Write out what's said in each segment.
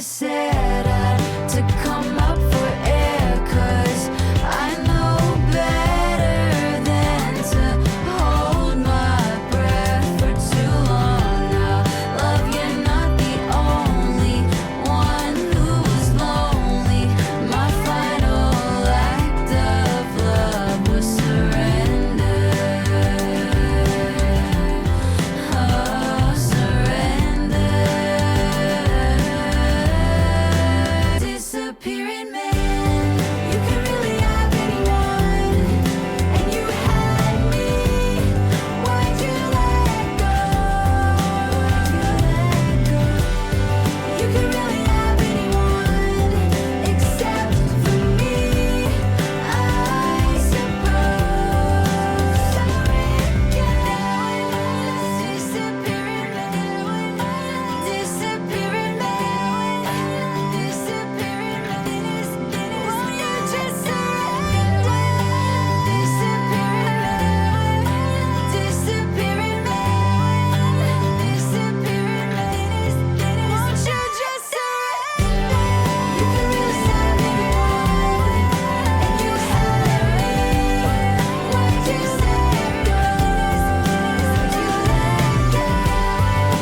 said I had to come up for air, 'cause I know better than to hold my breath for too long now. Love, you're not the only one who was lonely. My final act of love was surrender. Oh, surrender. Disappearing man, you can really have anyone, and you had me. Why'd you let go? You can really have anyone except for me, I suppose. Disappearing man, disappearing man, disappearing man. Won't you just surrender? Disappearing man, disappearing man. Won't you just surrender? You can really have anyone, and you had me. Why'd you let go? Why'd you let go?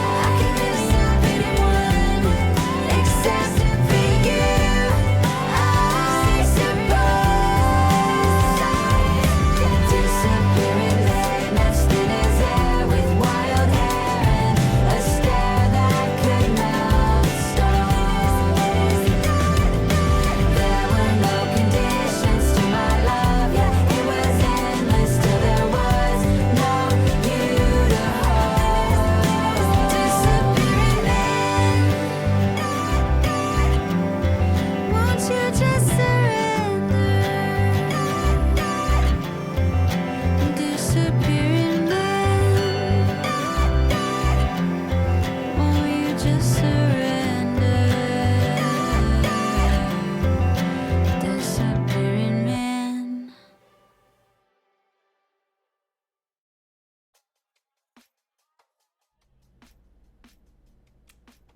I can really have anyone except for you, I suppose. Disappearing man, next in his air with wild hair and a stare that could melt stone. There were no conditions to my love, yeah, it was endless till there was no you to hold. Disappearing man, won't you just surrender? Disappearing man, won't you just surrender? Disappearing man.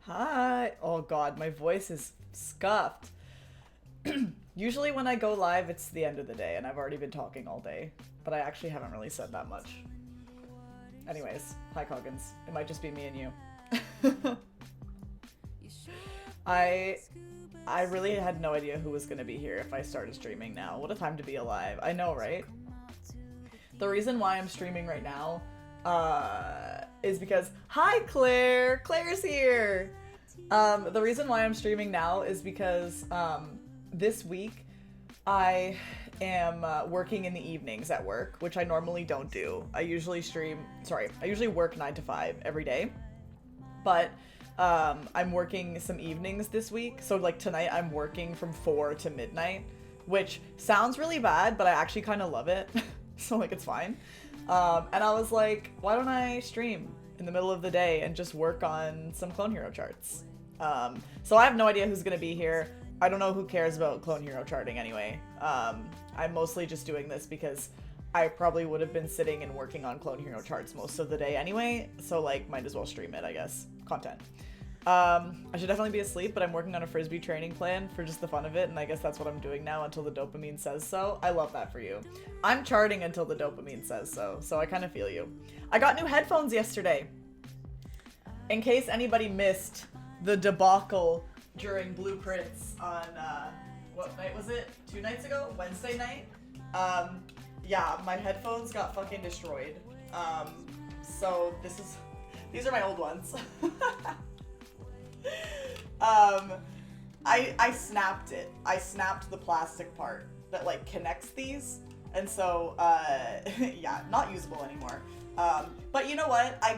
Hi. Oh god, my voice is scuffed. Usually when I go live, it's the end of the day, and I've already been talking all day, but I actually haven't really said that much. Anyways, hi Coggins. It might just be me and you. I really had no idea who was gonna be here if I started streaming now. What a time to be alive. I know, right? The reason why I'm streaming right now is because, hi Claire! Claire's here! The reason why I'm streaming now is because this week I am working in the evenings at work, which I normally don't do. I usually work 9 to 5 every day, but I'm working some evenings this week. So like tonight I'm working from 4 to midnight, which sounds really bad, but I actually kind of love it. So like it's fine. And I was like, why don't I stream in the middle of the day and just work on some Clone Hero charts? So I have no idea who's gonna be here. I don't know who cares about Clone Hero charting anyway. I'm mostly just doing this because I probably would have been sitting and working on Clone Hero charts most of the day anyway, so like might as well stream it, I guess. Content. I should definitely be asleep, but I'm working on a Frisbee training plan for just the fun of it, and I guess that's what I'm doing now until the dopamine says so. I love that for you. I'm charting until the dopamine says so I kind of feel you. I got new headphones yesterday. In case anybody missed the debacle during Blueprints on, what night was it? 2 nights ago? Wednesday night? Yeah, my headphones got fucking destroyed. So these are my old ones. I snapped it. I snapped the plastic part that like connects these, and so yeah, not usable anymore. But you know what? I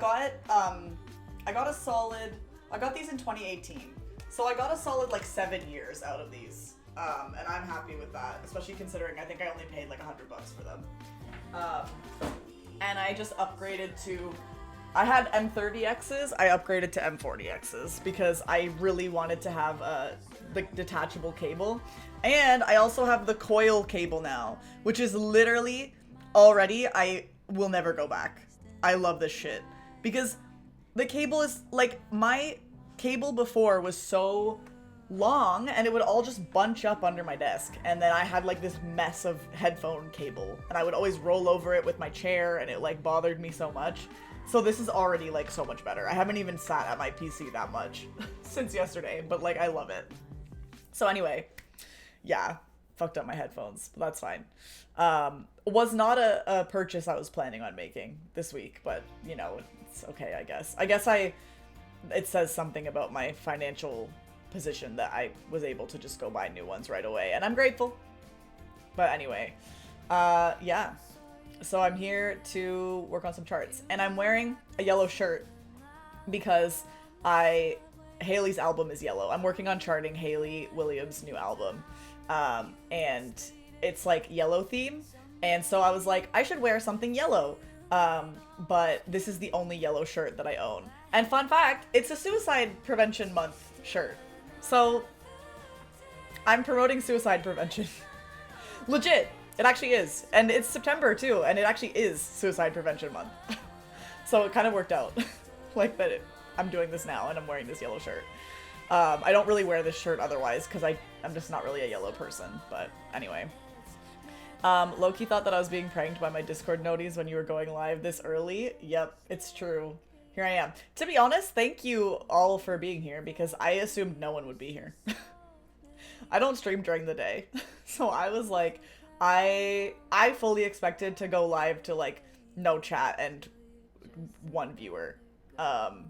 got these in 2018, so I got a solid like 7 years out of these, and I'm happy with that, especially considering I think I only paid like $100 for them. And I just upgraded to, I had M30Xs, I upgraded to M40Xs because I really wanted to have the detachable cable. And I also have the coil cable now, which is literally already, I will never go back. I love this shit. Because the cable is, like, my cable before was so long, and it would all just bunch up under my desk, and then I had like this mess of headphone cable, and I would always roll over it with my chair, and it like bothered me so much. So this is already like so much better. I haven't even sat at my PC that much since yesterday, but like I love it. So anyway, yeah, fucked up my headphones, but that's fine. Was not a purchase I was planning on making this week, but you know, it's okay, I guess. It says something about my financial position that I was able to just go buy new ones right away, and I'm grateful. But anyway, yeah. So I'm here to work on some charts, and I'm wearing a yellow shirt because Hayley's album is yellow. I'm working on charting Hayley Williams' new album, and it's like yellow theme, and so I was like, I should wear something yellow, but this is the only yellow shirt that I own. And fun fact, it's a suicide prevention month shirt, so I'm promoting suicide prevention. Legit. It actually is. And it's September too, and it actually is Suicide Prevention Month. So it kind of worked out. Like that I'm doing this now and I'm wearing this yellow shirt. I don't really wear this shirt otherwise because I'm just not really a yellow person, but anyway. Loki thought that I was being pranked by my Discord noties when you were going live this early. Yep, it's true. Here I am. To be honest, thank you all for being here because I assumed no one would be here. I don't stream during the day. So I was like, I fully expected to go live to like no chat and one viewer. And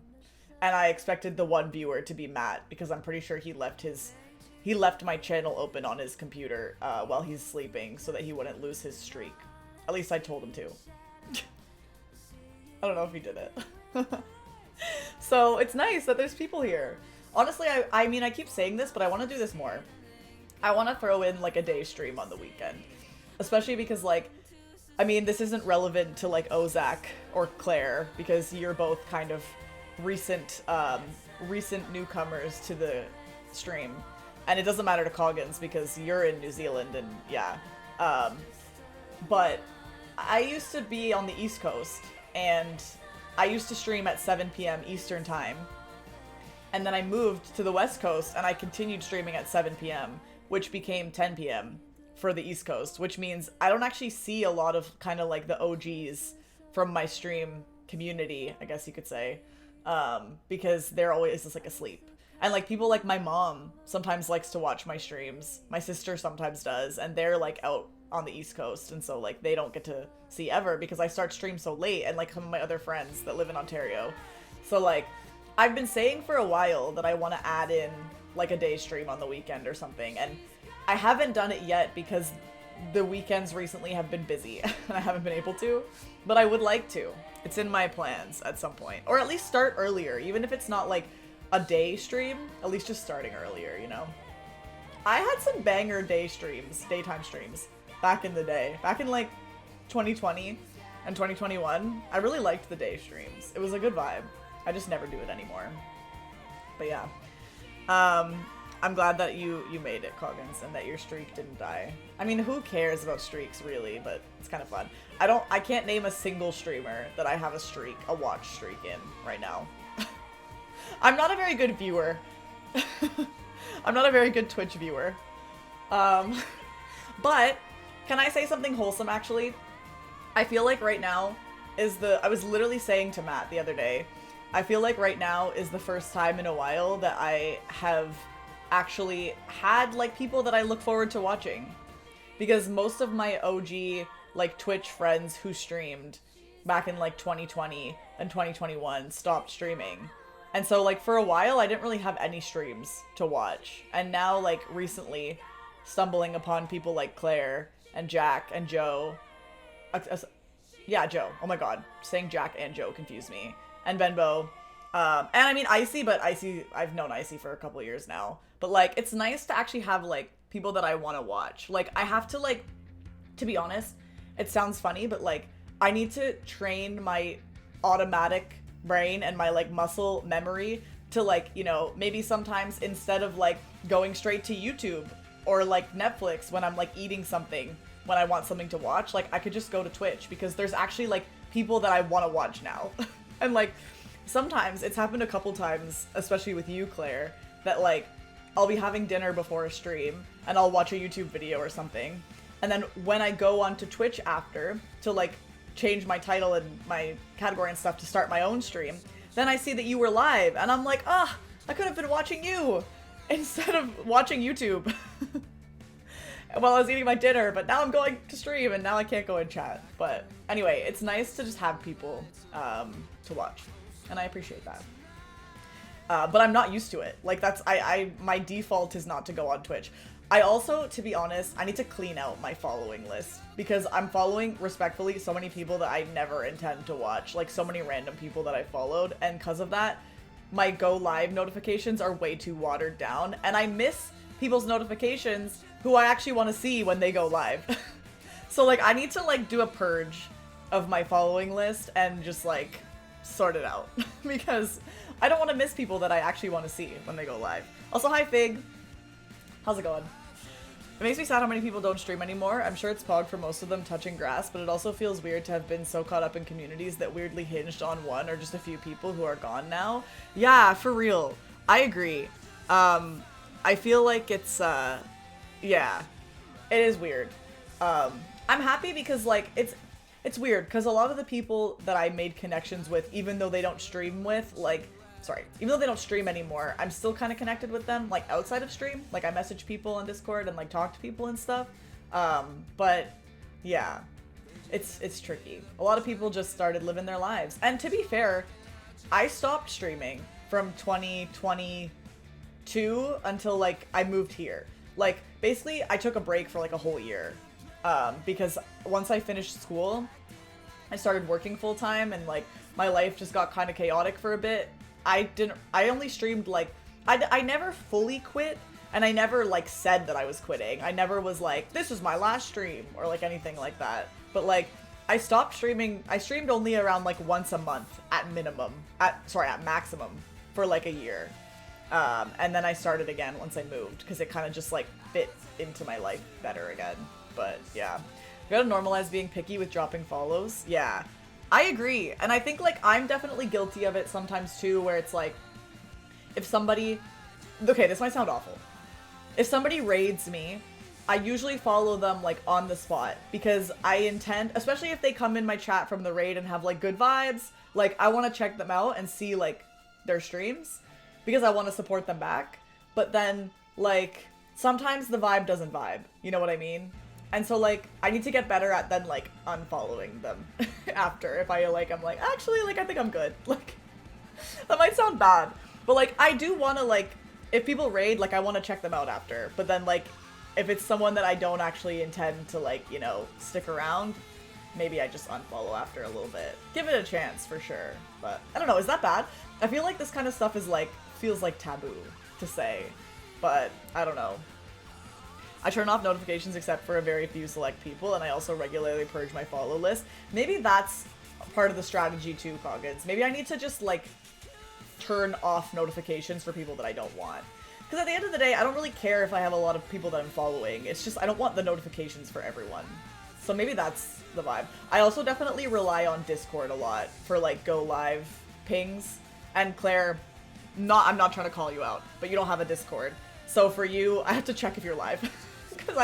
I expected the one viewer to be Matt because I'm pretty sure he left my channel open on his computer while he's sleeping so that he wouldn't lose his streak. At least I told him to. I don't know if he did it. So it's nice that there's people here. Honestly, I mean, I keep saying this, but I want to do this more. I want to throw in like a day stream on the weekend. Especially because, like, I mean, this isn't relevant to, like, Ozak or Claire, because you're both kind of recent newcomers to the stream. And it doesn't matter to Coggins, because you're in New Zealand, and yeah. But I used to be on the East Coast, and I used to stream at 7 p.m. Eastern Time. And then I moved to the West Coast, and I continued streaming at 7 p.m., which became 10 p.m. for the East Coast, which means I don't actually see a lot of kind of like the OGs from my stream community, I guess you could say, because they're always just like asleep. And like people like my mom sometimes likes to watch my streams. My sister sometimes does, and they're like out on the East Coast, and so like they don't get to see ever because I start stream so late, and like some of my other friends that live in Ontario. So like I've been saying for a while that I want to add in like a day stream on the weekend or something, and I haven't done it yet because the weekends recently have been busy and I haven't been able to, but I would like to. It's in my plans at some point, or at least start earlier, even if it's not like a day stream, at least just starting earlier, you know? I had some banger daytime streams back in the day, back in like 2020 and 2021. I really liked the day streams. It was a good vibe. I just never do it anymore. But yeah. I'm glad that you made it, Coggins, and that your streak didn't die. I mean, who cares about streaks, really, but it's kind of fun. I can't name a single streamer that I have a watch streak in right now. I'm not a very good viewer. I'm not a very good Twitch viewer. But, can I say something wholesome, actually? I feel like right now I was literally saying to Matt the other day, I feel like right now is the first time in a while that I have actually had like people that I look forward to watching, because most of my OG like Twitch friends who streamed back in like 2020 and 2021 stopped streaming, and so like for a while I didn't really have any streams to watch, and now like recently stumbling upon people like Claire and Jack and Joe, Joe, oh my god, saying Jack and Joe confused me, and Benbow. And I mean Icy, but Icy, I've known Icy for a couple of years now. But like, it's nice to actually have like people that I want to watch. Like, I have to like, to be honest, it sounds funny, but like, I need to train my automatic brain and my like muscle memory to like, you know, maybe sometimes instead of like going straight to YouTube or like Netflix when I'm like eating something, when I want something to watch, like I could just go to Twitch because there's actually like people that I want to watch now. And like, sometimes it's happened a couple times, especially with you, Claire, that like I'll be having dinner before a stream, and I'll watch a YouTube video or something. And then when I go onto Twitch after to like change my title and my category and stuff to start my own stream, then I see that you were live, and I'm like, ah, I could have been watching you instead of watching YouTube while I was eating my dinner, but now I'm going to stream and now I can't go and chat. But anyway, it's nice to just have people to watch, and I appreciate that. But I'm not used to it. Like that's my default is not to go on Twitch. I also, to be honest, I need to clean out my following list because I'm following, respectfully, so many people that I never intend to watch. Like so many random people that I followed, and because of that, my go live notifications are way too watered down, and I miss people's notifications who I actually want to see when they go live. So like I need to like do a purge of my following list and just like sort it out because I don't want to miss people that I actually want to see when they go live. Also, hi Fig. How's it going? It makes me sad how many people don't stream anymore. I'm sure it's pog for most of them touching grass, but it also feels weird to have been so caught up in communities that weirdly hinged on one or just a few people who are gone now. Yeah, for real. I agree. I feel like it's, yeah, it is weird. I'm happy because like, it's weird because a lot of the people that I made connections with, even though they don't stream with, like, even though they don't stream anymore, I'm still kind of connected with them, like, outside of stream. Like, I message people on Discord and, like, talk to people and stuff. But, yeah, it's tricky. A lot of people just started living their lives. And to be fair, I stopped streaming from 2022 until, like, I moved here. Like, basically, I took a break for, like, a whole year. Because once I finished school, I started working full-time, and, like, my life just got kind of chaotic for a bit. I only streamed, like, I never fully quit, and I never, like, said that I was quitting. I never was like, this is my last stream, or, like, anything like that. But, like, I stopped streaming, I streamed only around, like, once a month, at maximum, for, like, a year. And then I started again once I moved, because it kind of just, like, fit into my life better again. But, yeah. You gotta normalize being picky with dropping follows. Yeah. I agree, and I think, like, I'm definitely guilty of it sometimes, too, where it's, like, if somebody... Okay, this might sound awful. If somebody raids me, I usually follow them, like, on the spot, because I intend, especially if they come in my chat from the raid and have, like, good vibes, like, I want to check them out and see, like, their streams, because I want to support them back, but then, like, sometimes the vibe doesn't vibe, you know what I mean? And so, like, I need to get better at then, like, unfollowing them after. If I, like, I'm like, actually, like, I think I'm good. Like, that might sound bad. But, like, I do want to, like, if people raid, like, I want to check them out after. But then, like, if it's someone that I don't actually intend to, like, you know, stick around, maybe I just unfollow after a little bit. Give it a chance, for sure. But, I don't know, is that bad? I feel like this kind of stuff is, like, feels like taboo to say. But, I don't know. I turn off notifications except for a very few select people, and I also regularly purge my follow list. Maybe that's part of the strategy too, Coggins. Maybe I need to just, like, turn off notifications for people that I don't want. Because at the end of the day, I don't really care if I have a lot of people that I'm following. It's just I don't want the notifications for everyone. So maybe that's the vibe. I also definitely rely on Discord a lot for, like, go live pings. And Claire, I'm not trying to call you out, but you don't have a Discord. So for you, I have to check if you're live. Because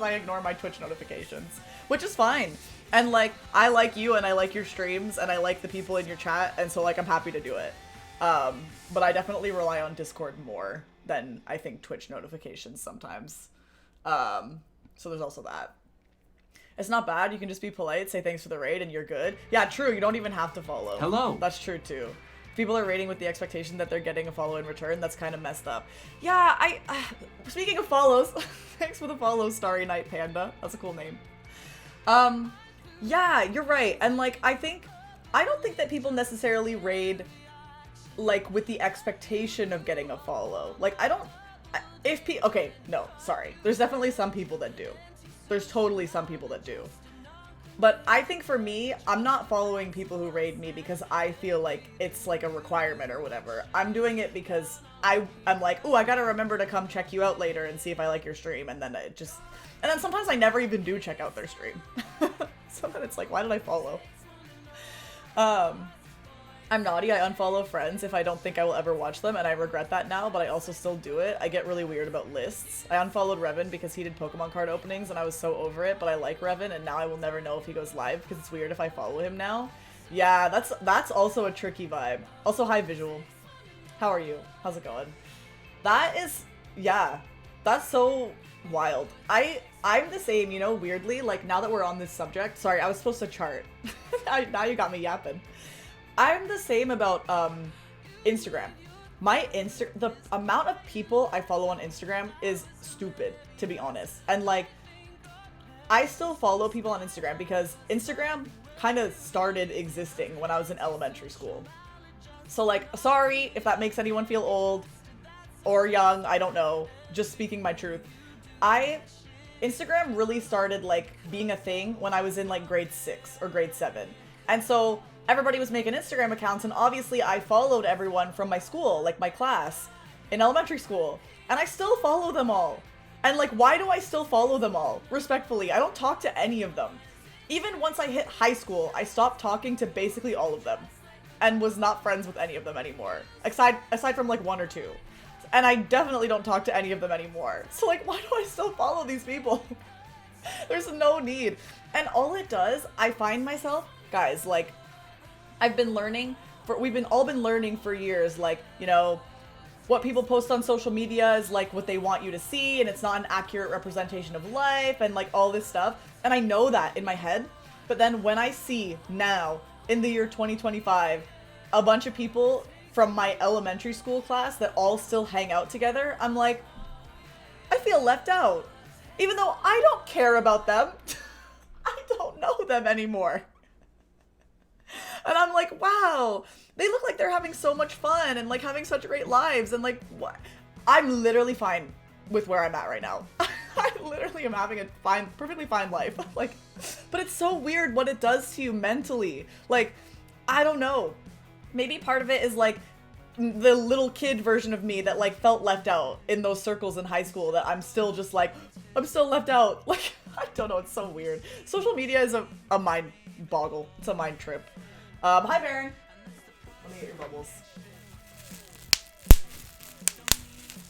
I ignore my Twitch notifications, which is fine. And, like, I like you and I like your streams and I like the people in your chat, and so, like, I'm happy to do it. But I definitely rely on Discord more than I think Twitch notifications sometimes. So there's also that. It's not bad. You can just be polite, say thanks for the raid, and you're good. Yeah, true. You don't even have to follow. Hello. That's true too. People are raiding with the expectation that they're getting a follow in return. That's kind of messed up. Yeah, speaking of follows, thanks for the follow, Starry Night Panda. That's a cool name. Yeah, you're right. And, like, I don't think that people necessarily raid, like, with the expectation of getting a follow. Like, okay, no, sorry. There's definitely some people that do. There's totally some people that do. But I think for me, I'm not following people who raid me because I feel like it's like a requirement or whatever. I'm doing it because I'm like, ooh, I gotta remember to come check you out later and see if I like your stream, and then and then sometimes I never even do check out their stream. So then it's like, why did I follow? I'm naughty. I unfollow friends if I don't think I will ever watch them, and I regret that now, but I also still do it. I get really weird about lists. I unfollowed Revan because he did Pokemon card openings, and I was so over it, but I like Revan, and now I will never know if he goes live because it's weird if I follow him now. Yeah, that's also a tricky vibe. Also, hi, Visual. How are you? How's it going? That is... yeah. That's so wild. I'm the same, you know, weirdly, like, now that we're on this subject... Sorry, I was supposed to chart. Now you got me yapping. I'm the same about Instagram. The amount of people I follow on Instagram is stupid, to be honest. And like, I still follow people on Instagram because Instagram kind of started existing when I was in elementary school. So like, sorry if that makes anyone feel old or young, I don't know. Just speaking my truth. Instagram really started like being a thing when I was in like grade 6 or grade 7. And so everybody was making Instagram accounts, and obviously I followed everyone from my school, like my class in elementary school, and I still follow them all. And like, why do I still follow them all? Respectfully, I don't talk to any of them. Even once I hit high school, I stopped talking to basically all of them and was not friends with any of them anymore, aside from like 1 or 2. And I definitely don't talk to any of them anymore. So like, why do I still follow these people? There's no need. And all it does, I find myself, guys, like, we've all been learning for years, like, you know, what people post on social media is like what they want you to see, and it's not an accurate representation of life, and like all this stuff. And I know that in my head, but then when I see now, in the year 2025, a bunch of people from my elementary school class that all still hang out together, I'm like, I feel left out. Even though I don't care about them. I don't know them anymore. And I'm like, wow, they look like they're having so much fun and like having such great lives, and like, what? I'm literally fine with where I'm at right now. I literally am having a perfectly fine life. Like, but it's so weird what it does to you mentally. Like, I don't know. Maybe part of it is like the little kid version of me that like felt left out in those circles in high school, that I'm still just like, I'm still left out. Like, I don't know, it's so weird. Social media is a mind boggle. It's a mind trip. Hi, Baron. Let me get your bubbles.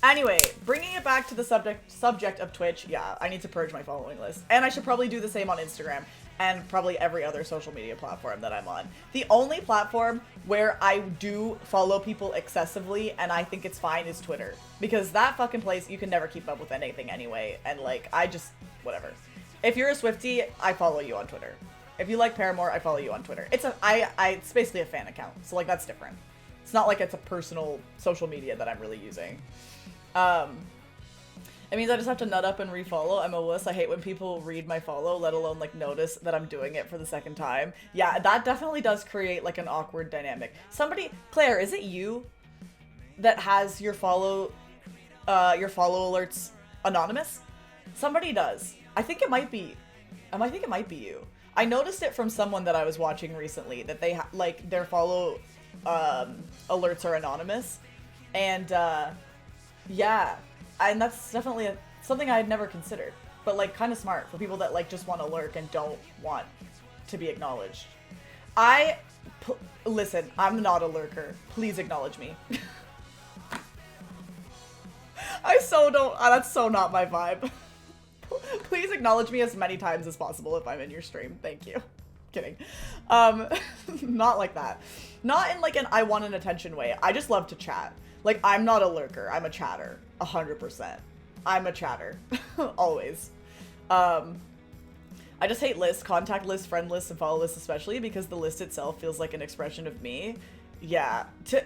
Anyway, bringing it back to the subject of Twitch, yeah, I need to purge my following list. And I should probably do the same on Instagram and probably every other social media platform that I'm on. The only platform where I do follow people excessively and I think it's fine is Twitter. Because that fucking place, you can never keep up with anything anyway. And like, whatever. If you're a Swiftie, I follow you on Twitter. If you like Paramore, I follow you on Twitter. It's basically a fan account, so like that's different. It's not like it's a personal social media that I'm really using. It means I just have to nut up and refollow. I'm a wuss. I hate when people read my follow, let alone like notice that I'm doing it for the second time. Yeah, that definitely does create like an awkward dynamic. Claire, is it you that has your follow alerts anonymous? Somebody does. I think it might be you. I noticed it from someone that I was watching recently, that they like their follow alerts are anonymous, and yeah, and that's definitely something I had never considered, but like kind of smart for people that like just want to lurk and don't want to be acknowledged. Listen, I'm not a lurker. Please acknowledge me. That's so not my vibe. Please acknowledge me as many times as possible if I'm in your stream. Thank you. Kidding. Not like that. Not in like an I want an attention way. I just love to chat. Like, I'm not a lurker. I'm a chatter. 100%. I'm a chatter. Always. I just hate lists, contact lists, friend lists, and follow lists especially because the list itself feels like an expression of me. Yeah.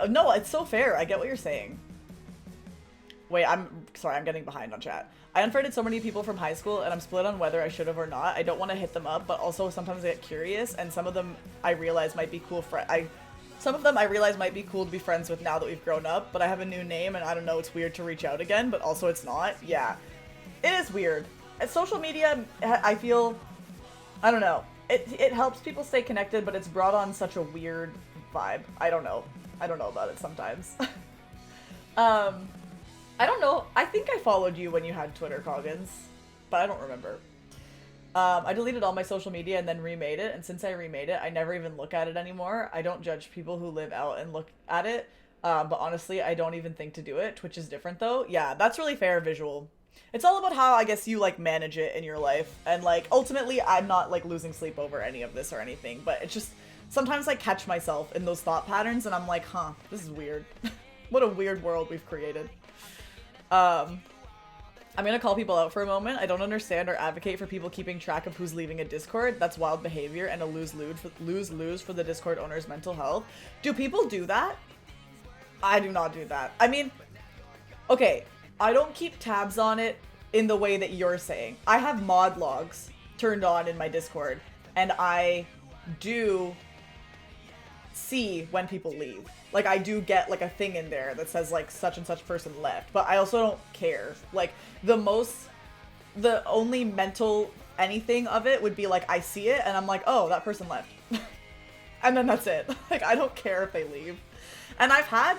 No, it's so fair. I get what you're saying. Wait, I'm sorry, I'm getting behind on chat. I unfriended so many people from high school, and I'm split on whether I should have or not. I don't want to hit them up, but also sometimes I get curious, and some of them I realize might be cool some of them I realize might be cool to be friends with now that we've grown up, but I have a new name, and I don't know, it's weird to reach out again, but also it's not. Yeah. It is weird. Social media, I feel, I don't know. It helps people stay connected, but it's brought on such a weird vibe. I don't know. I don't know about it sometimes. I don't know. I think I followed you when you had Twitter, Coggins, but I don't remember. I deleted all my social media and then remade it, and since I remade it, I never even look at it anymore. I don't judge people who live out and look at it, but honestly, I don't even think to do it. Twitch is different though. Yeah, that's really fair, Visual. It's all about how, I guess, you, like, manage it in your life, and, like, ultimately, I'm not, like, losing sleep over any of this or anything, but it's just, sometimes I catch myself in those thought patterns, and I'm like, huh, this is weird. What a weird world we've created. I'm gonna call people out for a moment. I don't understand or advocate for people keeping track of who's leaving a Discord. That's wild behavior and a lose-lose for the Discord owner's mental health. Do people do that? I do not do that. I mean, okay, I don't keep tabs on it in the way that you're saying. I have mod logs turned on in my Discord, and I do see when people leave. Like, I do get, like, a thing in there that says, like, such and such person left, but I also don't care. Like, the only mental anything of it would be, like, I see it, and I'm like, oh, that person left. And then that's it. Like, I don't care if they leave. And I've had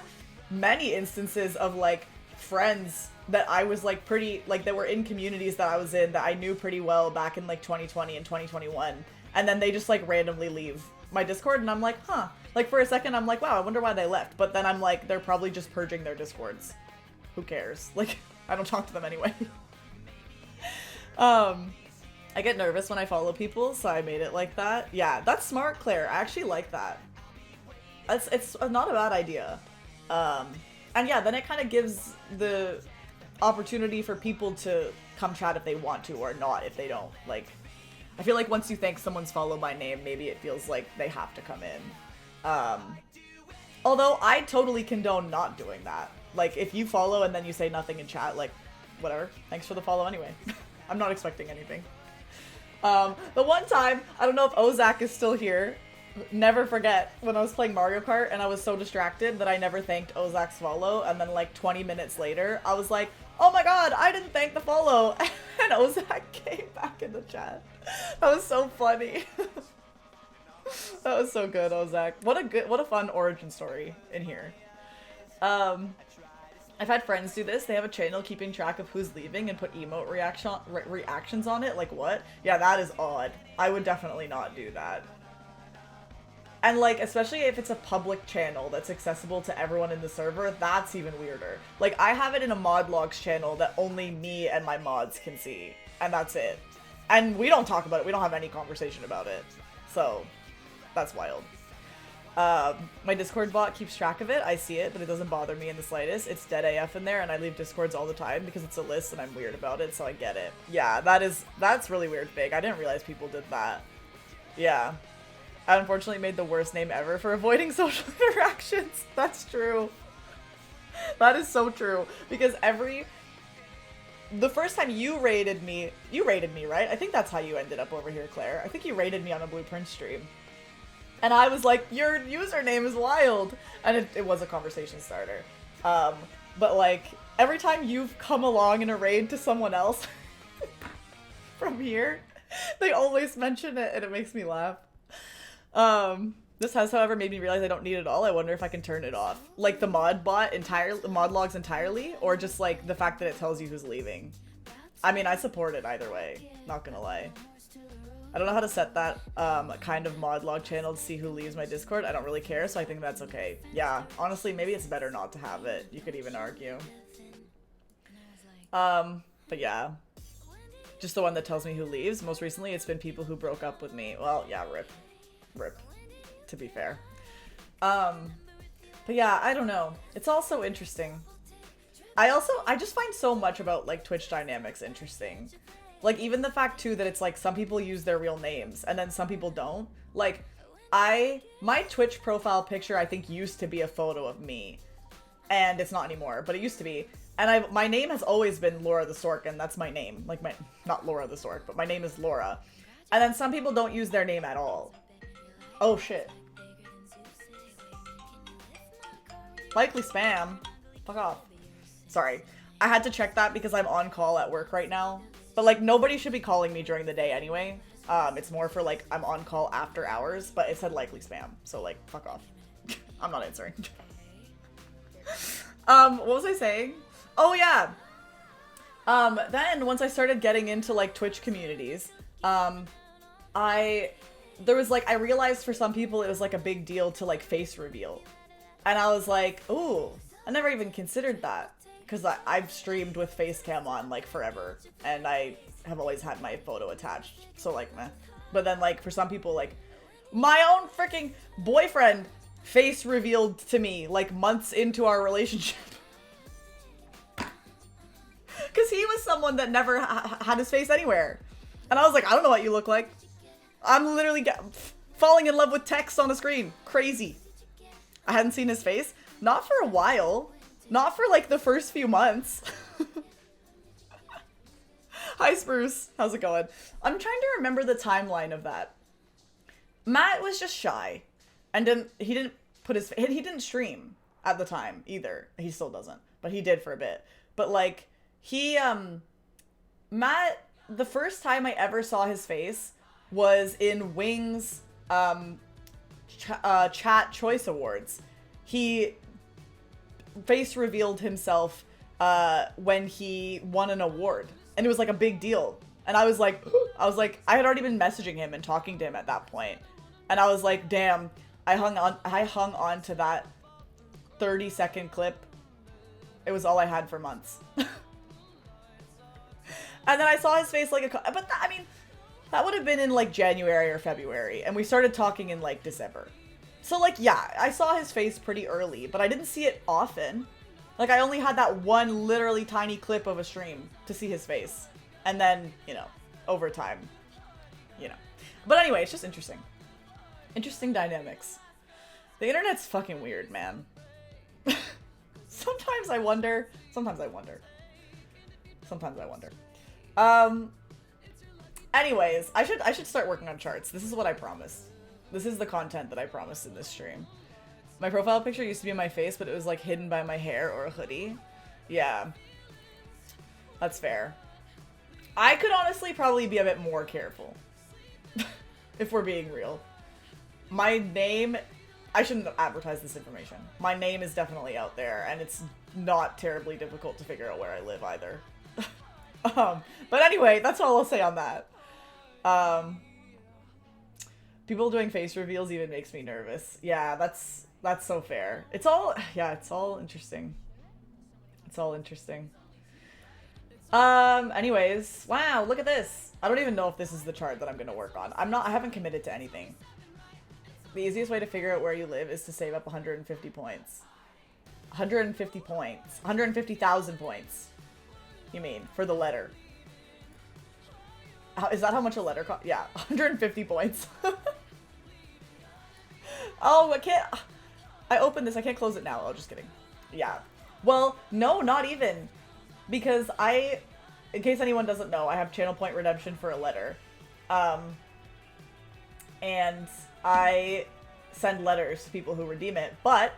many instances of, like, friends that I was, like, pretty, like, that were in communities that I was in that I knew pretty well back in, like, 2020 and 2021, and then they just, like, randomly leave my Discord, and I'm like, huh. Like, for a second, I'm like, wow, I wonder why they left. But then I'm like, they're probably just purging their Discords. Who cares? Like, I don't talk to them anyway. I get nervous when I follow people, so I made it like that. Yeah, that's smart, Claire. I actually like that. It's not a bad idea. And yeah, then it kind of gives the opportunity for people to come chat if they want to, or not if they don't. Like, I feel like once you think someone's followed by name, maybe it feels like they have to come in. Although I totally condone not doing that. Like, if you follow and then you say nothing in chat, like, whatever. Thanks for the follow anyway. I'm not expecting anything. The one time, I don't know if Ozak is still here, never forget, when I was playing Mario Kart and I was so distracted that I never thanked Ozak's follow, and then like 20 minutes later, I was like, oh my god, I didn't thank the follow, and Ozak came back in the chat. That was so funny. That was so good, Ozak. What a fun origin story in here. I've had friends do this. They have a channel keeping track of who's leaving and put emote reactions on it. Like, what? Yeah, that is odd. I would definitely not do that. And, like, especially if it's a public channel that's accessible to everyone in the server, that's even weirder. Like, I have it in a mod logs channel that only me and my mods can see. And that's it. And we don't talk about it. We don't have any conversation about it. So, that's wild. My Discord bot keeps track of it. I see it, but it doesn't bother me in the slightest. It's dead AF in there, and I leave Discords all the time because it's a list and I'm weird about it, so I get it. Yeah, that's really weird, Fig. I didn't realize people did that. Yeah. I unfortunately made the worst name ever for avoiding social interactions. That's true. That is so true. Because the first time you raided me, right? I think that's how you ended up over here, Claire. I think you raided me on a Blueprint stream. And I was like, your username is wild. And it was a conversation starter. But like, every time you've come along in a raid to someone else from here, they always mention it and it makes me laugh. This has, however, made me realize I don't need it all. I wonder if I can turn it off. Like the mod logs entirely, or just like the fact that it tells you who's leaving. I mean, I support it either way, not gonna lie. I don't know how to set that kind of mod log channel to see who leaves my Discord. I don't really care, so I think that's okay. Yeah, honestly, maybe it's better not to have it. You could even argue. But yeah. Just the one that tells me who leaves. Most recently, it's been people who broke up with me. Well, yeah, rip. Rip. To be fair. But yeah, I don't know. It's all so interesting. I just find so much about, like, Twitch dynamics interesting. Like, even the fact, too, that it's, like, some people use their real names, and then some people don't. Like, my Twitch profile picture, I think, used to be a photo of me. And it's not anymore, but it used to be. And my name has always been Laura the Stork, and that's my name. Like, not Laura the Stork, but my name is Laura. And then some people don't use their name at all. Oh, shit. Likely spam. Fuck off. Sorry. I had to check that because I'm on call at work right now. But, like, nobody should be calling me during the day anyway. It's more for, like, I'm on call after hours, but it said likely spam. So, like, fuck off. I'm not answering. What was I saying? Oh, yeah. Then, once I started getting into, like, Twitch communities, Um, there was like, I realized for some people it was like a big deal to like face reveal. And I was like, ooh, I never even considered that. Because I've streamed with face cam on like forever. And I have always had my photo attached. So like, meh. But then like for some people, like my own freaking boyfriend face revealed to me like months into our relationship. Because he was someone that never had his face anywhere. And I was like, I don't know what you look like. I'm literally falling in love with text on a screen. Crazy. I hadn't seen his face. Not for a while. Not for like the first few months. Hi Spruce. How's it going? I'm trying to remember the timeline of that. Matt was just shy. And he didn't stream at the time either. He still doesn't. But he did for a bit. But like, Matt, the first time I ever saw his face was in Wing's Chat Choice Awards. He face revealed himself when he won an award, and it was like a big deal. And I was like, I had already been messaging him and talking to him at that point, and I was like, damn, I hung on to that 30-second clip. It was all I had for months. And then I saw his face like I mean, that would have been in like January or February, and we started talking in like December. So like, yeah, I saw his face pretty early, but I didn't see it often. Like I only had that one literally tiny clip of a stream to see his face. And then, you know, over time, you know. But anyway, it's just interesting. Interesting dynamics. The internet's fucking weird, man. Sometimes I wonder. Anyways, I should start working on charts. This is what I promised. This is the content that I promised in this stream. My profile picture used to be my face, but it was like hidden by my hair or a hoodie. Yeah. That's fair. I could honestly probably be a bit more careful. If we're being real. My name, I shouldn't advertise this information. My name is definitely out there, and it's not terribly difficult to figure out where I live either. But anyway, that's all I'll say on that. People doing face reveals even makes me nervous. Yeah, that's so fair. It's all interesting. It's all interesting. Anyways, wow, look at this. I don't even know if this is the chart that I'm gonna work on. I haven't committed to anything. The easiest way to figure out where you live is to save up 150 points. 150 points. 150,000 points. You mean, for the letter. Is that how much a letter costs? Yeah, 150 points. Oh, I opened this, I can't close it now. Oh, just kidding. Yeah. Well, no, not even. Because in case anyone doesn't know, I have channel point redemption for a letter. And I send letters to people who redeem it, but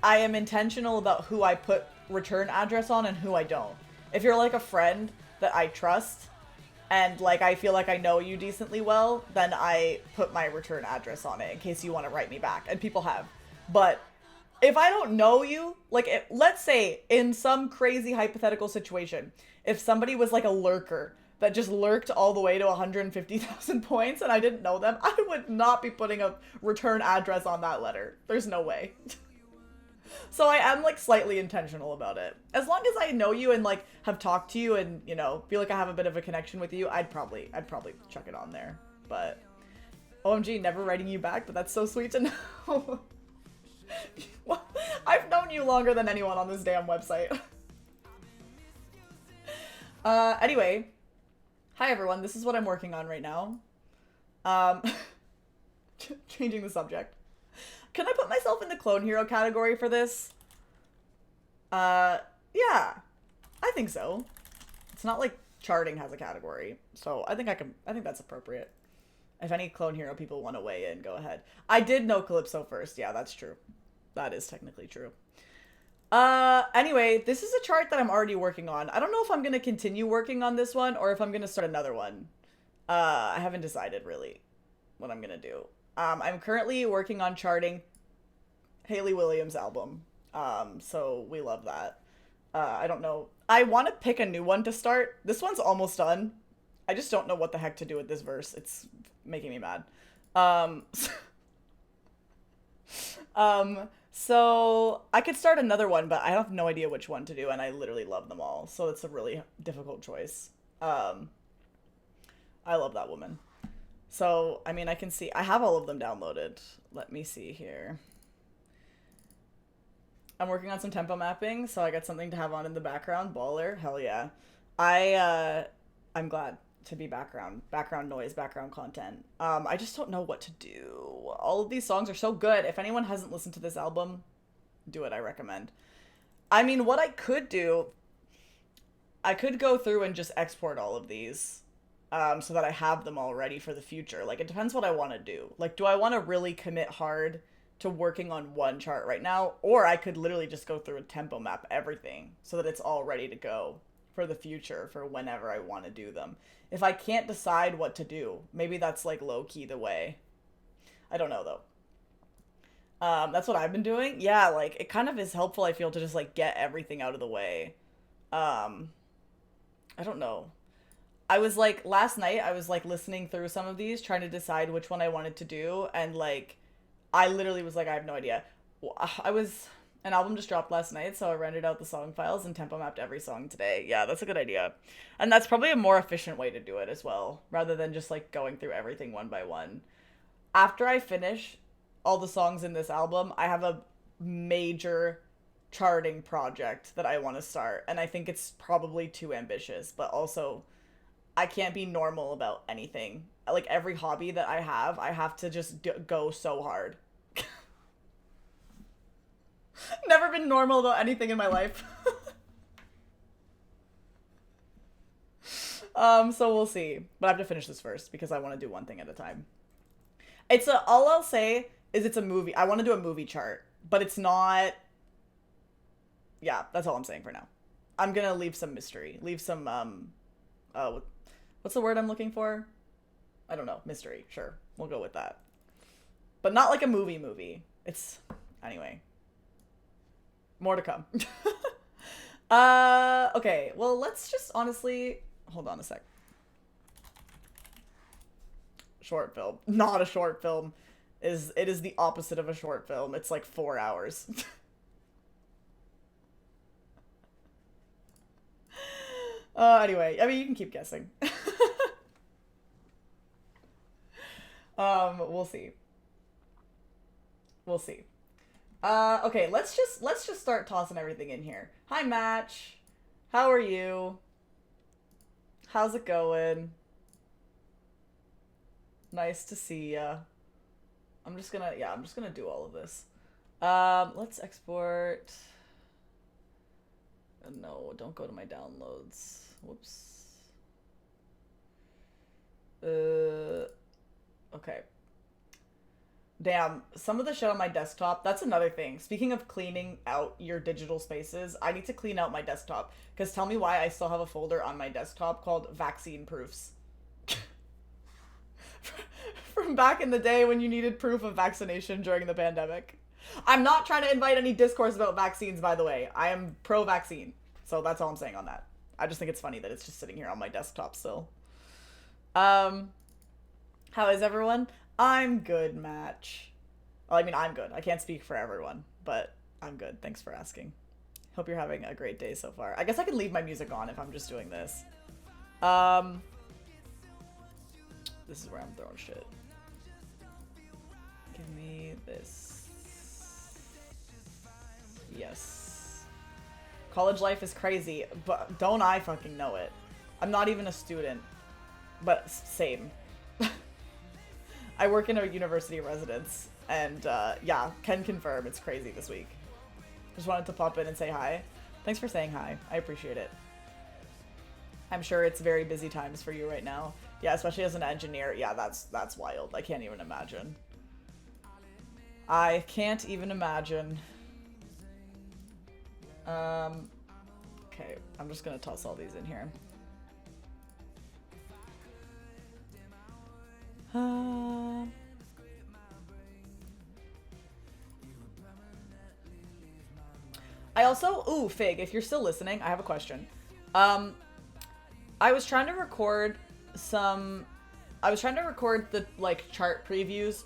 I am intentional about who I put return address on and who I don't. If you're like a friend that I trust, and like I feel like I know you decently well, then I put my return address on it in case you want to write me back, and people have. But if I don't know you, like let's say in some crazy hypothetical situation, if somebody was like a lurker that just lurked all the way to 150,000 points and I didn't know them, I would not be putting a return address on that letter. There's no way. So I am like slightly intentional about it. As long as I know you and like have talked to you and, you know, feel like I have a bit of a connection with you, I'd probably chuck it on there. But OMG, never writing you back, but that's so sweet to know. Well, I've known you longer than anyone on this damn website. Anyway, hi everyone, this is what I'm working on right now. Changing the subject. Can I put myself in the clone hero category for this? Yeah, I think so. It's not like charting has a category, so I think that's appropriate. If any clone hero people want to weigh in, go ahead. I did know Calypso first. Yeah, that's true. That is technically true. Anyway, this is a chart that I'm already working on. I don't know if I'm going to continue working on this one or if I'm going to start another one. I haven't decided really what I'm going to do. I'm currently working on charting Hayley Williams' album. So we love that. I don't know. I want to pick a new one to start. This one's almost done. I just don't know what the heck to do with this verse. It's making me mad. Um, so I could start another one, but I have no idea which one to do, and I literally love them all. So it's a really difficult choice. I love that woman. So, I mean, I can see, I have all of them downloaded. Let me see here. I'm working on some tempo mapping, so I got something to have on in the background. Baller, hell yeah. I'm glad to be background noise, background content. I just don't know what to do. All of these songs are so good. If anyone hasn't listened to this album, do it, I recommend. I mean, what I could do, I could go through and just export all of these, so that I have them all ready for the future. Like, it depends what I want to do. Like, do I want to really commit hard to working on one chart right now? Or I could literally just go through and tempo map everything so that it's all ready to go for the future, for whenever I want to do them. If I can't decide what to do, maybe that's like low-key the way. I don't know, though. That's what I've been doing. Yeah, like, it kind of is helpful, I feel, to just, like, get everything out of the way. I don't know. I was, like, last night, I was, like, listening through some of these, trying to decide which one I wanted to do, and, like, I literally was like, I have no idea. An album just dropped last night, so I rendered out the song files and tempo mapped every song today. Yeah, that's a good idea. And that's probably a more efficient way to do it as well, rather than just, like, going through everything one by one. After I finish all the songs in this album, I have a major charting project that I want to start, and I think it's probably too ambitious, but also I can't be normal about anything. Like, every hobby that I have to just go so hard. Never been normal about anything in my life. So we'll see. But I have to finish this first because I want to do one thing at a time. All I'll say is it's a movie. I want to do a movie chart, but it's not. Yeah, that's all I'm saying for now. I'm gonna leave some mystery. Leave some, what's the word I'm looking for? I don't know. Mystery. Sure. We'll go with that. But not like a movie. Anyway. More to come. Okay. Well, let's just honestly, hold on a sec. Short film. Not a short film. It is the opposite of a short film. It's like 4 hours. Anyway, I mean, you can keep guessing. We'll see. We'll see. Okay, let's just start tossing everything in here. Hi, Match. How are you? How's it going? Nice to see ya. I'm just gonna do all of this. Let's export. No, don't go to my downloads. Whoops. Okay. Damn, some of the shit on my desktop, that's another thing. Speaking of cleaning out your digital spaces, I need to clean out my desktop. Because tell me why I still have a folder on my desktop called Vaccine Proofs. From back in the day when you needed proof of vaccination during the pandemic. I'm not trying to invite any discourse about vaccines, by the way. I am pro-vaccine. So that's all I'm saying on that. I just think it's funny that it's just sitting here on my desktop still. How is everyone? I'm good, Match. Well, I mean, I'm good. I can't speak for everyone, but I'm good. Thanks for asking. Hope you're having a great day so far. I guess I can leave my music on if I'm just doing this. This is where I'm throwing shit. Give me this. Yes. College life is crazy, but don't I fucking know it. I'm not even a student, but same. I work in a university residence, and yeah, can confirm it's crazy this week. Just wanted to pop in and say hi. Thanks for saying hi. I appreciate it. I'm sure it's very busy times for you right now. Yeah, especially as an engineer. Yeah, that's wild. I can't even imagine. I can't even imagine. Okay, I'm just gonna toss all these in here. I also, ooh, Fig, if you're still listening, I have a question. I was trying to record some... I was trying to record the, like, chart previews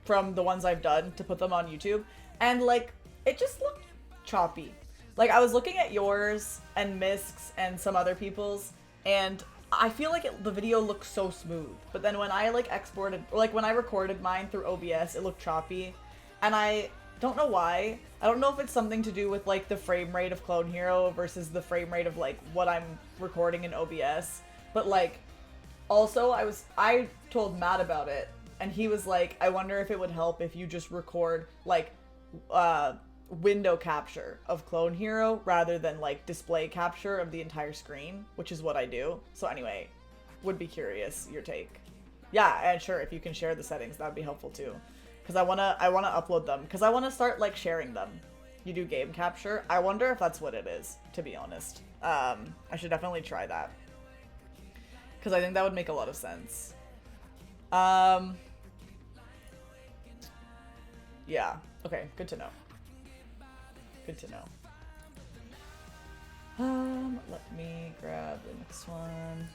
from the ones I've done to put them on YouTube, and, like, it just looked choppy. Like, I was looking at yours and Misk's and some other people's, and I feel like the video looked so smooth. But then when I, like, exported, or, like, when I recorded mine through OBS, it looked choppy. And I don't know why. I don't know if it's something to do with, like, the frame rate of Clone Hero versus the frame rate of, like, what I'm recording in OBS. But, like, also, I told Matt about it, and he was like, I wonder if it would help if you just record, like, window capture of Clone Hero rather than, like, display capture of the entire screen, which is what I do. So anyway, would be curious your take. Yeah, and sure, if you can share the settings, that would be helpful too. Because I wanna upload them, because I wanna start, like, sharing them. You do game capture. I wonder if that's what it is, to be honest. I should definitely try that. Because I think that would make a lot of sense. Yeah. Okay, good to know. Good to know. Let me grab the next one.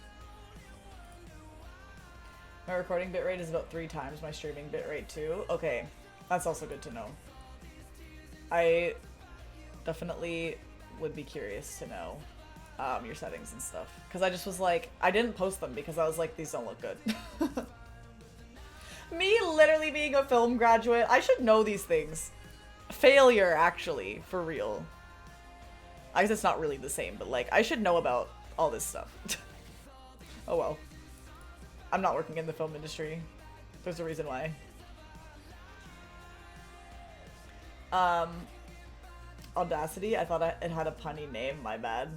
My recording bitrate is about 3 times my streaming bitrate too. Okay, that's also good to know. I definitely would be curious to know your settings and stuff. Because I just was like, I didn't post them because I was like, these don't look good. Me literally being a film graduate, I should know these things. Failure, actually, for real. I guess it's not really the same, but, like, I should know about all this stuff. Oh well. I'm not working in the film industry. There's a reason why. Audacity? I thought it had a punny name, my bad.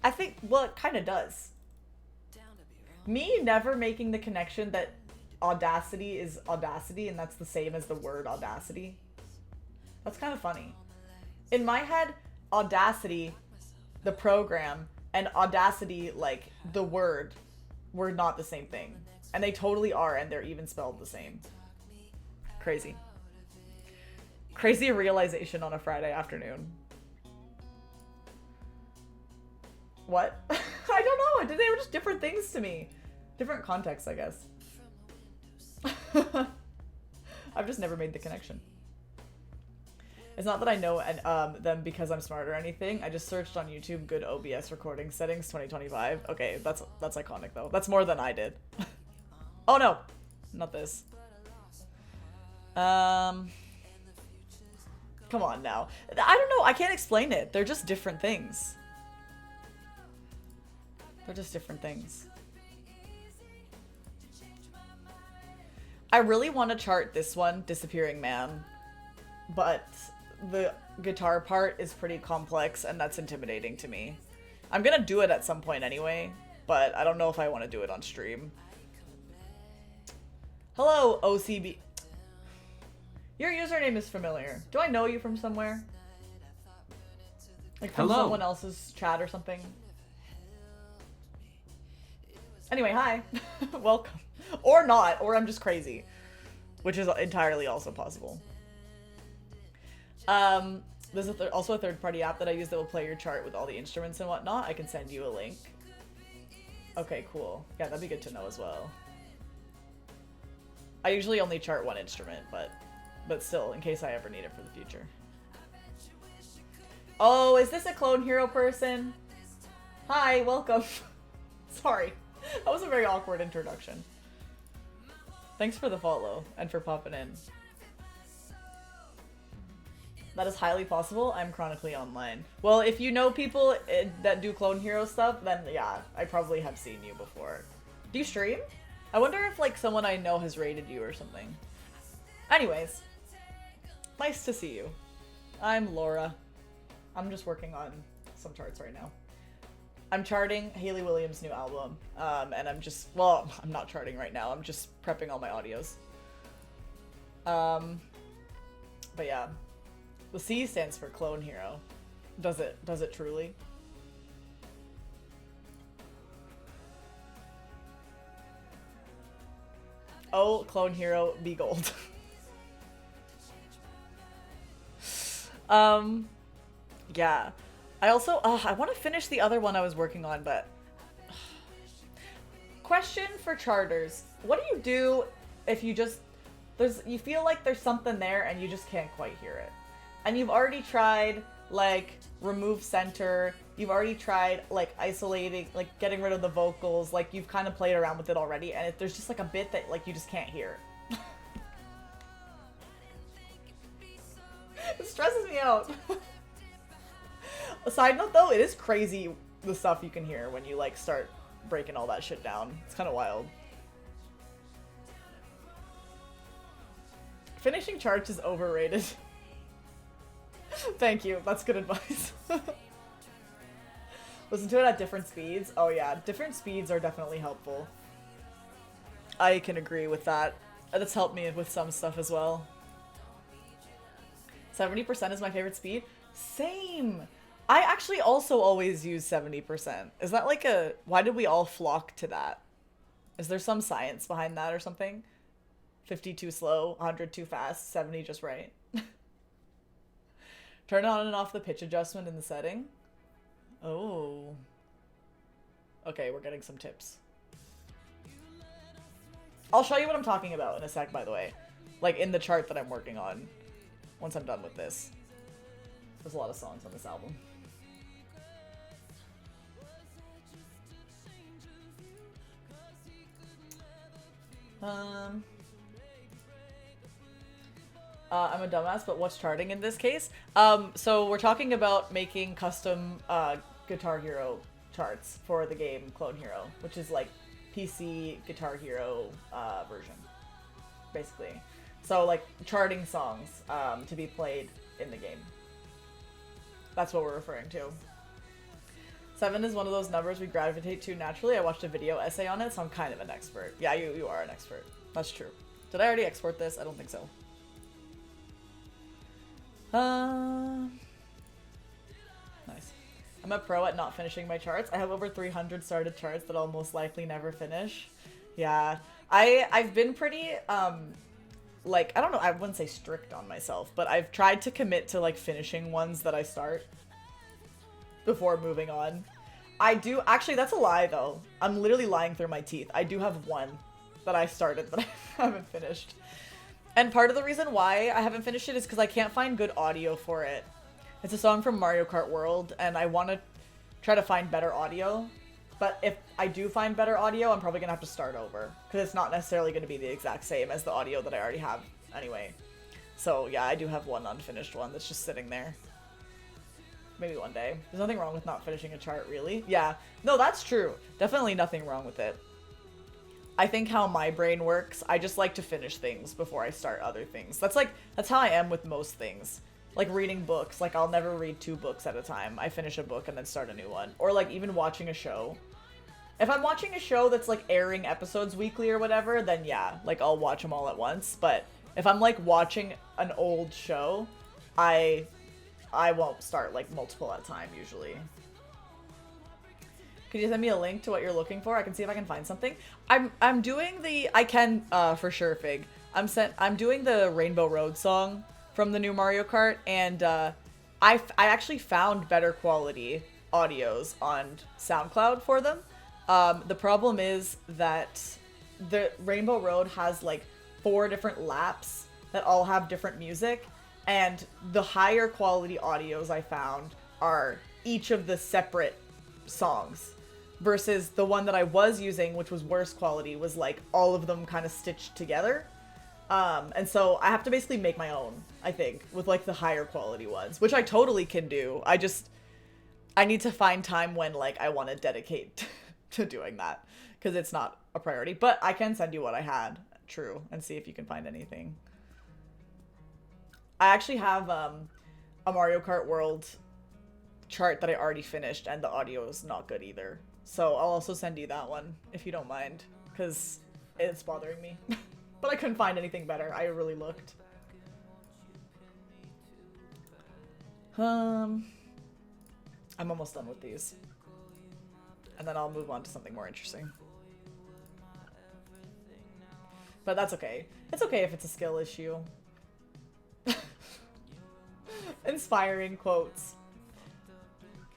I think, well, it kind of does. Me never making the connection that Audacity is Audacity and that's the same as the word Audacity. That's kind of funny. In my head, Audacity, the program, and Audacity, like, the word, were not the same thing. And they totally are, and they're even spelled the same. Crazy. Crazy realization on a Friday afternoon. What? I don't know. They were just different things to me. Different contexts, I guess. I've just never made the connection. It's not that I know them because I'm smart or anything. I just searched on YouTube good OBS recording settings 2025. Okay, that's iconic though. That's more than I did. Oh no, not this. Come on now. I don't know. I can't explain it. They're just different things. They're just different things. I really want to chart this one, Disappearing Man, but the guitar part is pretty complex and that's intimidating to me. I'm gonna do it at some point anyway, but I don't know if I want to do it on stream. Hello, OCB. Your username is familiar. Do I know you from somewhere? Like from someone else's chat or something? Anyway, hi. Welcome. Or not, or I'm just crazy. Which is entirely also possible. There's also a third-party app that I use that will play your chart with all the instruments and whatnot. I can send you a link. Okay, cool. Yeah, that'd be good to know as well. I usually only chart one instrument, but still, in case I ever need it for the future. Oh, is this a Clone Hero person? Hi, welcome. Sorry. That was a very awkward introduction. Thanks for the follow and for popping in. That is highly possible. I'm chronically online. Well, if you know people that do Clone Hero stuff, then yeah, I probably have seen you before. Do you stream? I wonder if like someone I know has rated you or something. Anyways, nice to see you. I'm Laura. I'm just working on some charts right now. I'm charting Hayley Williams' new album, and I'm just, well, I'm not charting right now. I'm just prepping all my audios. But yeah, the C stands for Clone Hero. Does it truly? Oh, Clone Hero, be gold. Yeah. I also, I want to finish the other one I was working on, but... Question for charters. What do you do if you just... you feel like there's something there and you just can't quite hear it? And you've already tried, like, remove center. You've already tried, like, isolating, like, getting rid of the vocals. Like, you've kind of played around with it already. And there's just, like, a bit that, like, you just can't hear. It stresses me out. A side note, though, it is crazy the stuff you can hear when you, like, start breaking all that shit down. It's kind of wild. Finishing charts is overrated. Thank you. That's good advice. Listen to it at different speeds. Oh yeah, different speeds are definitely helpful. I can agree with that. That's helped me with some stuff as well. 70% is my favorite speed. Same. I actually also always use 70%. Is that like a... Why did we all flock to that? Is there some science behind that or something? 50 too slow, 100 too fast, 70 just right. Turn on and off the pitch adjustment in the setting. Oh. Okay, we're getting some tips. I'll show you what I'm talking about in a sec, by the way. Like, in the chart that I'm working on. Once I'm done with this. There's a lot of songs on this album. I'm a dumbass, but what's charting in this case? So we're talking about making custom Guitar Hero charts for the game Clone Hero, which is like PC Guitar Hero version, basically. So like charting songs to be played in the game. That's what we're referring to. 7 is one of those numbers we gravitate to naturally. I watched a video essay on it, so I'm kind of an expert. Yeah, you are an expert. That's true. Did I already export this? I don't think so. Nice. I'm a pro at not finishing my charts. I have over 300 started charts that I'll most likely never finish. Yeah. I've been pretty, like, I don't know, I wouldn't say strict on myself, but I've tried to commit to, like, finishing ones that I start before moving on. I do, actually, that's a lie, though. I'm literally lying through my teeth. I do have one that I started that I haven't finished. And part of the reason why I haven't finished it is because I can't find good audio for it. It's a song from Mario Kart World, and I want to try to find better audio. But if I do find better audio, I'm probably going to have to start over. Because it's not necessarily going to be the exact same as the audio that I already have anyway. So yeah, I do have one unfinished one that's just sitting there. Maybe one day. There's nothing wrong with not finishing a chart, really. Yeah. No, that's true. Definitely nothing wrong with it. I think how my brain works, I just like to finish things before I start other things. That's how I am with most things. Like reading books. Like, I'll never read 2 books at a time. I finish a book and then start a new one. Or like even watching a show. If I'm watching a show that's like airing episodes weekly or whatever, then yeah, like I'll watch them all at once. But if I'm like watching an old show, I won't start like multiple at a time usually. Could you send me a link to what you're looking for? I can see if I can find something. I'm doing the for sure, Fig. I'm doing the Rainbow Road song from the new Mario Kart, and I actually found better quality audios on SoundCloud for them. The problem is that the Rainbow Road has like 4 different laps that all have different music, and the higher quality audios I found are each of the separate songs, versus the one that I was using, which was worse quality, was like all of them kind of stitched together. And so I have to basically make my own, I think, with like the higher quality ones, which I totally can do. I need to find time when like I want to dedicate to doing that, because it's not a priority. But I can send you what I had, true, and see if you can find anything. I actually have a Mario Kart World chart that I already finished, and the audio is not good either. So I'll also send you that one, if you don't mind, because it's bothering me. But I couldn't find anything better. I really looked. I'm almost done with these. And then I'll move on to something more interesting. But that's okay. It's okay if it's a skill issue. Inspiring quotes.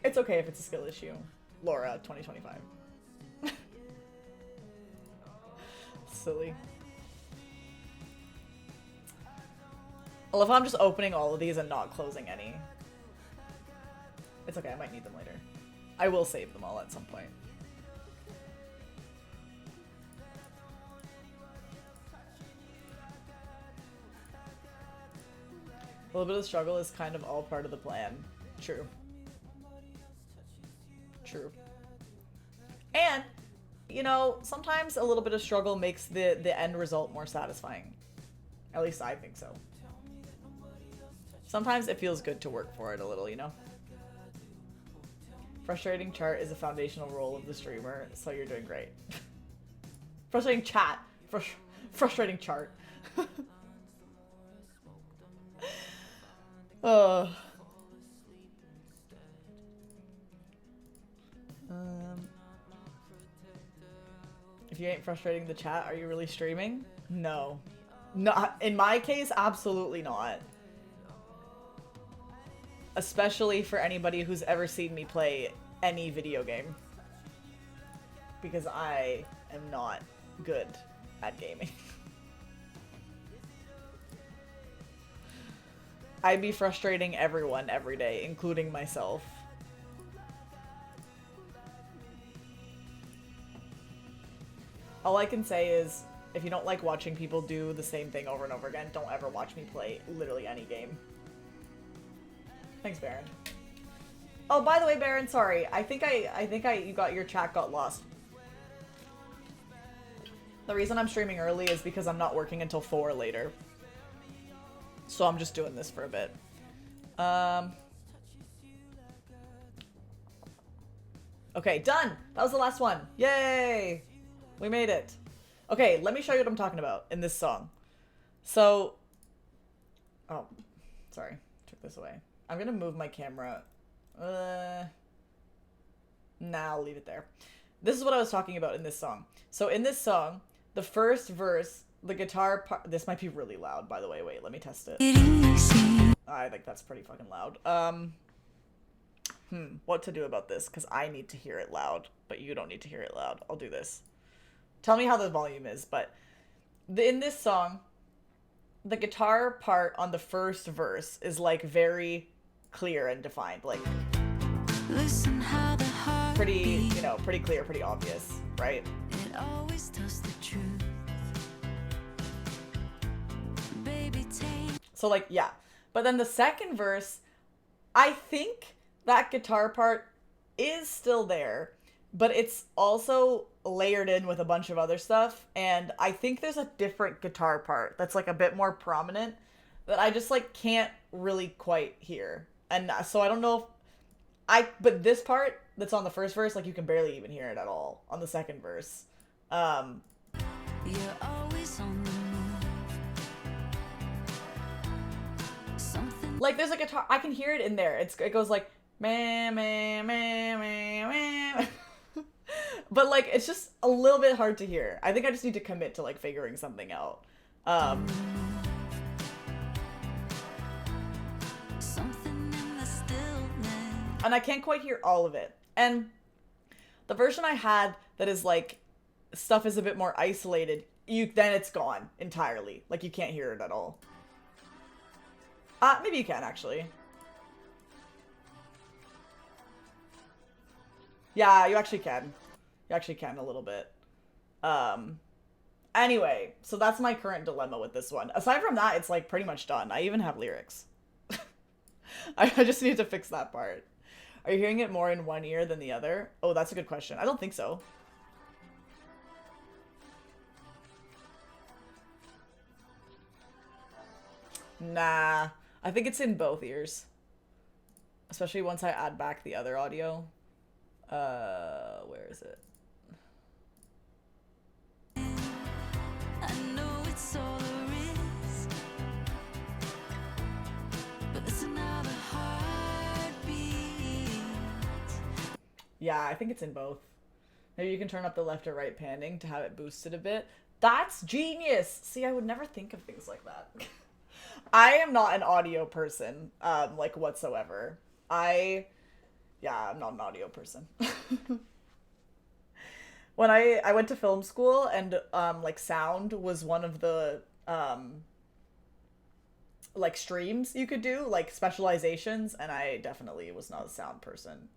It's okay if it's a skill issue. Laura, 2025. Silly. I love how I'm just opening all of these and not closing any. It's okay, I might need them later. I will save them all at some point. A little bit of struggle is kind of all part of the plan. True. True. And, you know, sometimes a little bit of struggle makes the end result more satisfying. At least I think so. Sometimes it feels good to work for it a little, you know? Frustrating chart is a foundational role of the streamer, so you're doing great. Frustrating chat. Frustrating chart. If you ain't frustrating the chat, are you really streaming? No. No, in my case, absolutely not. Especially for anybody who's ever seen me play any video game. Because I am not good at gaming. I'd be frustrating everyone every day, including myself. All I can say is, if you don't like watching people do the same thing over and over again, don't ever watch me play literally any game. Thanks, Baron. Oh, by the way, Baron, sorry. I think your chat got lost. The reason I'm streaming early is because I'm not working until 4 later. So I'm just doing this for a bit. Okay, done! That was the last one. Yay! We made it. Okay, let me show you what I'm talking about in this song. So... Oh, sorry. Took this away. I'm gonna move my camera. Nah, I'll leave it there. This is what I was talking about in this song. So in this song, the first verse, the guitar part... This might be really loud, by the way. Wait, let me test it. I think that's pretty fucking loud. What to do about this? Because I need to hear it loud, but you don't need to hear it loud. I'll do this. Tell me how the volume is, but... In this song, the guitar part on the first verse is, like, very clear and defined. Like, Listen how the heart pretty, you know, pretty clear, pretty obvious, right? It always tells the truth. Baby, take So, like, yeah. But then the second verse, I think that guitar part is still there, but it's also layered in with a bunch of other stuff, and I think there's a different guitar part that's, like, a bit more prominent that I just, like, can't really quite hear. And so I don't know if but this part that's on the first verse, like, you can barely even hear it at all on the second verse. You're always on the move. Something Like, there's a guitar, I can hear it in there. It goes like, meh, meh, meh, meh, meh. But, like, it's just a little bit hard to hear. I think I just need to commit to, like, figuring something out. something in the stillness. And I can't quite hear all of it. And the version I had that is, like, stuff is a bit more isolated, then it's gone entirely. Like, you can't hear it at all. Maybe you can, actually. Yeah, you actually can. You actually can a little bit. Anyway, so that's my current dilemma with this one. Aside from that, it's, like, pretty much done. I even have lyrics. I just need to fix that part. Are you hearing it more in one ear than the other? Oh, that's a good question. I don't think so. Nah, I think it's in both ears. Especially once I add back the other audio. Where is it? I know it's all there is, but listen how the heart beats. Yeah, I think it's in both. Maybe you can turn up the left or right panning to have it boosted a bit. That's genius! See, I would never think of things like that. I am not an audio person, like, whatsoever. Yeah, I'm not an audio person. When I went to film school and like sound was one of the like streams you could do, like specializations, and I definitely was not a sound person.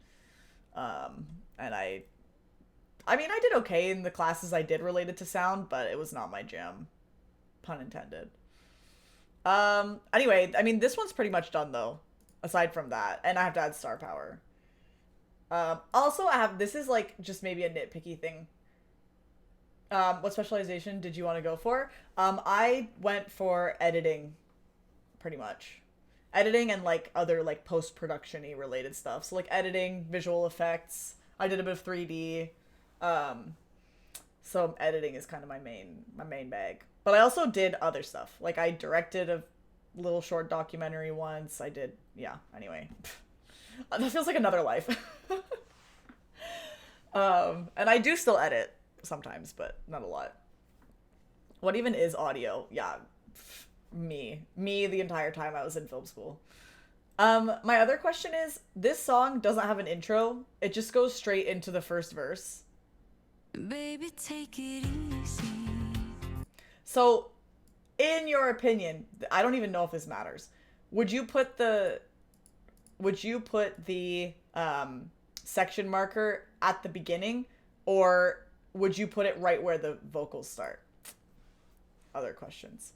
And I mean, I did okay in the classes I did related to sound, but it was not my jam, pun intended. Anyway, I mean, this one's pretty much done though, aside from that, and I have to add star power. Also, I have, this is like just maybe a nitpicky thing. What specialization did you want to go for? I went for editing, pretty much. Editing and like other like post production-y related stuff. So like editing, visual effects. I did a bit of 3D. Um, so editing is kind of my main bag. But I also did other stuff. Like I directed a little short documentary once. I did, yeah. Anyway, that feels like another life. And I do still edit sometimes, but not a lot. What even is audio? Yeah, me the entire time I was in film school. My other question is, this song doesn't have an intro. It just goes straight into the first verse. Baby, take it easy. So, in your opinion, I don't even know if this matters. Would you put the section marker at the beginning, or would you put it right where the vocals start? Other questions.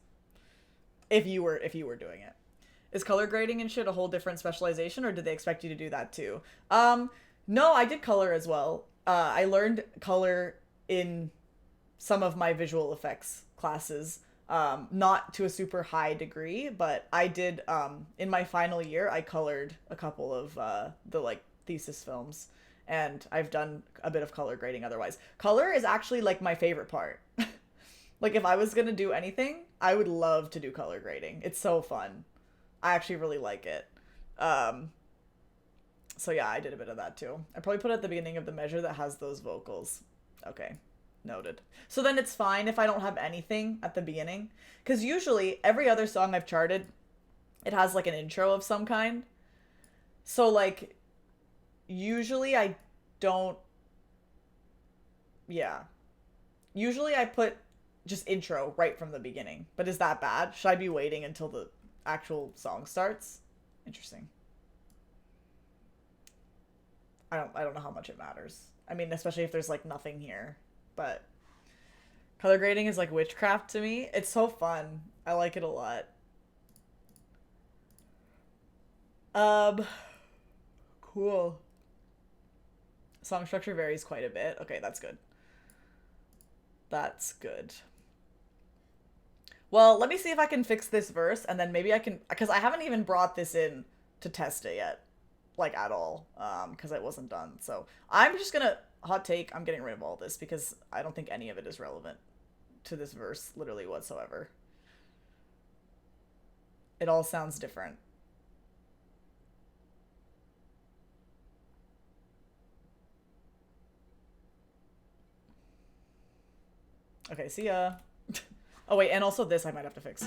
If you were doing it. Is color grading and shit a whole different specialization, or did they expect you to do that too? No, I did color as well. I learned color in some of my visual effects classes. Not to a super high degree, but I did, in my final year, I colored a couple of the like thesis films, and I've done a bit of color grading otherwise. Color is actually like my favorite part. Like if I was gonna do anything, I would love to do color grading. It's so fun. I actually really like it. So yeah, I did a bit of that too. I probably put it at the beginning of the measure that has those vocals. Okay, noted. So then it's fine if I don't have anything at the beginning. Because usually, every other song I've charted, it has like an intro of some kind. So like, usually I don't... Yeah. Usually I put just intro right from the beginning. But is that bad? Should I be waiting until the actual song starts? Interesting. I don't know how much it matters. I mean, especially if there's like nothing here. But color grading is like witchcraft to me. It's so fun. I like it a lot. Cool. Song structure varies quite a bit. Okay, that's good. That's good. Well, let me see if I can fix this verse, and then maybe I can, because I haven't even brought this in to test it yet, like at all, because it wasn't done. So I'm just gonna, hot take, I'm getting rid of all this because I don't think any of it is relevant to this verse, literally whatsoever. It all sounds different. Okay, see ya. Oh wait, and also this I might have to fix.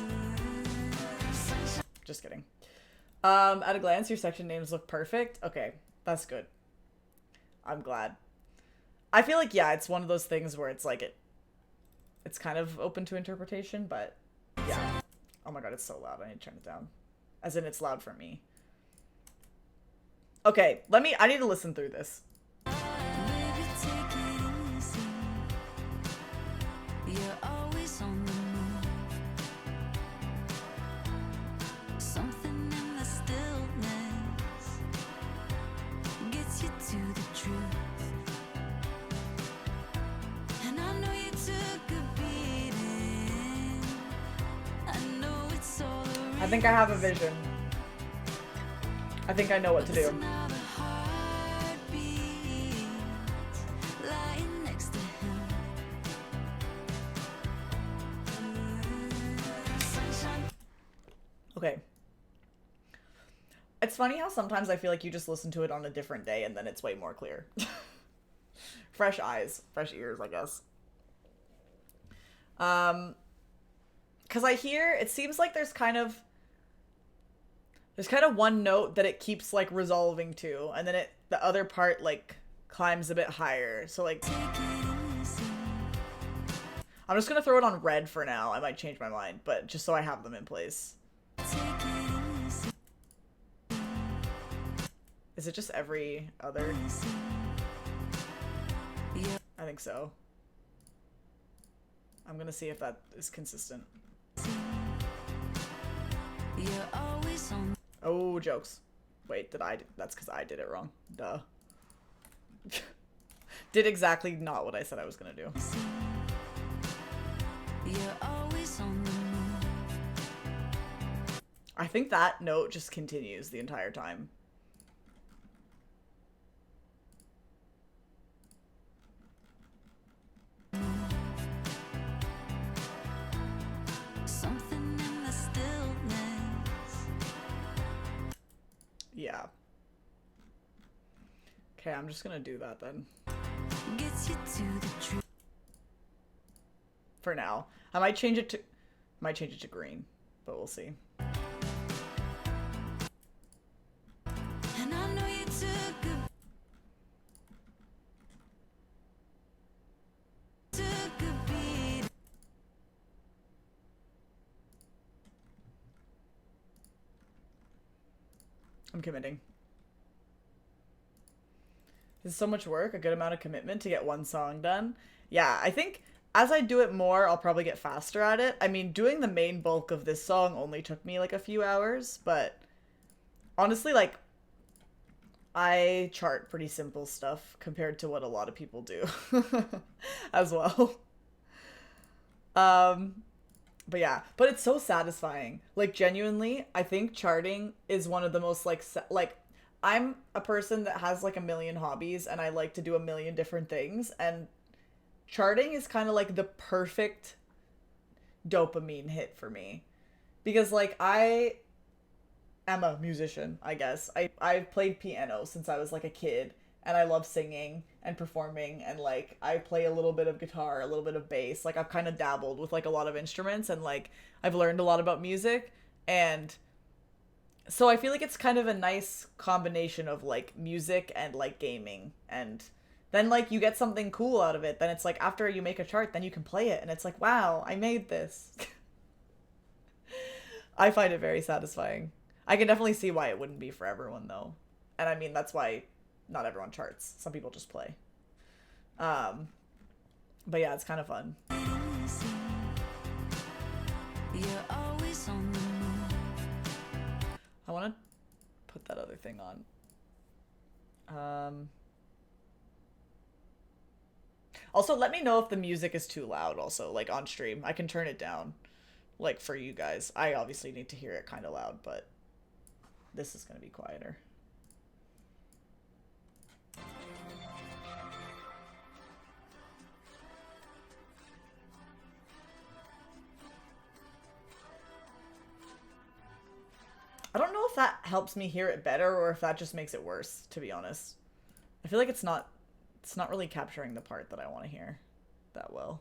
Just kidding. At a glance, your section names look perfect. Okay, that's good. I'm glad. I feel like, yeah, it's one of those things where it's like it's kind of open to interpretation, but yeah. Oh my god, it's so loud. I need to turn it down. As in, it's loud for me. Okay, I need to listen through this. Baby, take it easy. You're always on the move. Something in the stillness gets you to the truth. And I know you took a beating. I know it's all a I think I have a vision. I think I know what to do. another heartbeat lying next to him. Sunshine. Okay. It's funny how sometimes I feel like you just listen to it on a different day and then it's way more clear. Fresh eyes, fresh ears, I guess. Because I hear, it seems like there's There's kind of one note that it keeps like resolving to, and then the other part like climbs a bit higher. So like I'm just gonna throw it on red for now. I might change my mind, but just so I have them in place. Is it just every other? I think so. I'm gonna see if that is consistent. Oh, jokes. Wait, that's because I did it wrong. Duh. Did exactly not what I said I was gonna do. I think that note just continues the entire time. Yeah. Okay, I'm just gonna do that then. For now. I might change it to green, but we'll see. I'm committing. This is so much work, a good amount of commitment to get one song done. Yeah, I think as I do it more, I'll probably get faster at it. I mean, doing the main bulk of this song only took me like a few hours, but honestly, like, I chart pretty simple stuff compared to what a lot of people do as well. But yeah, but it's so satisfying. Like, genuinely, I think charting is one of the most like I'm a person that has like a million hobbies and I like to do a million different things, and charting is kind of like the perfect dopamine hit for me. Because like I am a musician, I guess. I've played piano since I was like a kid, and I love singing and performing, and like I play a little bit of guitar, a little bit of bass. Like I've kind of dabbled with like a lot of instruments, and like I've learned a lot about music, and so I feel like it's kind of a nice combination of like music and like gaming, and then like you get something cool out of it. Then it's like after you make a chart, then you can play it and it's like, wow, I made this. I find it very satisfying. I can definitely see why it wouldn't be for everyone though. And I mean, that's why not everyone charts. Some people just play. But yeah, it's kind of fun. I want to put that other thing on. Also, let me know if the music is too loud also, like on stream. I can turn it down, like for you guys. I obviously need to hear it kind of loud, but this is going to be quieter. I don't know if that helps me hear it better or if that just makes it worse, to be honest. I feel like it's not really capturing the part that I want to hear that well.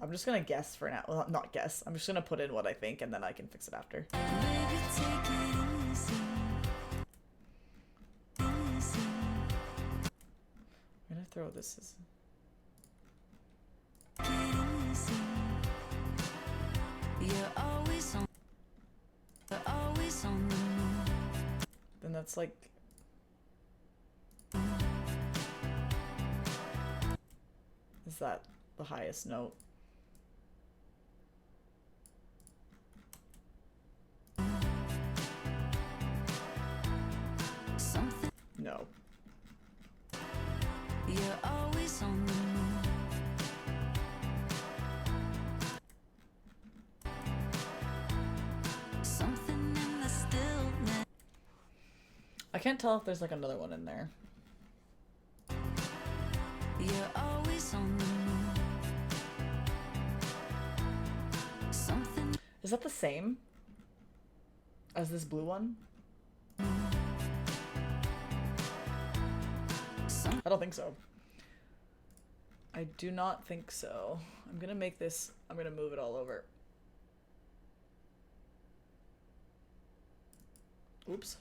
I'm just gonna guess for now. Well, not guess. I'm just gonna put in what I think and then I can fix it after. I'm gonna throw this as... Then that's like... Is that the highest note? No. You're always on the move. Something in the stillness. I can't tell if there's like another one in there. You're always on the move. Something. Is that the same as this blue one? I don't think so. I do not think so. I'm gonna make this, I'm gonna move it all over. Oops.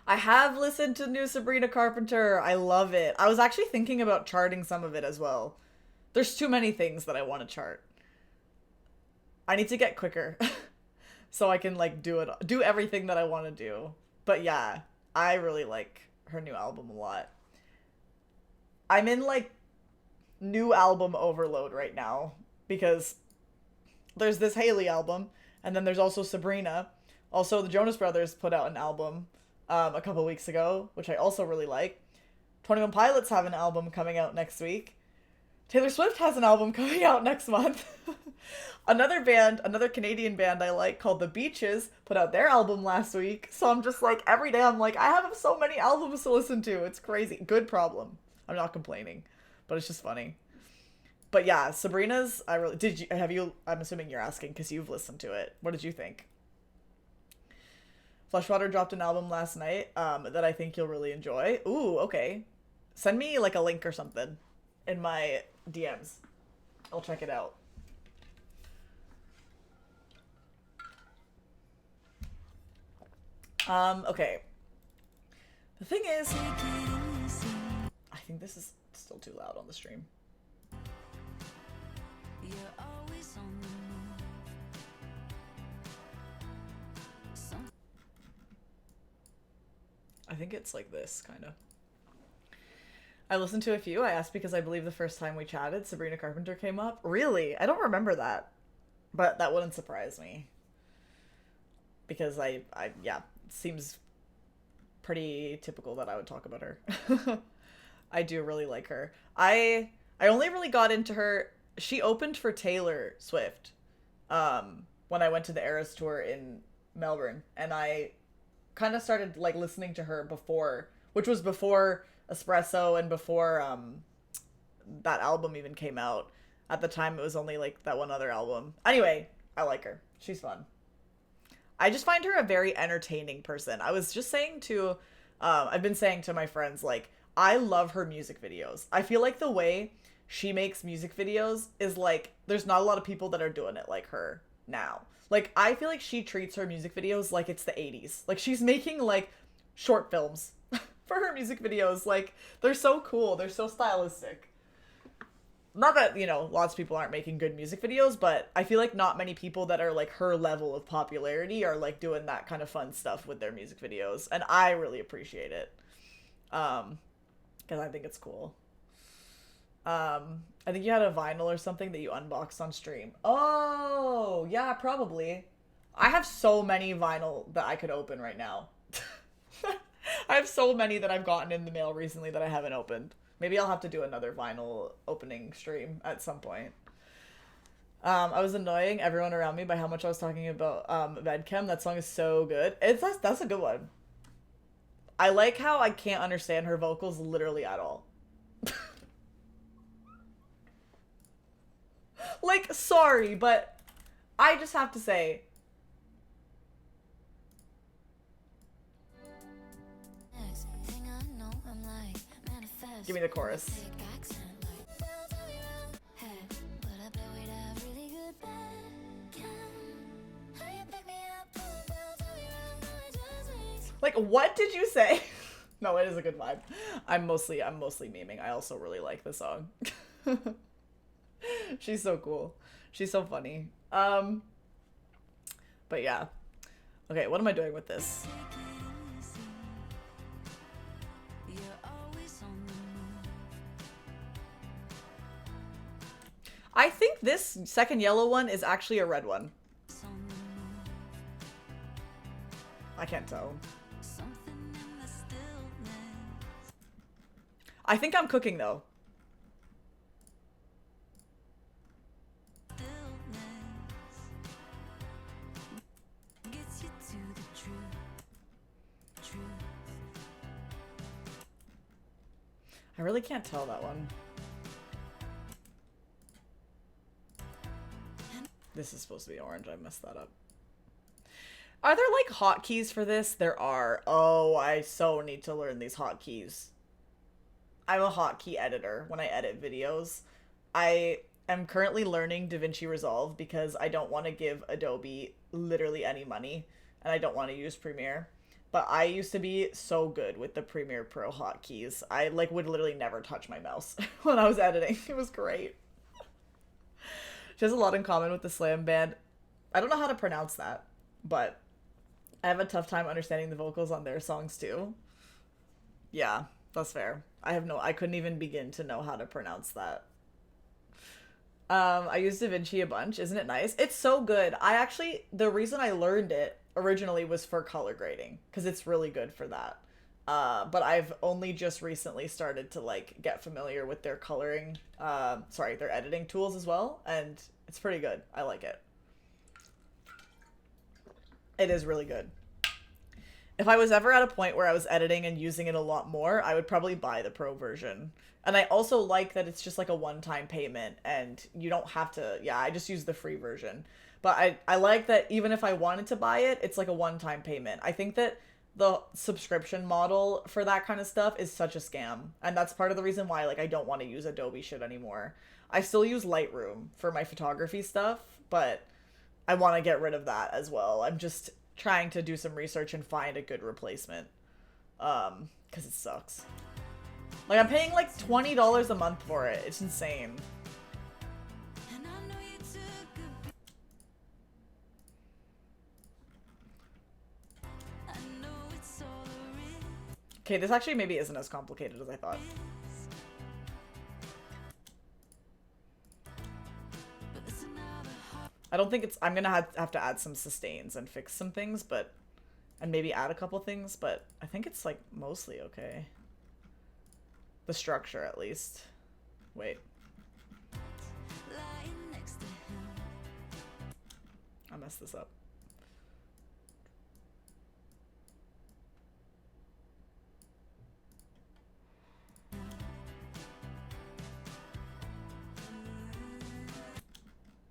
I have listened to new Sabrina Carpenter. I love it. I was actually thinking about charting some of it as well. There's too many things that I want to chart. I need to get quicker so I can like do everything that I want to do. But yeah, I really like her new album a lot. I'm in like new album overload right now because there's this Hayley album and then there's also Sabrina. Also, the Jonas Brothers put out an album a couple weeks ago, which I also really like. 21 Pilots have an album coming out next week. Taylor Swift has an album coming out next month. Another Canadian band I like called The Beaches put out their album last week. So I'm just like, every day I'm like, I have so many albums to listen to. It's crazy. Good problem. I'm not complaining, but it's just funny. But yeah, Sabrina's, I'm assuming you're asking because you've listened to it. What did you think? Fleshwater dropped an album last night that I think you'll really enjoy. Ooh, okay. Send me like a link or something in my DMs. I'll check it out. Okay. The thing is, I think this is still too loud on the stream. You're always on the move. I think it's like this, kind of. I listened to a few. I asked because I believe the first time we chatted, Sabrina Carpenter came up. Really? I don't remember that. But that wouldn't surprise me. Because yeah, it seems pretty typical that I would talk about her. I do really like her. I only really got into her. She opened for Taylor Swift when I went to the Eras tour in Melbourne, and I kind of started like listening to her before, which was before Espresso and before that album even came out. At the time, it was only like that one other album. Anyway, I like her. She's fun. I just find her a very entertaining person. I was just saying to, I've been saying to my friends, like, I love her music videos. I feel like the way she makes music videos is like, there's not a lot of people that are doing it like her now. Like, I feel like she treats her music videos like it's the 80s. Like, she's making, like, short films for her music videos. Like, they're so cool. They're so stylistic. Not that, you know, lots of people aren't making good music videos, but I feel like not many people that are, like, her level of popularity are, like, doing that kind of fun stuff with their music videos. And I really appreciate it. Because I think it's cool. I think you had a vinyl or something that you unboxed on stream. Oh, yeah, probably. I have so many vinyl that I could open right now. I have so many that I've gotten in the mail recently that I haven't opened. Maybe I'll have to do another vinyl opening stream at some point. I was annoying everyone around me by how much I was talking about Vedchem. That song is so good. That's a good one. I like how I can't understand her vocals literally at all. Like, sorry, but I just have to say. Next thing I know, I'm like, manifest. Give me the chorus. Thick accent, like, bells all around. Hey, but I bet we'd have really good Beckham. How you pick me up, bells all around, no, it just makes. Like, what did you say? No, it is a good vibe. I'm mostly memeing. I also really like the song. She's so cool. She's so funny. But yeah. Okay, what am I doing with this? You're always on the move. I think this second yellow one is actually a red one. On the move. I can't tell. Something in the stillness. I think I'm cooking though. Gets you to the truth. I really can't tell that one. This is supposed to be orange. I messed that up. Are there like hotkeys for this? There are. Oh, I so need to learn these hotkeys. I'm a hotkey editor when I edit videos. I am currently learning DaVinci Resolve because I don't want to give Adobe literally any money and I don't want to use Premiere. But I used to be so good with the Premiere Pro hotkeys. I like would literally never touch my mouse when I was editing. It was great. She has a lot in common with the Slam Band. I don't know how to pronounce that, but I have a tough time understanding the vocals on their songs too. Yeah, that's fair. I couldn't even begin to know how to pronounce that. I use DaVinci a bunch. Isn't it nice? It's so good. The reason I learned it originally was for color grading because it's really good for that. But I've only just recently started to like get familiar with their coloring, their editing tools as well, and it's pretty good. I like it. It is really good. If I was ever at a point where I was editing and using it a lot more, I would probably buy the pro version. And I also like that it's just like a one-time payment and you don't have to, yeah, I just use the free version. But I like that even if I wanted to buy it, it's like a one-time payment. I think that the subscription model for that kind of stuff is such a scam. And that's part of the reason why like I don't want to use Adobe shit anymore. I still use Lightroom for my photography stuff, but I want to get rid of that as well. I'm just trying to do some research and find a good replacement. Because it sucks. Like, I'm paying like $20 a month for it. It's insane. Okay, this actually maybe isn't as complicated as I thought. I don't think it's... I'm gonna have to add some sustains and fix some things, but... And maybe add a couple things, but I think it's, like, mostly okay. The structure, at least. Wait. I messed this up.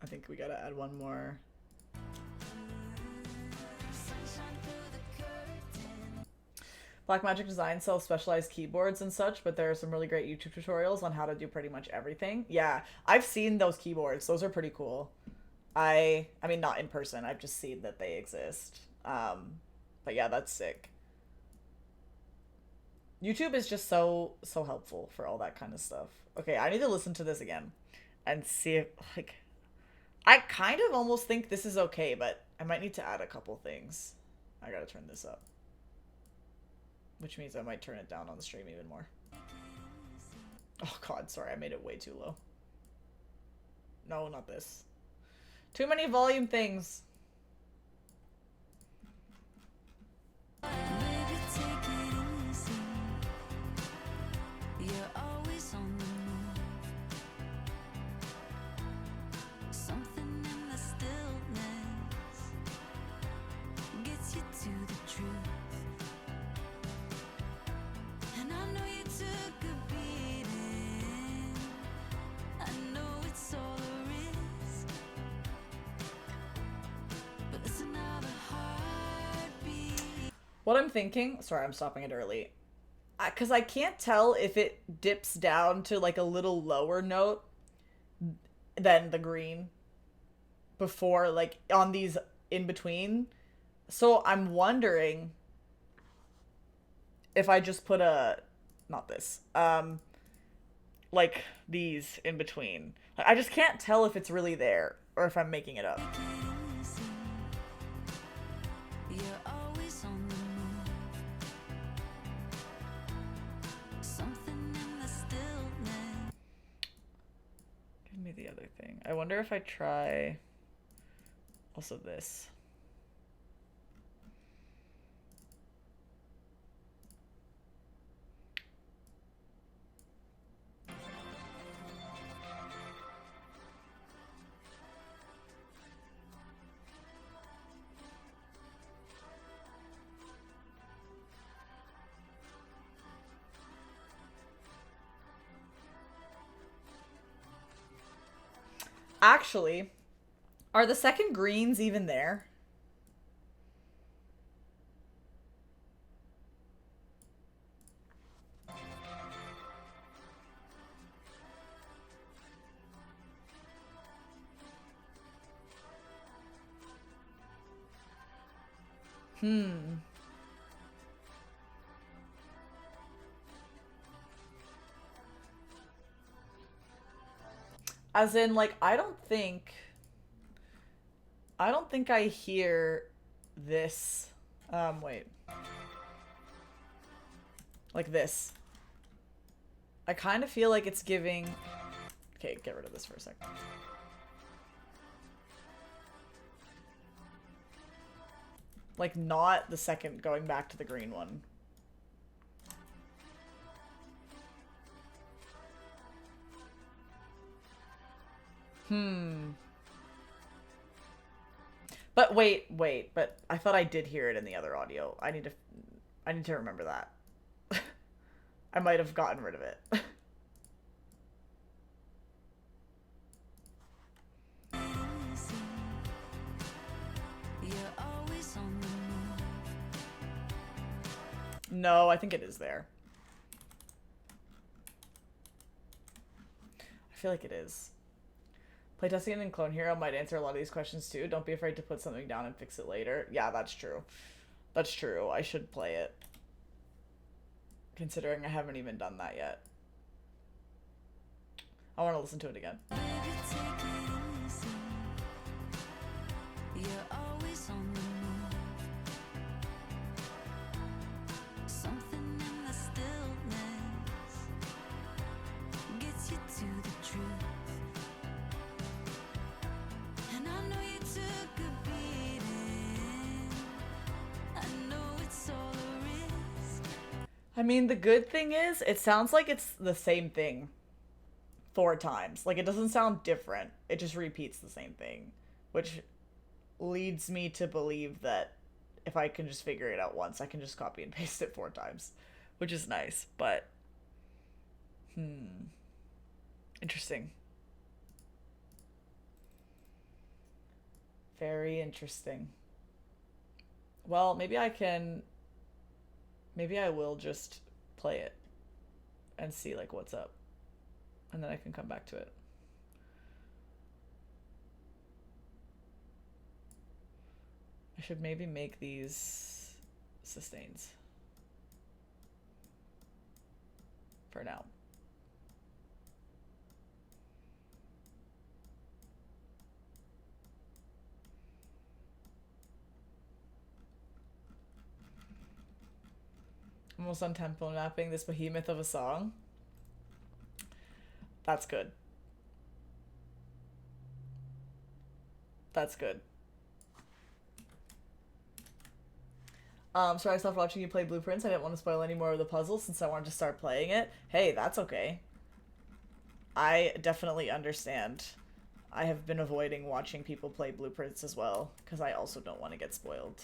I think we gotta add one more. Blackmagic Design sells specialized keyboards and such, but there are some really great YouTube tutorials on how to do pretty much everything. Yeah, I've seen those keyboards. Those are pretty cool. I mean, not in person. I've just seen that they exist. But yeah, that's sick. YouTube is just so helpful for all that kind of stuff. Okay, I need to listen to this again and see if, like, I kind of almost think this is okay, but I might need to add a couple things. I gotta turn this up. Which means I might turn it down on the stream even more. Oh god, sorry, I made it way too low. No, not this. Too many volume things. What I'm thinking, sorry, I'm stopping it early, because I can't tell if it dips down to like a little lower note than the green before, like on these in between. So I'm wondering if I just put not this, like these in between. I just can't tell if it's really there or if I'm making it up. The other thing. I wonder if I try also this. Actually, are the second greens even there? Hmm. As in, like, I don't think I hear this. Wait. Like this. I kind of feel like it's giving... Okay, get rid of this for a second. Like, not the second going back to the green one. But wait, but I thought I did hear it in the other audio. I need to remember that. I might have gotten rid of it. You're always on the move. No, I think it is there. I feel like it is. Playtesting and Clone Hero might answer a lot of these questions too. Don't be afraid to put something down and fix it later. Yeah, that's true. That's true. I should play it. Considering I haven't even done that yet. I want to listen to it again. Baby, take it easy. You're always on the move. Something in the stillness gets you to the truth. And I know you took a beating. I know it's all a risk. I mean, the good thing is, it sounds like it's the same thing 4 times. Like, it doesn't sound different. It just repeats the same thing. Which leads me to believe that if I can just figure it out once, I can just copy and paste it 4 times. Which is nice, but... Interesting. Very interesting. Well, maybe I can... Maybe I will just play it and see, like, what's up. And then I can come back to it. I should maybe make these sustains. For now. Almost on tempo mapping this behemoth of a song. That's good. That's good. Sorry I stopped watching you play Blueprints. I didn't want to spoil any more of the puzzles since I wanted to start playing it. Hey, that's okay. I definitely understand. I have been avoiding watching people play Blueprints as well, because I also don't want to get spoiled.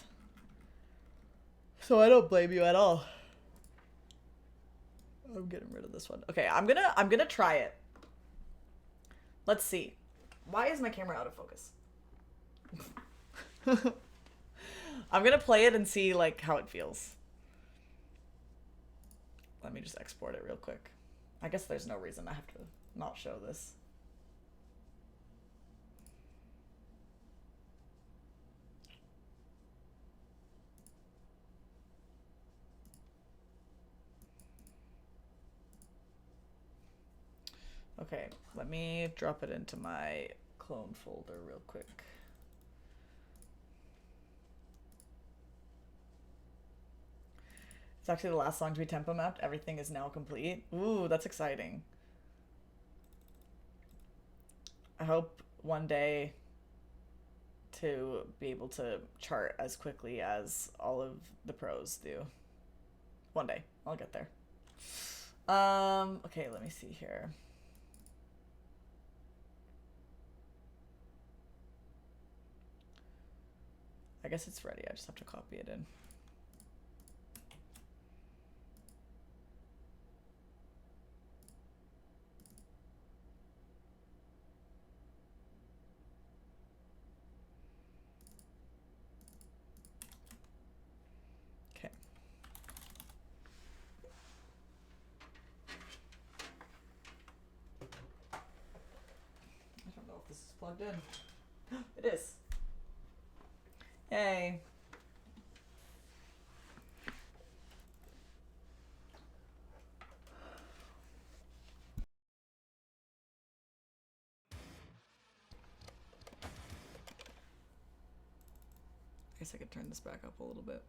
So I don't blame you at all. I'm getting rid of this one. Okay, I'm gonna try it. Let's see. Why is my camera out of focus? I'm gonna play it and see, like, how it feels. Let me just export it real quick. I guess there's no reason I have to not show this. Okay, let me drop it into my clone folder real quick. It's actually the last song to be tempo mapped. Everything is now complete. Ooh, that's exciting. I hope one day to be able to chart as quickly as all of the pros do. One day. I'll get there. Okay, let me see here. I guess it's ready. I just have to copy it in. Okay. I don't know if this is plugged in. It is. Yay. guess I could turn this back up a little bit.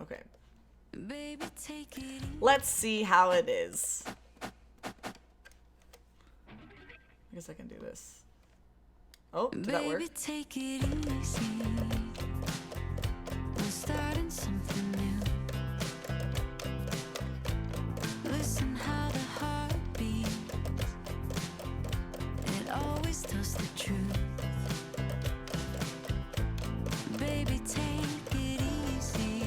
Okay. Baby, take it easy. Let's see how it is. I guess I can do this. Oh, did that work? Baby, take it easy. We're starting something new. Listen how the heart beats. It always tells the truth. Baby, take it easy.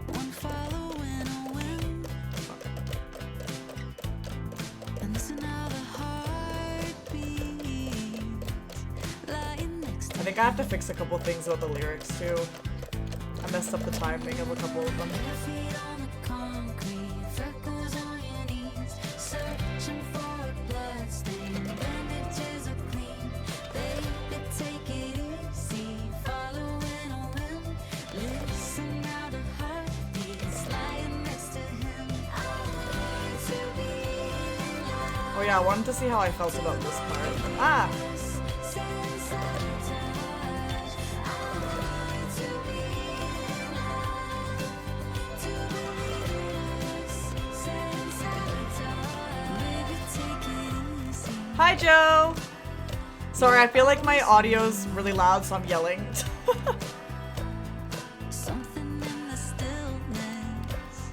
One following a wind. And listen how the heart beats. Lying next to I think I have to fix a couple things about the lyrics too. I messed up the timing of a couple of them. your feet on the concrete, freckles on your knees, searching for a bloodstain. Bandages are clean. Baby, take it easy. Following a wind. Listen how the heart beats. Lying next to him. I want to be Oh yeah, I wanted to see how I felt about this part. Ah! Hi, Joe! Sorry, I feel like my audio's really loud, so I'm yelling. Something in the stillness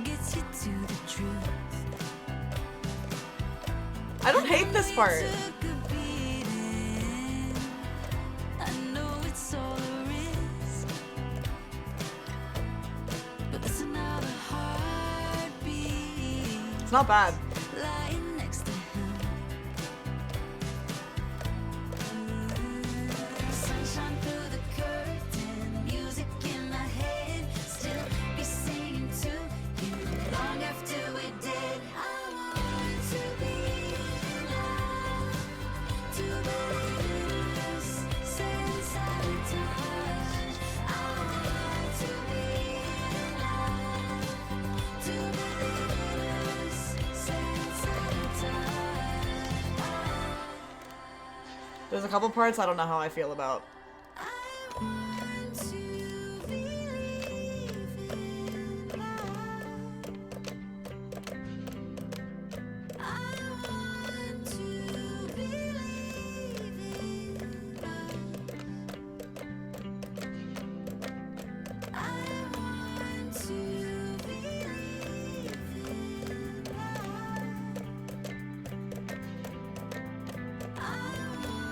gets you to the truth. I don't hate this part. Took a beating. I know it's all there is, but listen how the heart beats. It's not bad. Lying next to him. Sunshine through the curtain, music in my head, still be singing to you long after we're dead. I want to be loved, to believe in us, sense sabotage. I want to be loved, to believe in us, sense sabotage. There's a couple parts I don't know how I feel about. I want to believe in love. I want to believe in love. I want to believe in love. I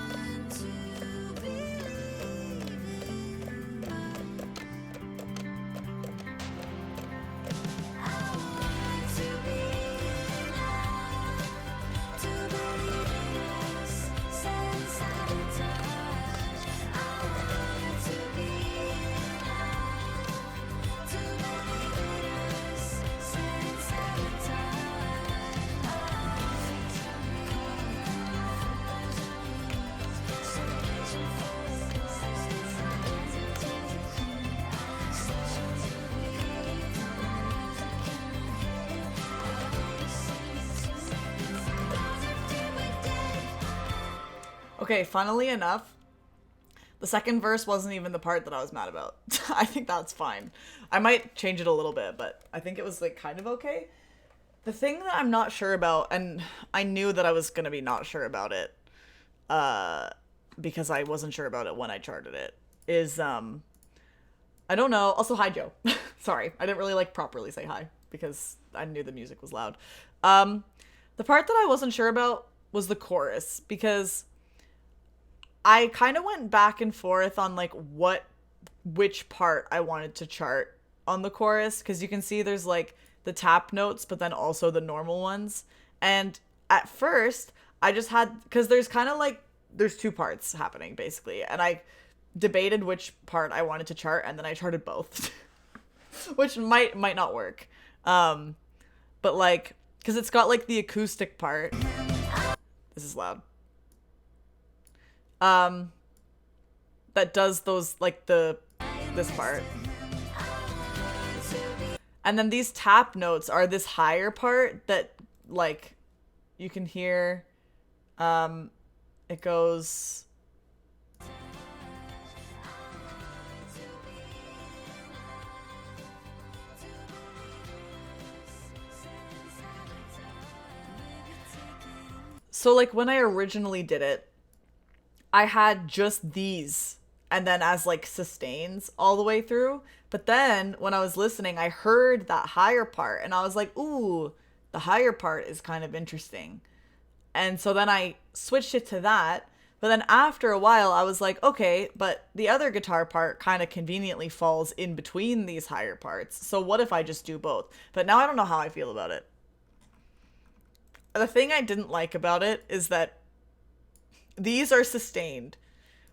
want to believe in love. I want to be loved, to believe in us, sense sabotage. I want to be loved, to believe in us, sense sabotage. Okay, funnily enough, the second verse wasn't even the part that I was mad about. I think that's fine. I might change it a little bit, but I think it was like kind of okay. The thing that I'm not sure about, and I knew that I was gonna be not sure about it, because I wasn't sure about it when I charted it, is I don't know. Also, hi Joe. Sorry, I didn't really like properly say hi because I knew the music was loud. The part that I wasn't sure about was the chorus, because I kind of went back and forth on like which part I wanted to chart on the chorus, because you can see there's like the tap notes but then also the normal ones. And at first I just had, because there's kind of like there's two parts happening basically, and I debated which part I wanted to chart, and then I charted both. Which might not work, but like, because it's got like the acoustic part. This is loud. That that does those, like, this part. And then these tap notes are this higher part that, like, you can hear. It goes. So, like, when I originally did it, I had just these and then as, like, sustains all the way through. But then when I was listening, I heard that higher part and I was like, ooh, the higher part is kind of interesting. And so then I switched it to that. But then after a while, I was like, okay, but the other guitar part kind of conveniently falls in between these higher parts. So what if I just do both? But now I don't know how I feel about it. The thing I didn't like about it is that these are sustained,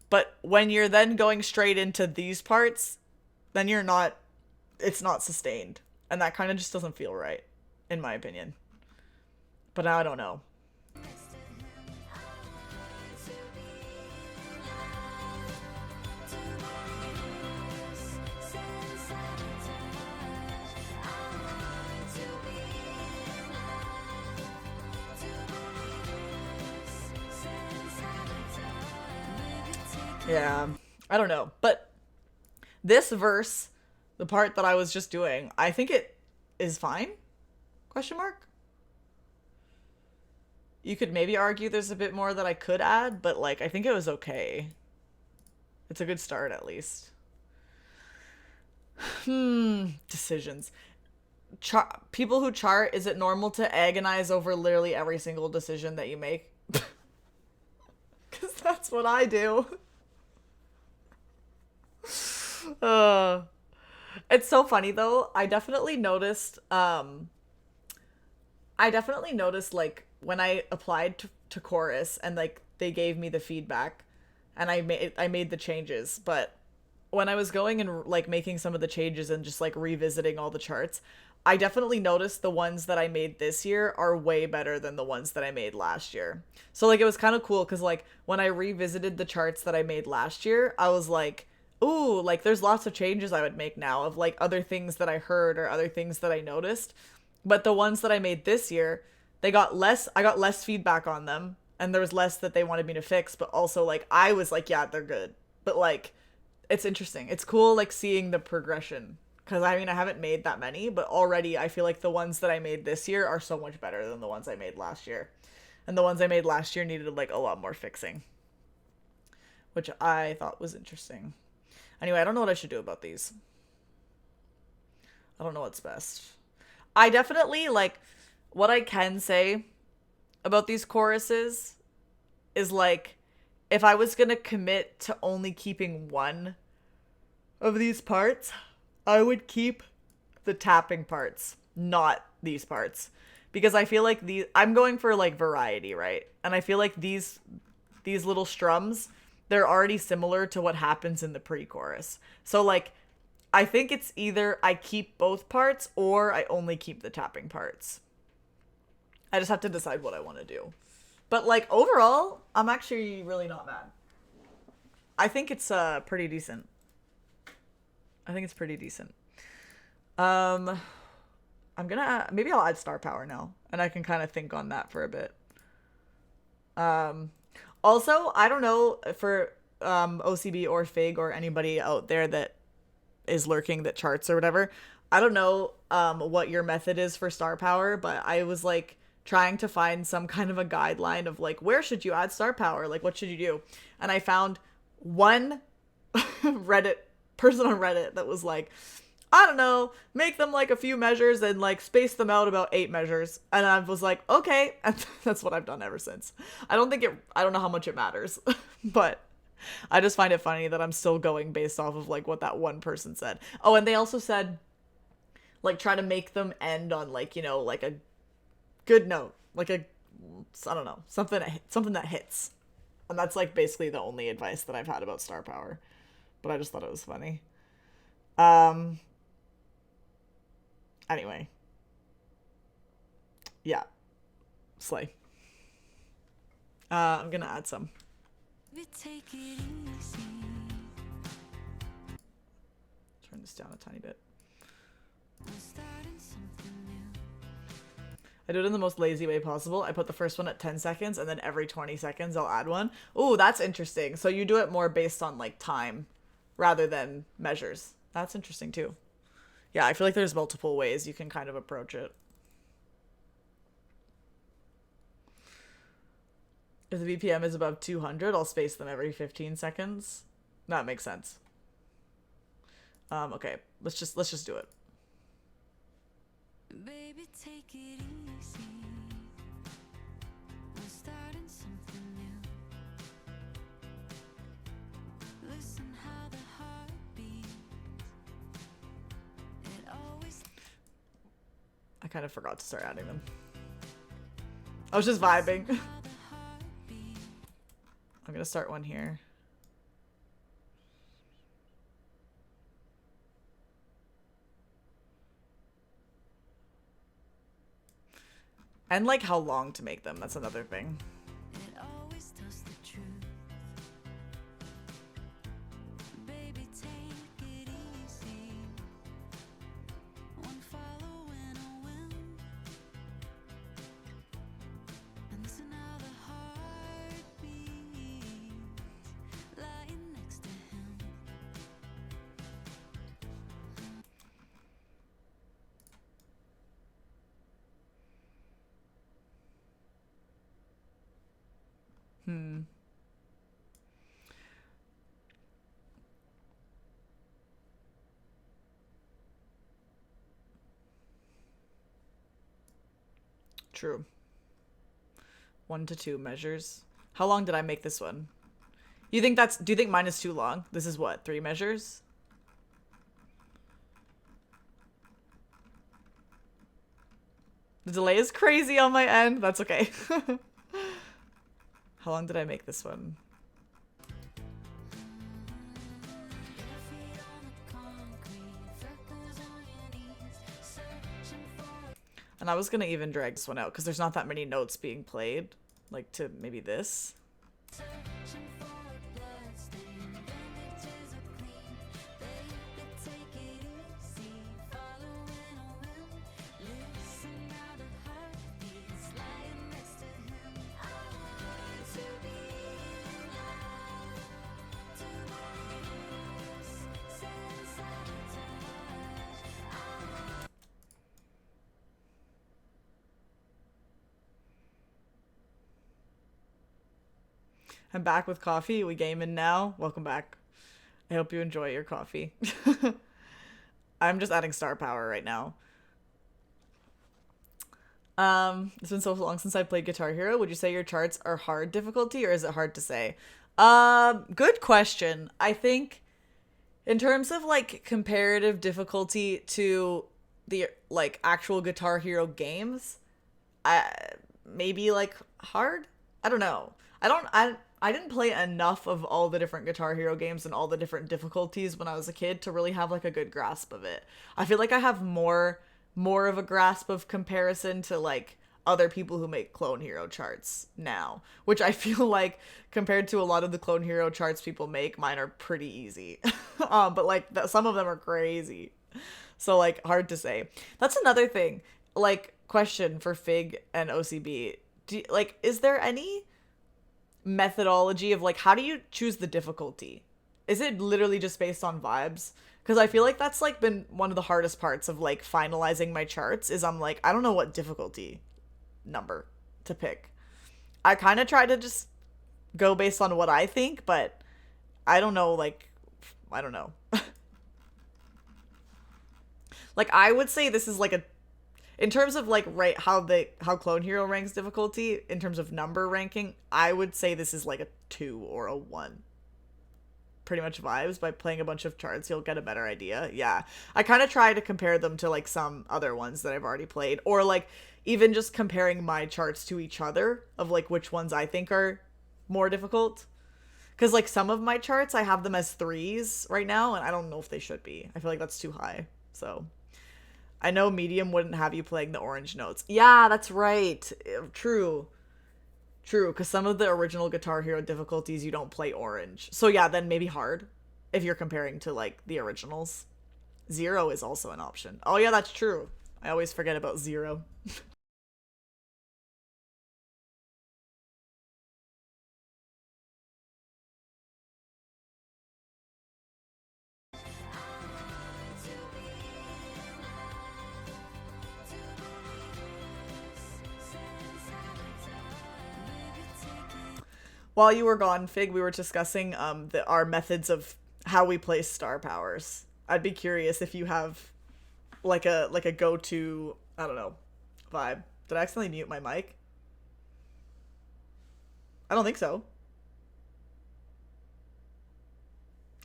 but when you're then going straight into these parts, then it's not sustained. And that kind of just doesn't feel right, in my opinion. But now I don't know. Yeah, I don't know. But this verse, the part that I was just doing, I think it is fine? Question mark? You could maybe argue there's a bit more that I could add, but, like, I think it was okay. It's a good start, at least. Decisions. People who chart, is it normal to agonize over literally every single decision that you make? Because that's what I do. It's so funny though. I definitely noticed like when I applied to chorus and like they gave me the feedback and I made the changes, but when I was going and like making some of the changes and just like revisiting all the charts, I definitely noticed the ones that I made this year are way better than the ones that I made last year. So like it was kind of cool because like when I revisited the charts that I made last year, I was like, ooh, like there's lots of changes I would make now of like other things that I heard or other things that I noticed. But the ones that I made this year, I got less feedback on them and there was less that they wanted me to fix, but also like I was like, yeah, they're good. But like it's interesting. It's cool like seeing the progression. Because, I mean, I haven't made that many, but already I feel like the ones that I made this year are so much better than the ones I made last year. And the ones I made last year needed, like, a lot more fixing. Which I thought was interesting. Anyway, I don't know what I should do about these. I don't know what's best. I definitely, like, what I can say about these choruses is, like, if I was going to commit to only keeping one of these parts, I would keep the tapping parts, not these parts. Because I feel like I'm going for like variety, right? And I feel like these little strums, they're already similar to what happens in the pre-chorus. So like, I think it's either I keep both parts or I only keep the tapping parts. I just have to decide what I want to do. But like overall, I'm actually really not mad. I think it's pretty decent. I'm gonna maybe I'll add star power now and I can kind of think on that for a bit. Also, I don't know for OCB or Fig or anybody out there that is lurking that charts or whatever. I don't know what your method is for star power, but I was like trying to find some kind of a guideline of like where should you add star power? Like what should you do? And I found one person on Reddit that was like, I don't know, make them like a few measures and like space them out about 8 measures. And I was like, okay. And that's what I've done ever since. I don't know how much it matters, but I just find it funny that I'm still going based off of like what that one person said. Oh, and they also said like try to make them end on like, you know, like a good note, like I don't know, something that hits. And that's like basically the only advice that I've had about star power. But I just thought it was funny. Anyway. Yeah. Slay. I'm gonna add some. We take it easy. this down a tiny bit. We're starting something new. I do it in the most lazy way possible. I put the first one at 10 seconds, and then every 20 seconds I'll add one. Ooh, that's interesting. So you do it more based on, like, time rather than measures. That's interesting, too. Yeah, I feel like there's multiple ways you can kind of approach it. If the BPM is above 200, I'll space them every 15 seconds. That makes sense. Okay, let's just do it. Baby, take it easy. We're starting something new. Listen how the heart beats. It always I kind of forgot to start adding them. I was just vibing. how the heart beats. I'm gonna start one here. And like how long to make them, that's another thing. It always tells the truth. Baby, take it easy. One following a whim. And listen how the heart beats. Lying next to him. True. 1 to 2 measures. How long did I make this one? Do you think mine is too long? This is what, 3 measures? The delay is crazy on my end. That's okay. How long did I make this one? Bare feet on the concrete. Freckles on your knees. Searching for And I was gonna even drag this one out because there's not that many notes being played. Like to maybe this. Searching for a bloodstain, bandages are clean. Baby, take it easy, following a whim. Listen how the heart beats, lying next to him. I want to be alive, to breathe this sense of touch. I'm back with coffee. We gaming now. Welcome back. I hope you enjoy your coffee. I'm just adding star power right now. It's been so long since I played Guitar Hero. Would you say your charts are hard difficulty or is it hard to say? Good question. I think in terms of like comparative difficulty to the like actual Guitar Hero games, maybe like hard. I don't know. I didn't play enough of all the different Guitar Hero games and all the different difficulties when I was a kid to really have like a good grasp of it. I feel like I have more of a grasp of comparison to like other people who make Clone Hero charts now, which I feel like compared to a lot of the Clone Hero charts people make, mine are pretty easy. But like some of them are crazy. So like hard to say. That's another thing. Like question for Fig and OCB. Is there any methodology of like how do you choose the difficulty? Is it literally just based on vibes? Because I feel like that's like been one of the hardest parts of like finalizing my charts is I'm like I don't know what difficulty number to pick. I kind of try to just go based on what I think, but I don't know, like I don't know. Like I would say this is like a in terms of like how Clone Hero ranks difficulty in terms of number ranking, I would say this is like a 2 or a 1. Pretty much vibes. By playing a bunch of charts, you'll get a better idea. Yeah. I kind of try to compare them to like some other ones that I've already played, or like even just comparing my charts to each other of like which ones I think are more difficult. Because like some of my charts, I have them as 3s right now, and I don't know if they should be. I feel like that's too high. So I know medium wouldn't have you playing the orange notes. Yeah, that's right. True, because some of the original Guitar Hero difficulties you don't play orange. So yeah, then maybe hard if you're comparing to like the originals. Zero is also an option. Oh yeah, that's true. I always forget about zero. While you were gone, Fig, we were discussing our methods of how we place star powers. I'd be curious if you have like a go-to, I don't know, vibe. Did I accidentally mute my mic? I don't think so.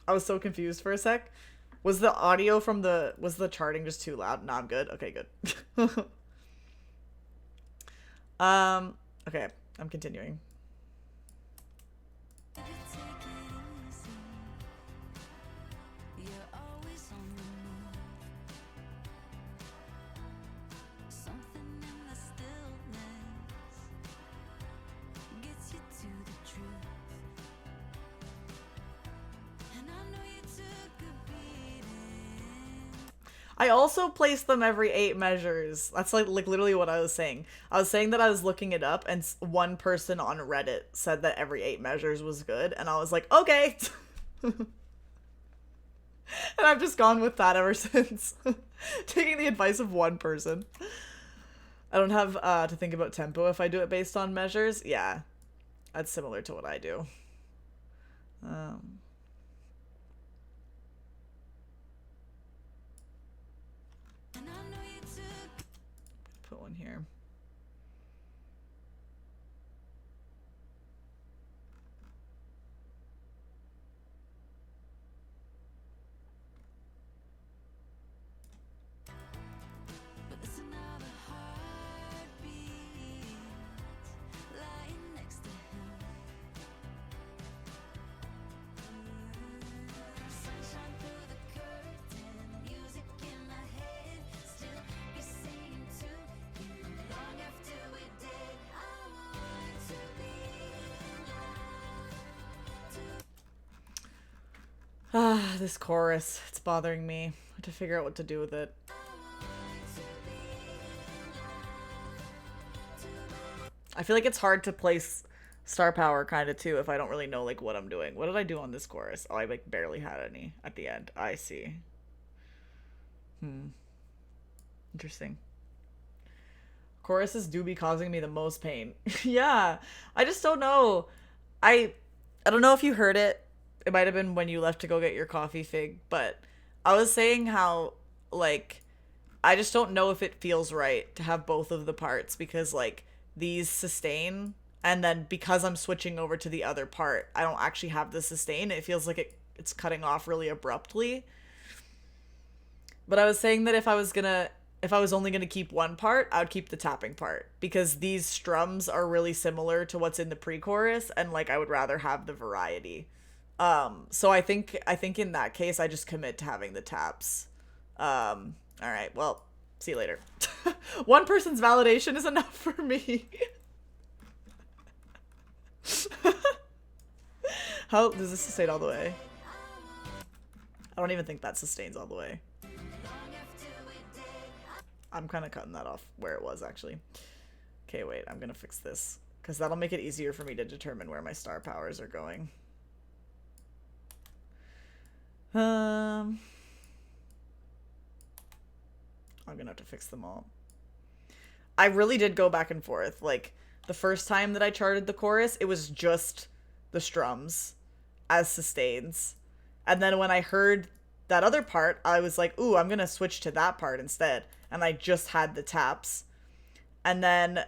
I was so confused for a sec. Was the audio from was the charting just too loud? No, I'm good. Okay, good. um, okay, I'm continuing. I also placed them every 8 measures. That's like literally what I was saying. I was saying that I was looking it up, and one person on Reddit said that every 8 measures was good, and I was like, okay. And I've just gone with that ever since. Taking the advice of one person. I don't have to think about tempo if I do it based on measures. Yeah, that's similar to what I do. Put one here. Ah, this chorus. It's bothering me. I have to figure out what to do with it. I feel like it's hard to place star power kind of too if I don't really know like what I'm doing. What did I do on this chorus? Oh, I like barely had any at the end. I see. Interesting. Choruses do be causing me the most pain. Yeah. I just don't know. I I don't know if you heard it. It might have been when you left to go get your coffee, Fig, but I was saying how like I just don't know if it feels right to have both of the parts because like these sustain and then because I'm switching over to the other part, I don't actually have the sustain. It feels like it's cutting off really abruptly. But I was saying that if I was only gonna keep one part, I would keep the tapping part because these strums are really similar to what's in the pre-chorus, and like I would rather have the variety. So I think in that case, I just commit to having the taps. All right, well, see you later. One person's validation is enough for me. How does this sustain all the way? I don't even think that sustains all the way. I'm kind of cutting that off where it was, actually. Okay, wait, I'm gonna fix this. Because that'll make it easier for me to determine where my star powers are going. I'm gonna have to fix them all. I really did go back and forth. Like, the first time that I charted the chorus, it was just the strums as sustains. And then when I heard that other part, I was like, ooh, I'm gonna switch to that part instead. And I just had the taps. And then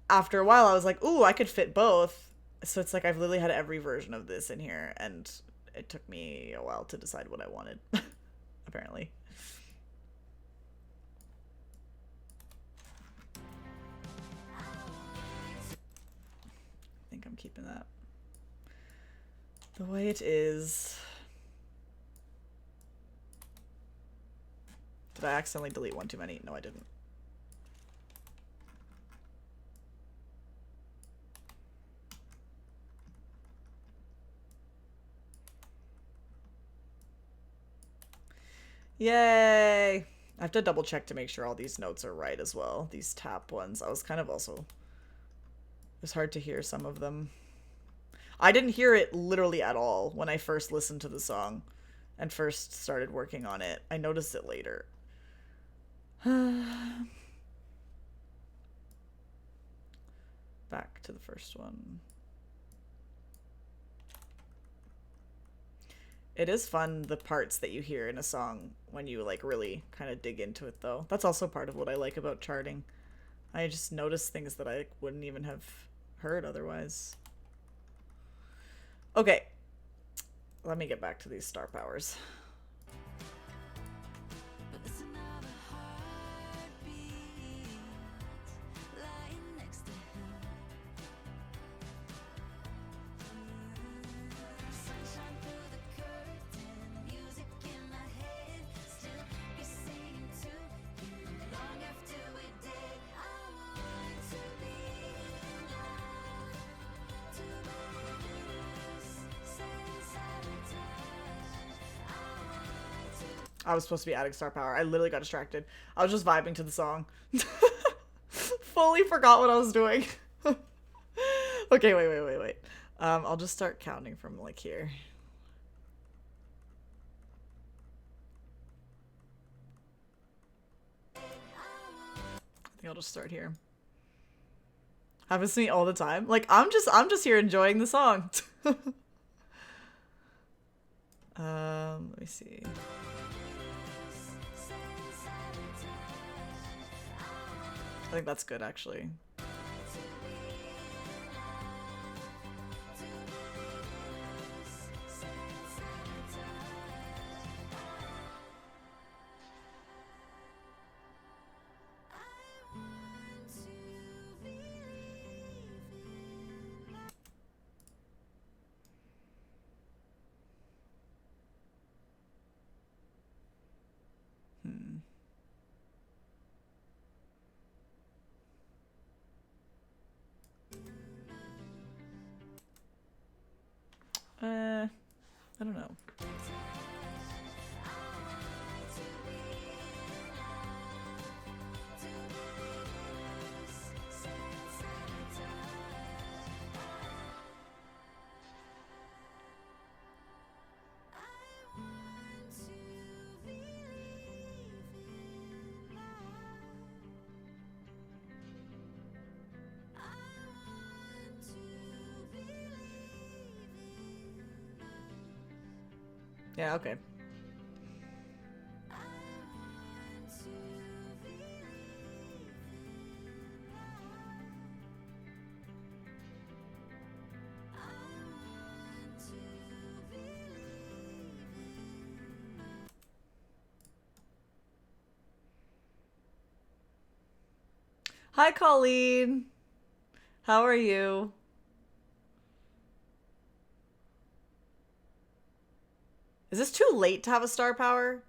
after a while, I was like, ooh, I could fit both. So it's like I've literally had every version of this in here, and it took me a while to decide what I wanted, apparently. I think I'm keeping that the way it is. Did I accidentally delete one too many? No, I didn't. Yay! I have to double check to make sure all these notes are right as well. These tap ones. I was kind of also... It was hard to hear some of them. I didn't hear it literally at all when I first listened to the song and first started working on it. I noticed it later. Back to the first one. It is fun, the parts that you hear in a song when you like really kind of dig into it though. That's also part of what I like about charting. I just notice things that I wouldn't even have heard otherwise. Okay. Let me get back to these star powers. But there's another heartbeat lying next to him. Sunshine through the curtain, music in my head, still be singing to you long after we're dead. I want to be in love, to lose, say sabotage. I was supposed to be adding star power. I literally got distracted. I was just vibing to the song. Fully forgot what I was doing. Okay, wait. I'll just start counting from like here. I think I'll just start here. Happens to me all the time. Like I'm just here enjoying the song. Let me see. I think that's good actually. I don't know. Yeah, okay. Hi, Colleen. How are you? Is this too late to have a star power?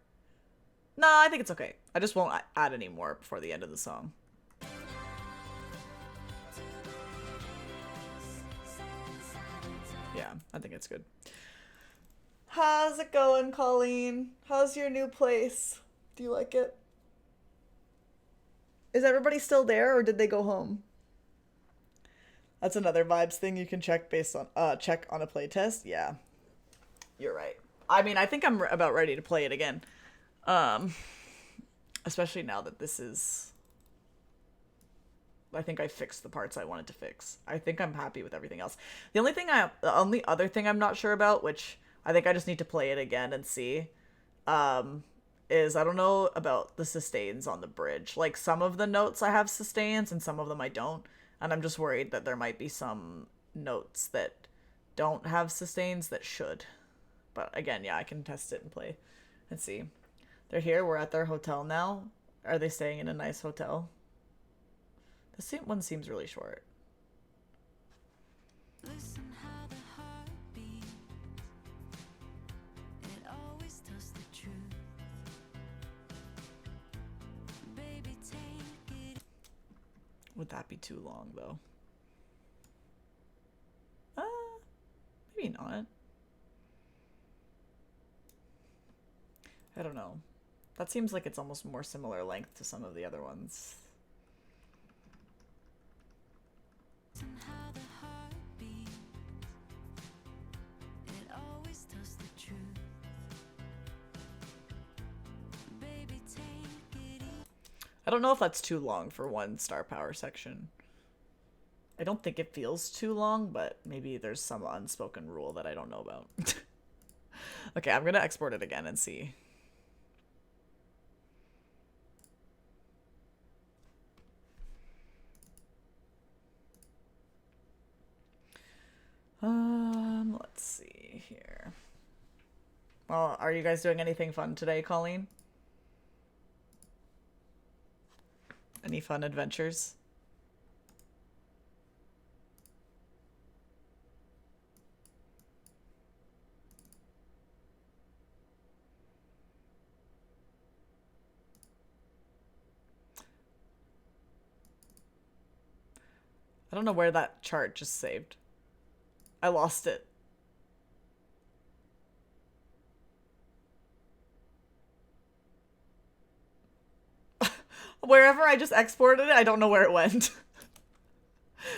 No, I think it's okay. I just won't add any more before the end of the song. Yeah, I think it's good. How's it going, Colleen? How's your new place? Do you like it? Is everybody still there or did they go home? That's another vibes thing you can check based on check on a playtest. Yeah. You're right. I mean, I think I'm about ready to play it again. Especially now that this is... I think I fixed the parts I wanted to fix. I think I'm happy with everything else. The only other thing I'm not sure about, which I think I just need to play it again and see, is I don't know about the sustains on the bridge. Like, some of the notes I have sustains and some of them I don't. And I'm just worried that there might be some notes that don't have sustains that should. But again, yeah, I can test it and play. Let's see. They're here. We're at their hotel now. Are they staying in a nice hotel? This one seems really short. Listen how the heart beats. It always tells the truth. Baby, take it. Would that be too long, though? Maybe not. I don't know. That seems like it's almost more similar length to some of the other ones. How the heart beats, it always tells the truth. Baby, take it easy. I don't know if that's too long for one star power section. I don't think it feels too long, but maybe there's some unspoken rule that I don't know about. Okay, I'm gonna export it again and see. Let's see here. Well, are you guys doing anything fun today, Colleen? Any fun adventures? I don't know where that chart just saved. I lost it. Wherever I just exported it, I don't know where it went.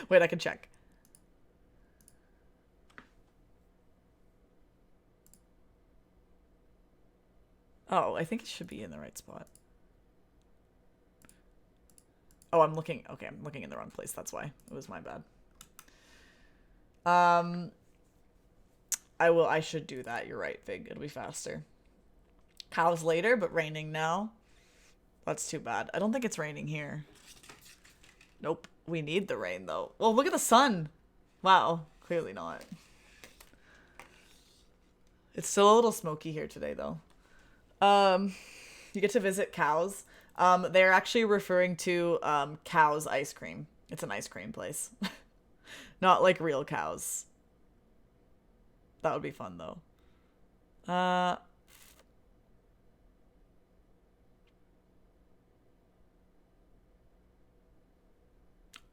Wait, I can check. Oh, I think it should be in the right spot. Oh, I'm looking. Okay, I'm looking in the wrong place. That's why. It was my bad. I should do that. You're right, Fig. It'll be faster. Cows later, but raining now. That's too bad. I don't think it's raining here. Nope. We need the rain, though. Well, look at the sun. Wow. Clearly not. It's still a little smoky here today, though. You get to visit Cows. They're actually referring to Cows Ice Cream. It's an ice cream place. Not like real cows. That would be fun, though.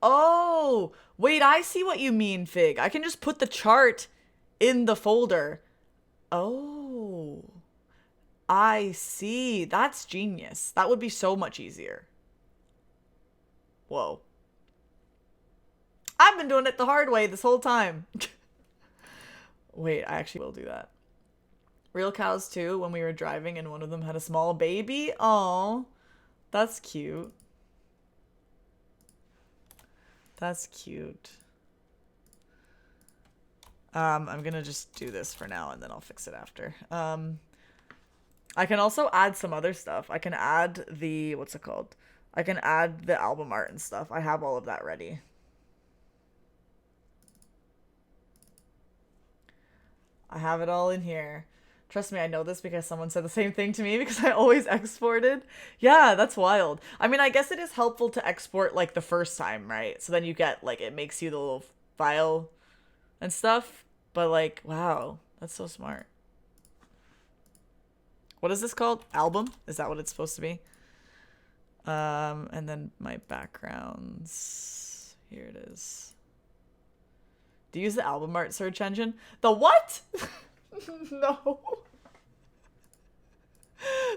Oh, wait, I see what you mean, Fig. I can just put the chart in the folder. Oh, I see. That's genius. That would be so much easier. Whoa. I've been doing it the hard way this whole time. Wait, I actually will do that. Real cows too, when we were driving and one of them had a small baby. Oh, that's cute. That's cute. I'm gonna just do this for now and then I'll fix it after. I can also add some other stuff. I can add the, what's it called? I can add the album art and stuff. I have all of that ready. I have it all in here. Trust me, I know this because someone said the same thing to me because I always exported. Yeah, that's wild. I mean, I guess it is helpful to export like the first time, right? So then you get like, it makes you the little file and stuff. But like, wow, that's so smart. What is this called? Album? Is that what it's supposed to be? And then my backgrounds. Here it is. Do you use the album art search engine? The what? No.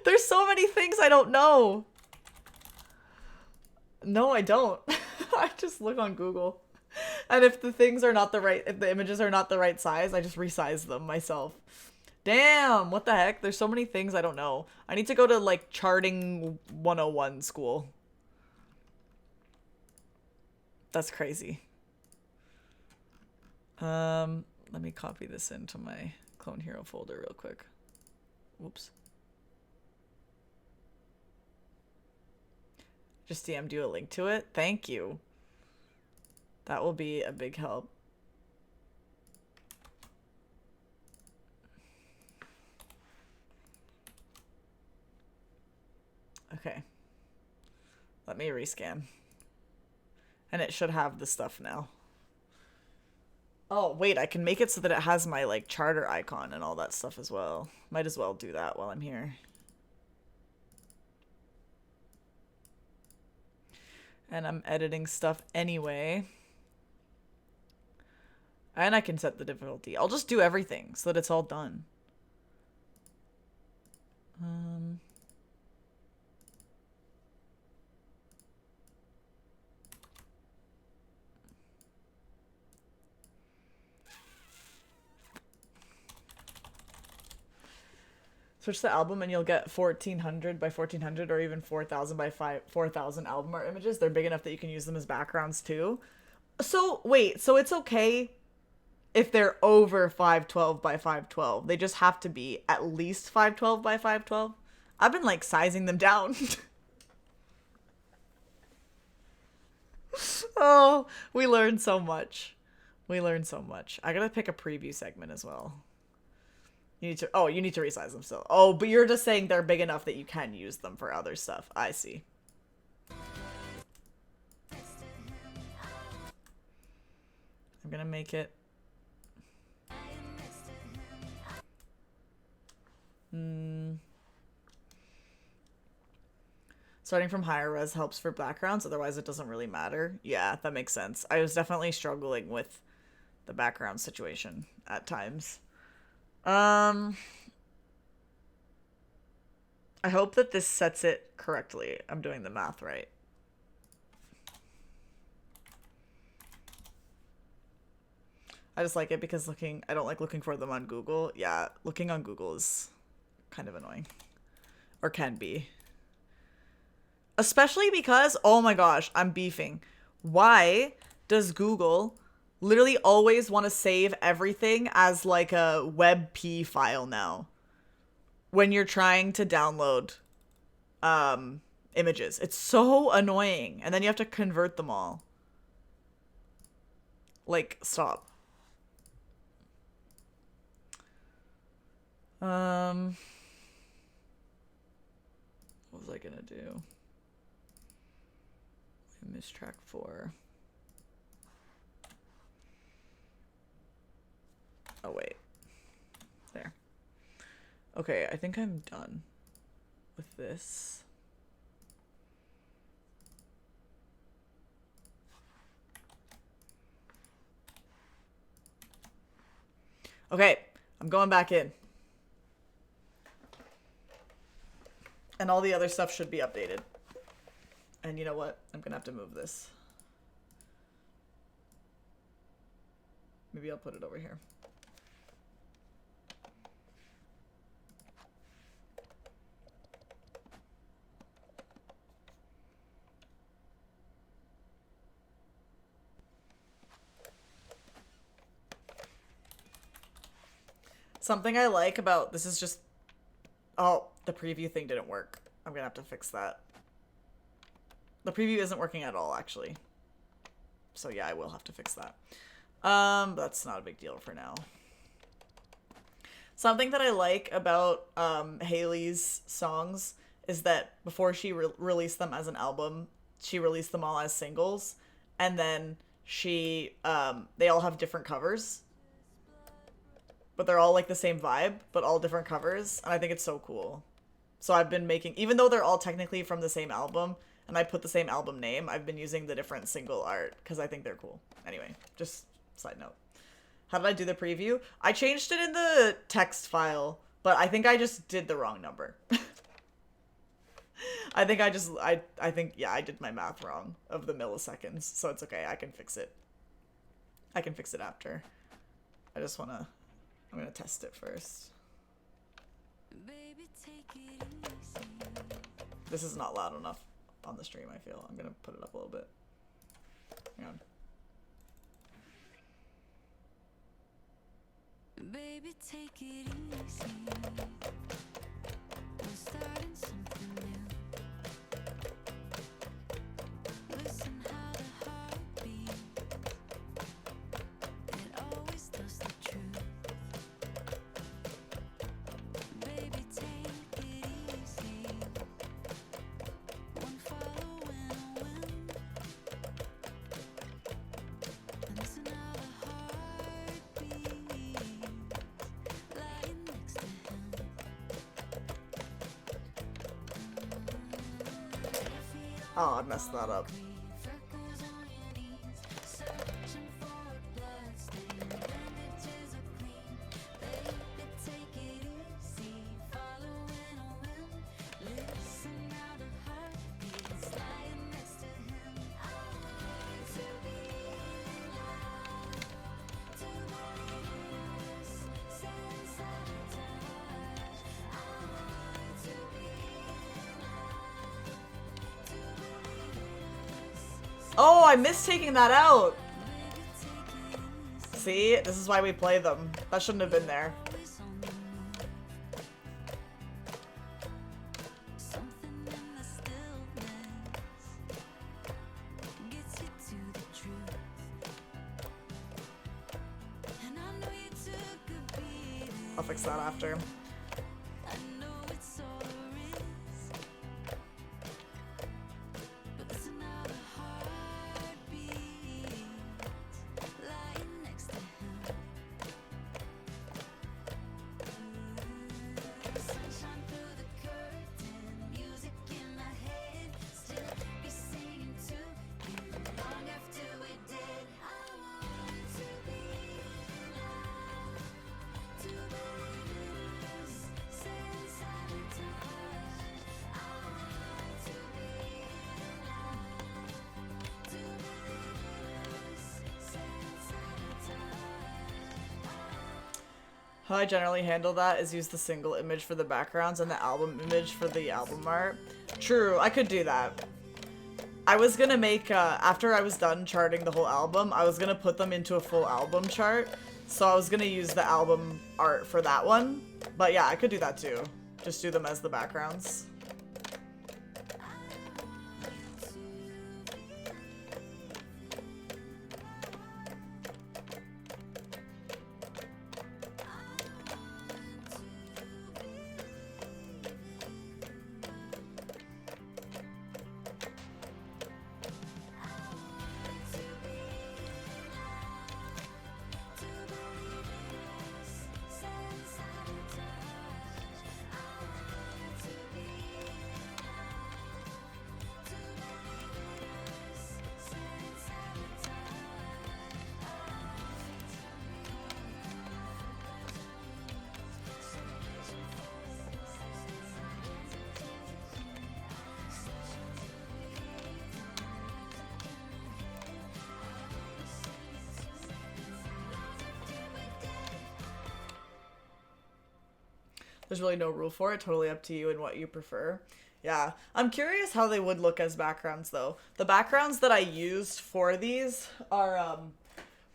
There's so many things I don't know. No, I don't. I just look on Google. And if the things are not the right, if the images are not the right size, I just resize them myself. Damn, what the heck? There's so many things I don't know. I need to go to like charting 101 school. That's crazy. Let me copy this into my Clone Hero folder real quick. Whoops. Just DM'd you a link to it. Thank you. That will be a big help. Okay. Let me rescan. And it should have the stuff now. Oh, wait, I can make it so that it has my, like, charter icon and all that stuff as well. Might as well do that while I'm here. And I'm editing stuff anyway. And I can set the difficulty. I'll just do everything so that it's all done. Switch the album and you'll get 1400 by 1400 or even 4000 by 4000 album art images. They're big enough that you can use them as backgrounds too. So wait, so it's okay if they're over 512 by 512. They just have to be at least 512 by 512. I've been like sizing them down. Oh, we learned so much. We learned so much. I gotta pick a preview segment as well. You need to, oh, you need to resize them still. Oh, but you're just saying they're big enough that you can use them for other stuff. I see. I'm gonna make it. Starting from higher res helps for backgrounds, otherwise it doesn't really matter. Yeah, that makes sense. I was definitely struggling with the background situation at times. I hope that this sets it correctly. I'm doing the math right. I just like it because I don't like looking for them on Google. Yeah, looking on Google is kind of annoying. Or can be. Especially because, oh my gosh, I'm beefing. Why does Google literally always want to save everything as like a WebP file now when you're trying to download images? It's so annoying. And then you have to convert them all. Like, stop. What was I gonna do? I missed track 4. Oh, wait. There. Okay, I think I'm done with this. Okay, I'm going back in. And all the other stuff should be updated. And you know what? I'm gonna have to move this. Maybe I'll put it over here. Something I like about this is just, oh, the preview thing didn't work. I'm gonna have to fix that. The preview isn't working at all, actually. So yeah, I will have to fix that. That's not a big deal for now. Something that I like about Hayley's songs is that before she released them as an album, she released them all as singles, and then she they all have different covers, but they're all like the same vibe, but all different covers, and I think it's so cool. So I've been making, even though they're all technically from the same album, and I put the same album name, I've been using the different single art because I think they're cool. Anyway, just side note. How did I do the preview? I changed it in the text file, but I think I just did the wrong number. I think yeah, I did my math wrong of the milliseconds, so it's okay. I can fix it. I can fix it after. I'm gonna test it first. Baby, take it easy. This is not loud enough on the stream, I feel. I'm gonna put it up a little bit. Hang on. Baby, take it easy. We're starting something new. Listen how the heart beats. It always tells the truth. Baby, take it easy. One following a wind. And listen how the heart beats. Lying next to him. Oh, I messed that up. Freckles on your knees, searching for a bloodstain. Bandages are clean, baby, take it easy. Following a wind, listen how the heart beats. Lying next to him, to be loved, to believe in us, sense of touch. I missed taking that out. See, this is why we play them. That shouldn't have been there. I'll fix that after. How I generally handle that is use the single image for the backgrounds and the album image for the album art. True, I could do that. I was gonna make, after I was done charting the whole album, I was gonna put them into a full album chart. So I was gonna use the album art for that one. But yeah, I could do that too. Just do them as the backgrounds. There's really no rule for it. Totally up to you and what you prefer. Yeah. I'm curious how they would look as backgrounds, though. The backgrounds that I used for these are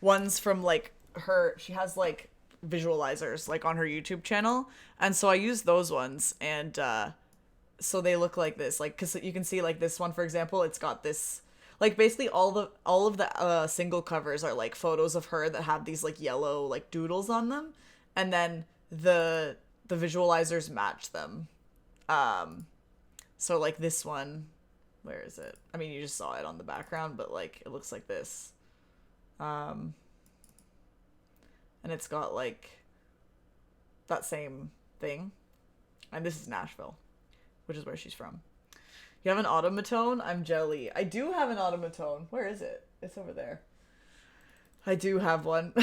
ones from, like, her... She has, like, visualizers, like, on her YouTube channel. And so I used those ones. And so they look like this. Like, because you can see, like, this one, for example, it's got this... Like, basically all of the single covers are, like, photos of her that have these, like, yellow, like, doodles on them. And then the visualizers match them. So like this one, where is it? I mean, you just saw it on the background, but like it looks like this. And it's got like that same thing. And this is Nashville, which is where she's from. You have an automatone? I'm jelly. I do have an automatone. Where is it? It's over there. I do have one.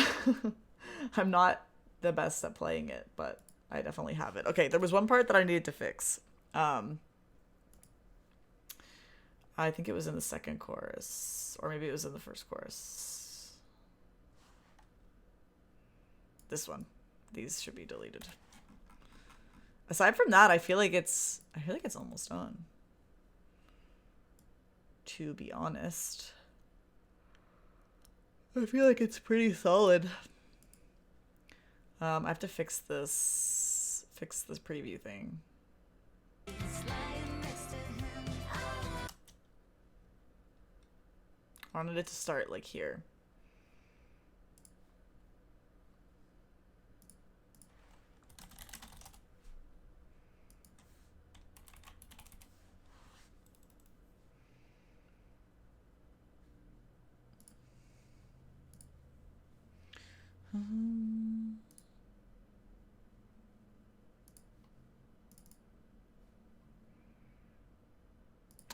I'm not the best at playing it, but I definitely have it. Okay, there was one part that I needed to fix. I think it was in the second chorus, or maybe it was in the first chorus. This one. These should be deleted. Aside from that, I feel like it's almost done. To be honest. I feel like it's pretty solid. I have to fix this preview thing. I wanted it to start like here.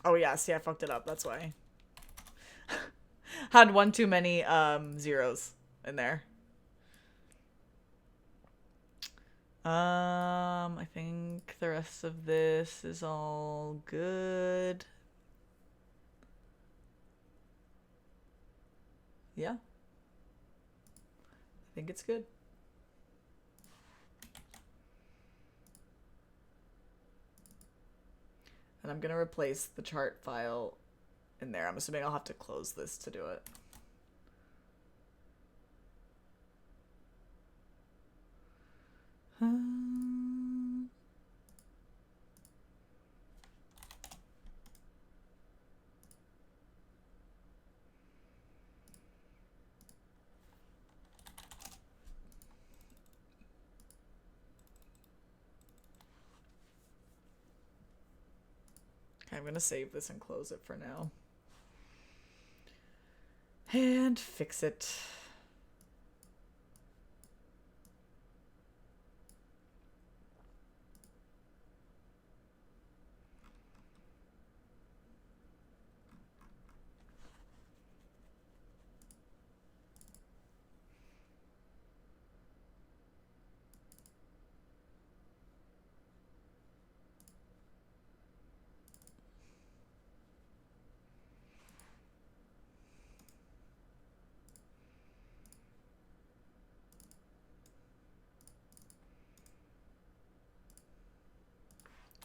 Oh yeah, see, I fucked it up. That's why. Had one too many zeros in there. I think the rest of this is all good. Yeah. I think it's good. And I'm gonna replace the chart file in there. I'm assuming I'll have to close this to do it. Okay, I'm gonna save this and close it for now. And fix it.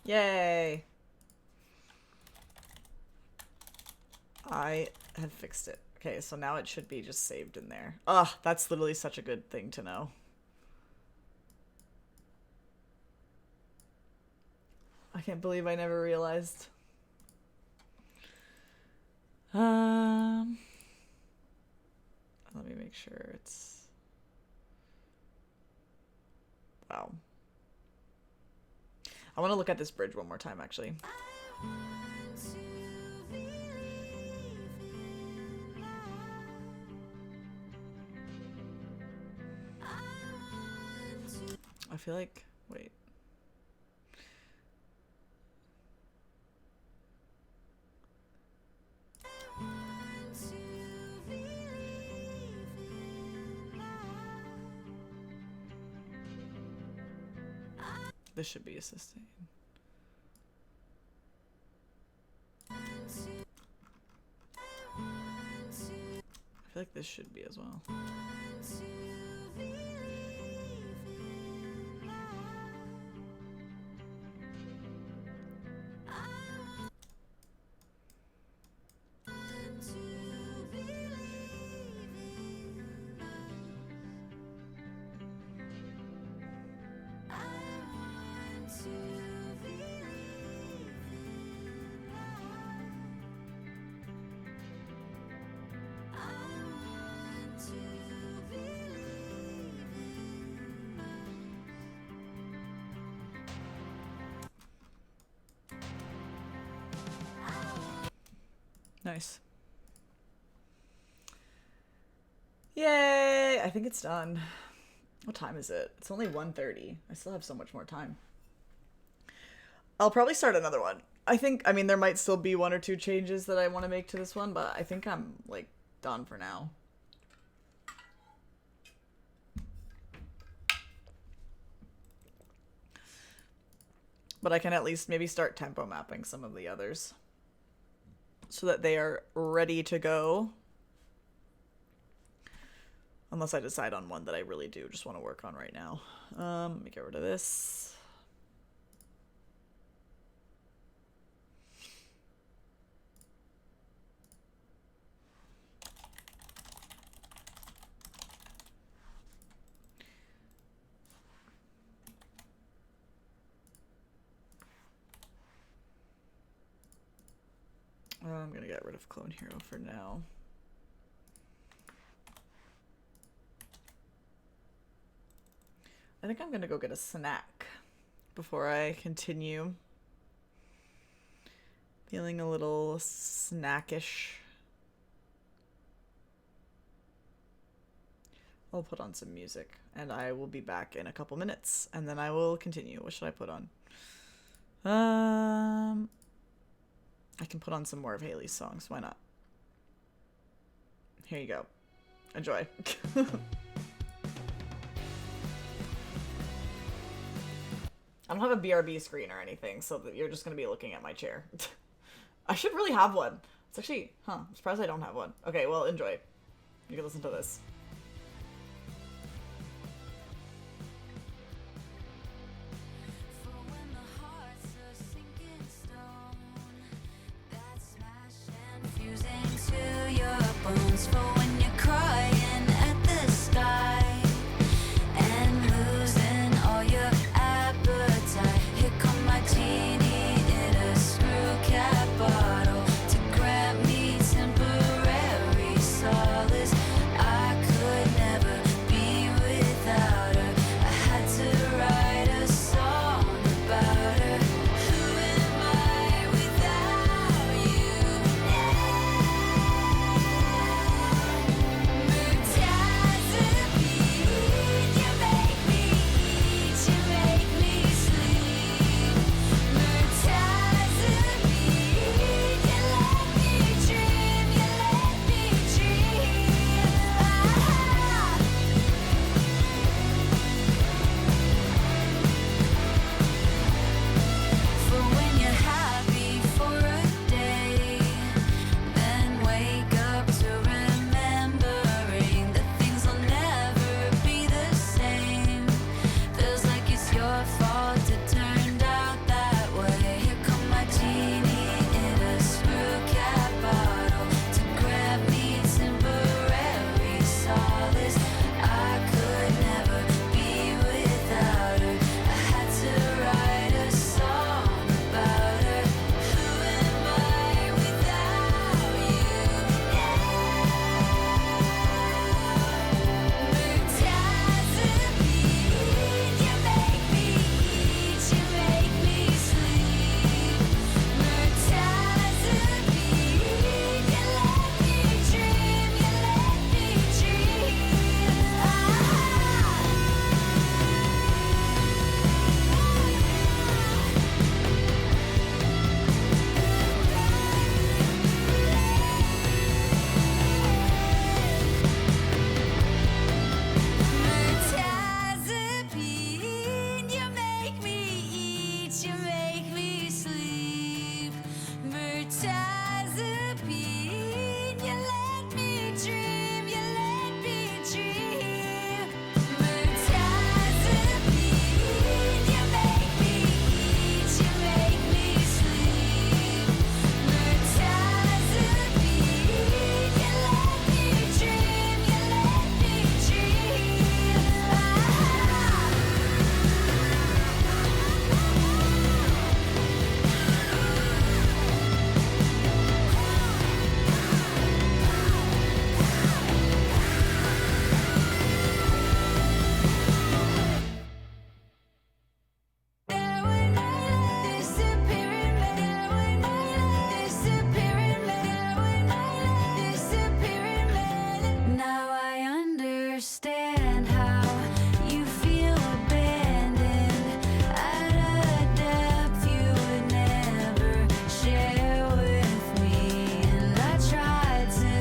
Yay! I have fixed it. Okay, so now it should be just saved in there. Ugh, that's literally such a good thing to know. I can't believe I never realized. Let me make sure it's... Wow. I want to look at this bridge one more time, actually. I feel like... Wait. This should be a sustain. I feel like this should be as well. Nice. Yay! I think it's done. What time is it? It's only 1:30. I still have so much more time. I'll probably start another one. I mean, there might still be one or two changes that I want to make to this one, but I think I'm, like, done for now. But I can at least maybe start tempo mapping some of the others, so that they are ready to go. Unless I decide on one that I really do just want to work on right now. Let me get rid of this. I'm gonna get rid of Clone Hero for now. I think I'm gonna go get a snack before I continue. Feeling a little snackish. I'll put on some music and I will be back in a couple minutes and then I will continue. What should I put on? I can put on some more of Hayley's songs. Why not? Here you go. Enjoy. I don't have a BRB screen or anything, so that you're just going to be looking at my chair. I should really have one. It's actually, I'm surprised I don't have one. Okay, well, enjoy. You can listen to this. For when the heart's a sinking stone that smash and fuse solace. I could never be without her. I had to write a song about her. Who am I without you? Murtazapine, you make me eat, you make me sleep. Murtazapine, you let me dream, you let me dream. Murtazapine, you make me eat, you make me sleep. Murtazapine, you let me dream, you let me dream. Murtazapine, you make me eat, you make me sleep. Murtazapine, you let me dream, you let me dream. Now I understand how you feel abandoned at a depth you would never share with me. And I tried to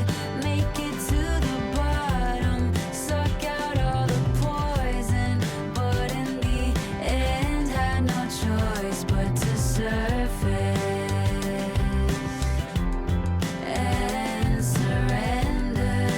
make it to the bottom, suck out all the poison, but in the end had no choice but to surface and surrender.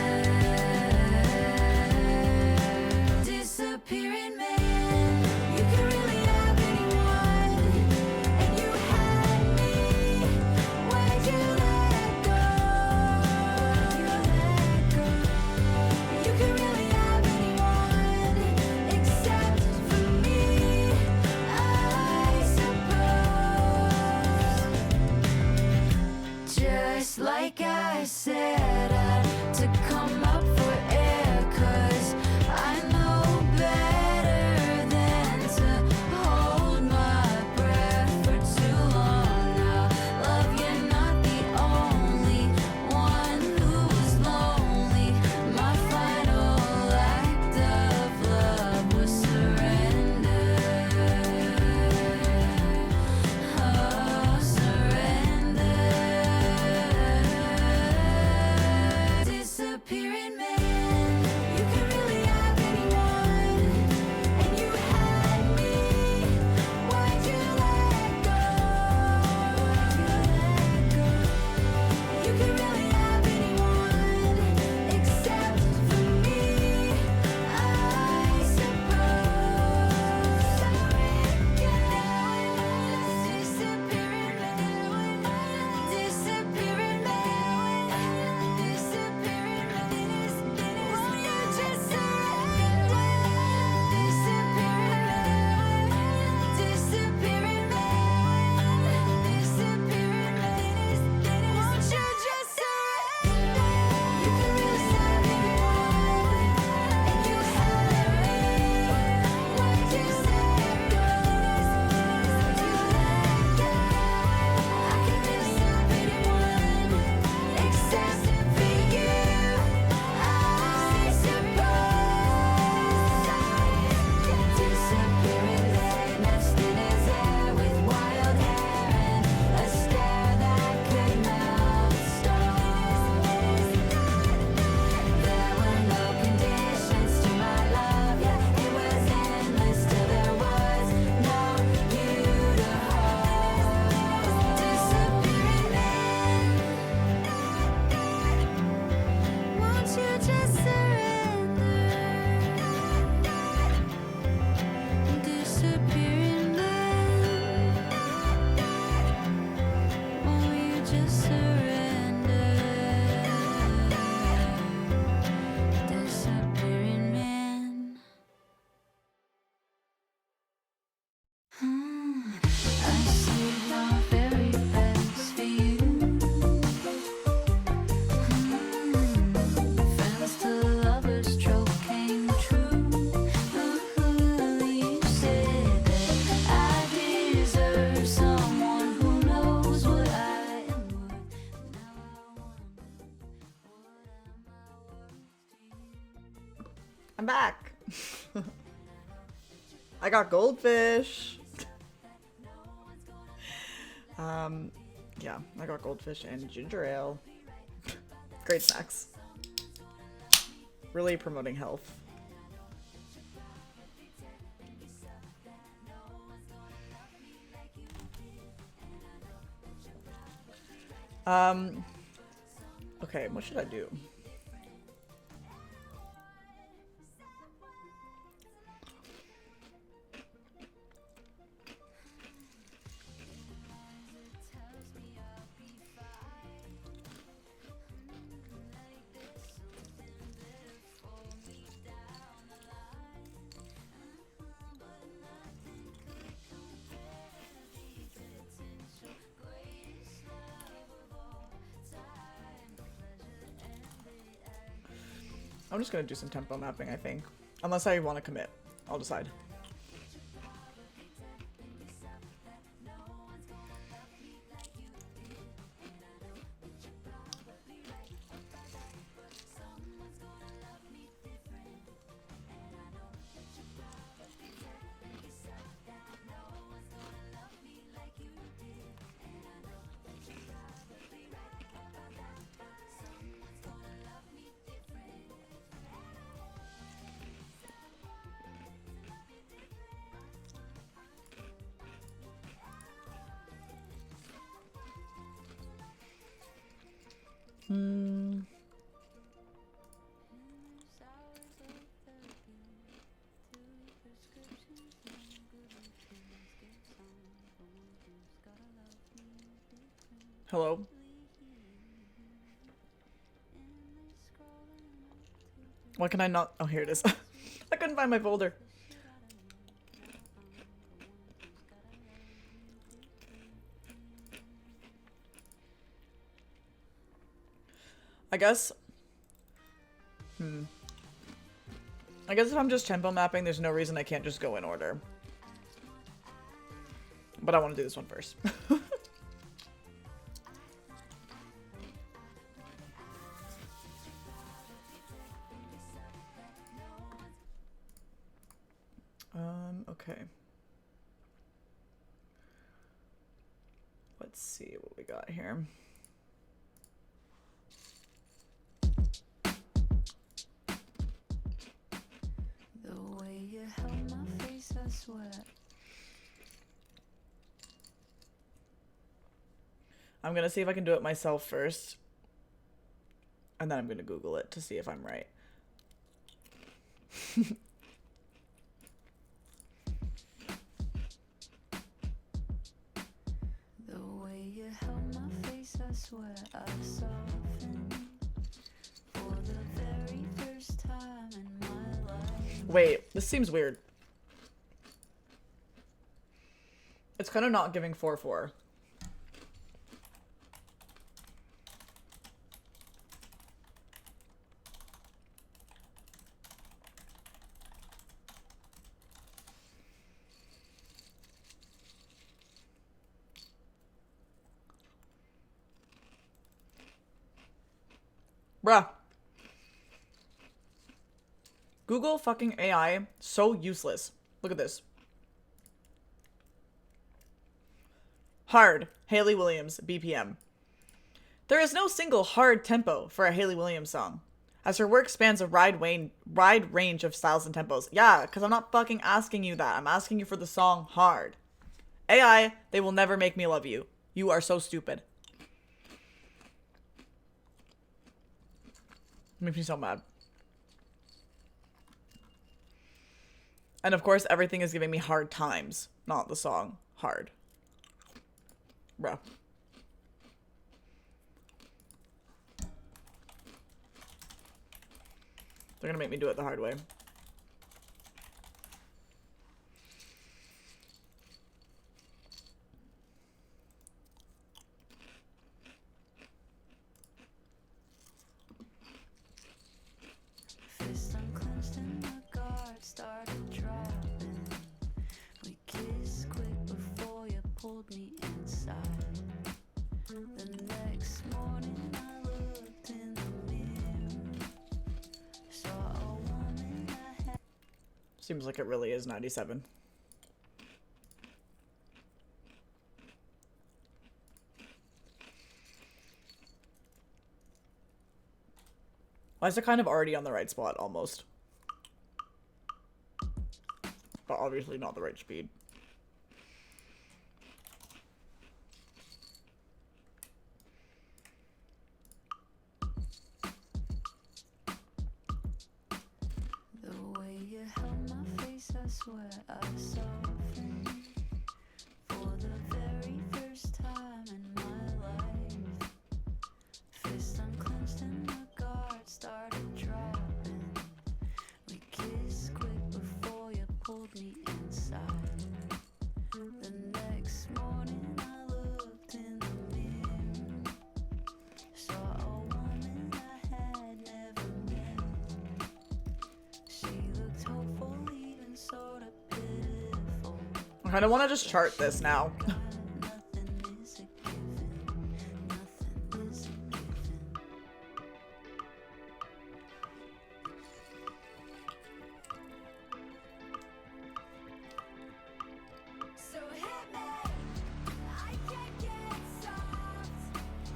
I'm back. I got goldfish. Yeah, I got goldfish and ginger ale. Great snacks. Really promoting health. Okay, what should I do? I'm just gonna do some tempo mapping, I think. Unless I want to commit. I'll decide. Hello? Why can I not? Oh, here it is. I couldn't find my folder. I guess. I guess if I'm just tempo mapping, there's no reason I can't just go in order. But I want to do this one first. Okay. Let's see what we got here. The way you held my face, I swear. I'm gonna see if I can do it myself first. And then I'm gonna Google it to see if I'm right. The way you held my face, I swear I softened for the very first time in my life. Wait, this seems weird. It's kind of not giving 4/4. Bruh. Google fucking AI, so useless. Look at this. Hard, Hayley Williams, BPM. There is no single hard tempo for a Hayley Williams song, as her work spans a wide range of styles and tempos. Yeah, because I'm not fucking asking you that. I'm asking you for the song hard. AI, they will never make me love you. You are so stupid. Makes me so mad. And of course, everything is giving me hard times, not the song hard. Bruh. They're gonna make me do it the hard way. Fist unclenched and my guard started dropping. We kissed quick before you pulled me inside. The next morning I looked in the mirror, saw a woman Seems like it really is 97. Why is it kind of already on the right spot, almost? But obviously not the right speed. The way you held my face, I swear I softened for the very first time in my life. Fist unclenched and my guard started dropping. We kissed quick before you pulled me inside. The next morning I looked in the mirror, saw a woman I had never met. She looked hopeful, even sort of pitiful. I kind of want to just chart this now. Nothing is a given, nothing is a given. So hit me, I can't get soft,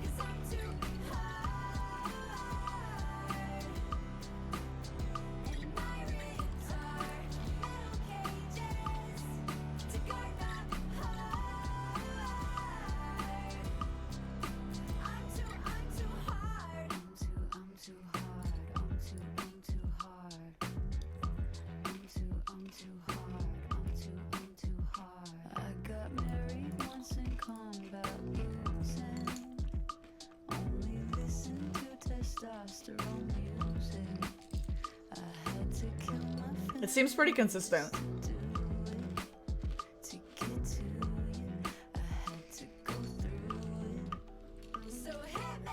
'cause I'm too hard. And my ribs are metal cages to guard the heart. I'm too hard. I'm too hard. I'm too hard. I'm too hard. I got married once in combat boots and only listened to testosterone music. I had to kill my It seems pretty consistent. to get to you. I had to go through it. So hit me,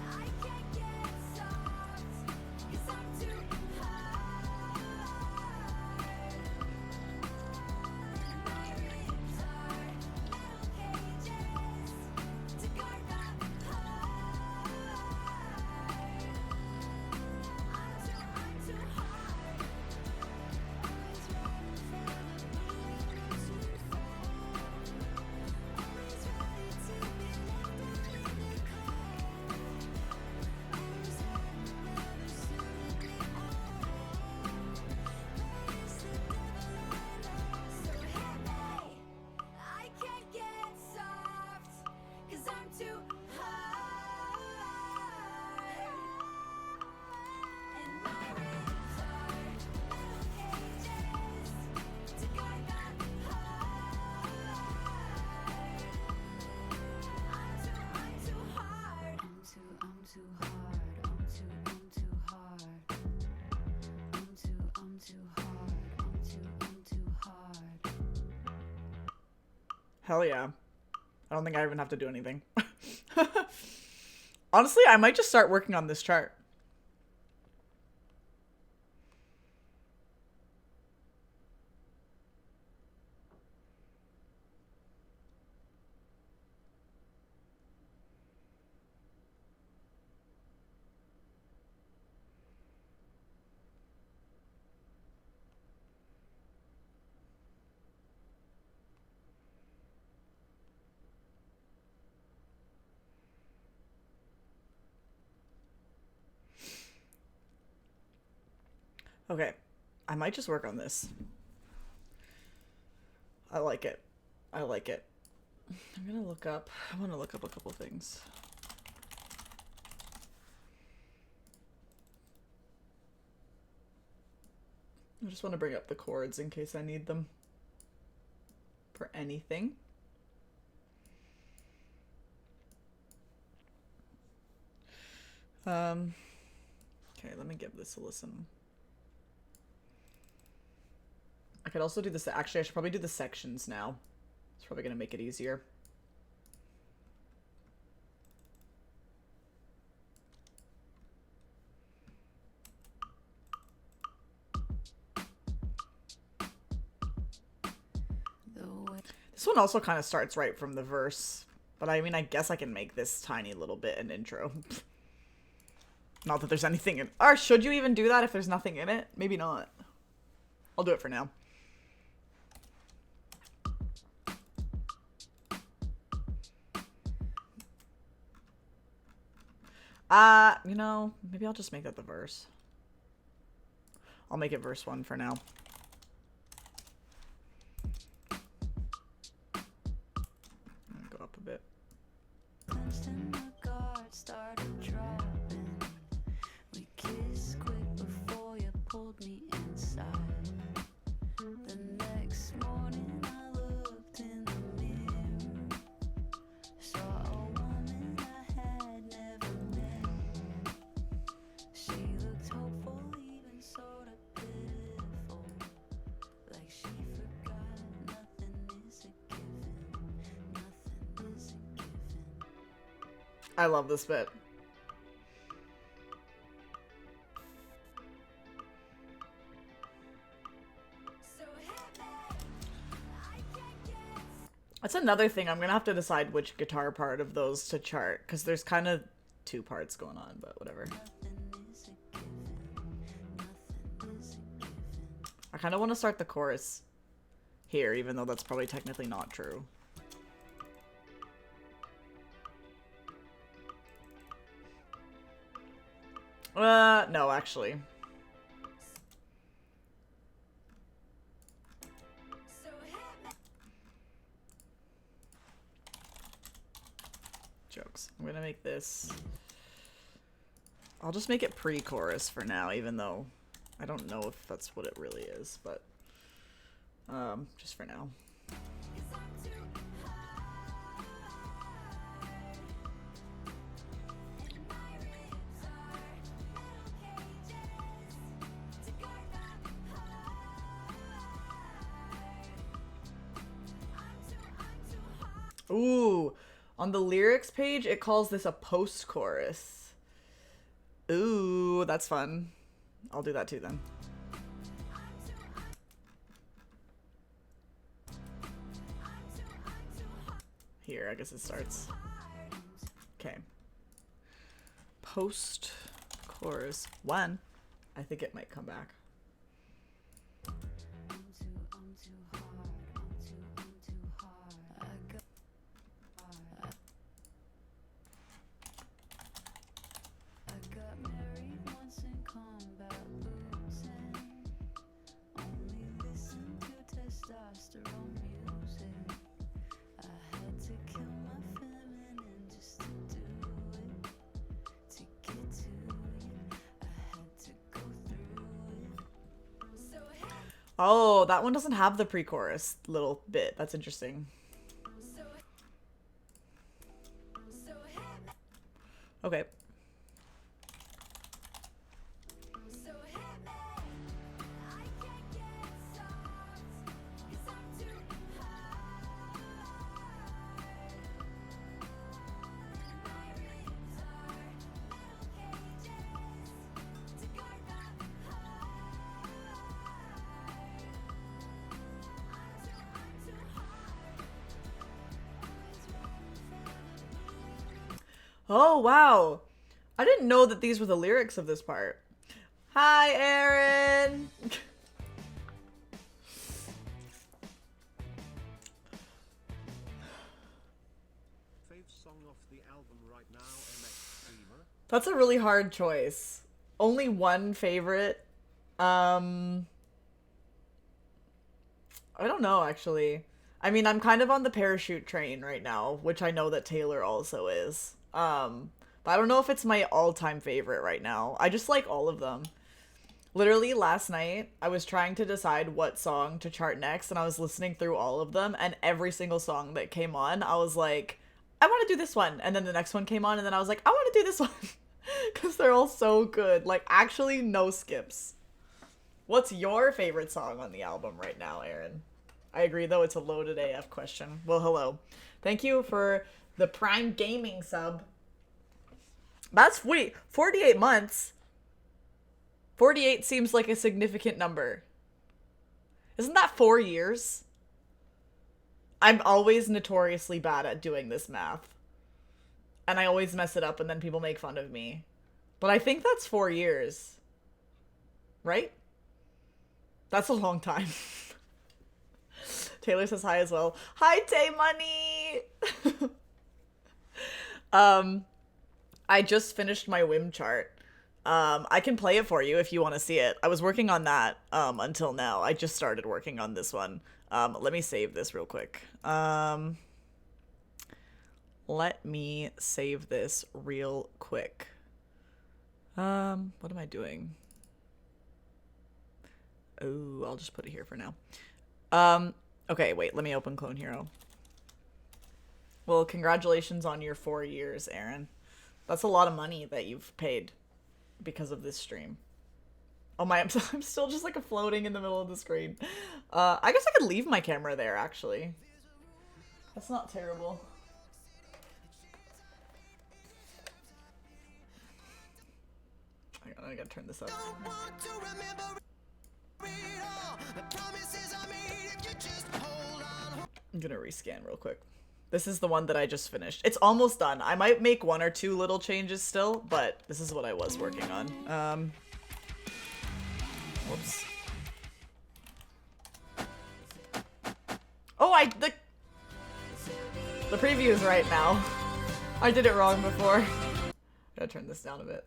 I can't get soft, 'cause I'm too hard. My ribs are metal cages to guard the heart. I'm too hard. Always ready for the bleeding to fall. Always ready to be left out in the cold. Always hurt, never suited me all. But it's the devil I know. So hit me, I can't get soft, 'cause I'm too hard. And my ribs are metal cages to guard the heart. I'm too hard. I'm too hard. I'm too hard. I'm too hard. I'm too hard. Hell yeah. I don't think I even have to do anything. Honestly, I might just start working on this chart. Okay. I might just work on this. I like it. I like it. I'm gonna look up. I want to look up a couple things. I just want to bring up the chords in case I need them for anything. Okay, let me give this a listen. I could also do this. Actually, I should probably do the sections now. It's probably going to make it easier. This one also kind of starts right from the verse. But I mean, I guess I can make this tiny little bit an intro. Not that there's anything in... Or should you even do that if there's nothing in it? Maybe not. I'll do it for now. You know, maybe I'll just make that the verse. I'll make it verse 1 for now. Go up a bit. And my guard started dropping. We kissed quick before you pulled me inside. The next morning I looked in the mirror, saw a woman I had never met. She looked hopeful, even sort of pitiful, like she forgot nothing is a given, nothing is a given. I love this bit. That's another thing. I'm gonna have to decide which guitar part of those to chart, because there's kind of 2 parts going on, but whatever. I kind of want to start the chorus here, even though that's probably technically not true. No, actually. Jokes. I'm gonna make this... I'll just make it pre-chorus for now, even though I don't know if that's what it really is, but... just for now. Ooh, on the lyrics page, it calls this a post-chorus. Ooh, that's fun. I'll do that too then. Here, I guess it starts. Okay. Post-chorus 1. I think it might come back. Oh, that one doesn't have the pre-chorus little bit. That's interesting. Okay. Oh, wow. I didn't know that these were the lyrics of this part. Hi, Aaron! Song off the album right now, MX Dreamer. That's a really hard choice. Only one favorite. I don't know, actually. I mean, I'm kind of on the Parachute train right now, which I know that Taylor also is. But I don't know if it's my all-time favorite right now. I just like all of them. Literally last night, I was trying to decide what song to chart next, and I was listening through all of them, and every single song that came on, I was like, I want to do this one. And then the next one came on, and then I was like, I want to do this one. Because they're all so good. Like, actually, no skips. What's your favorite song on the album right now, Aaron? I agree, though, it's a loaded AF question. Well, hello. Thank you for the Prime Gaming sub. That's, wait, 48 months? 48 seems like a significant number. Isn't that 4 years? I'm always notoriously bad at doing this math. And I always mess it up and then people make fun of me. But I think that's 4 years. Right? That's a long time. Taylor says hi as well. Hi, Tay Money! I just finished my whim chart. I can play it for you if you want to see it. I was working on that until now. I just started working on this one. Let me save this real quick. Let me save this real quick. What am I doing? Oh, I'll just put it here for now. Okay, wait, let me open Clone Hero. Well, congratulations on your 4 years, Aaron. That's a lot of money that you've paid because of this stream. Oh my, I'm still just like floating in the middle of the screen. I guess I could leave my camera there, actually. That's not terrible. Hang on, I gotta turn this up. I'm gonna rescan real quick. This is the one that I just finished. It's almost done. I might make 1 or 2 little changes still, but this is what I was working on. Whoops. Oh, the preview is right now. I did it wrong before. Gotta turn this down a bit.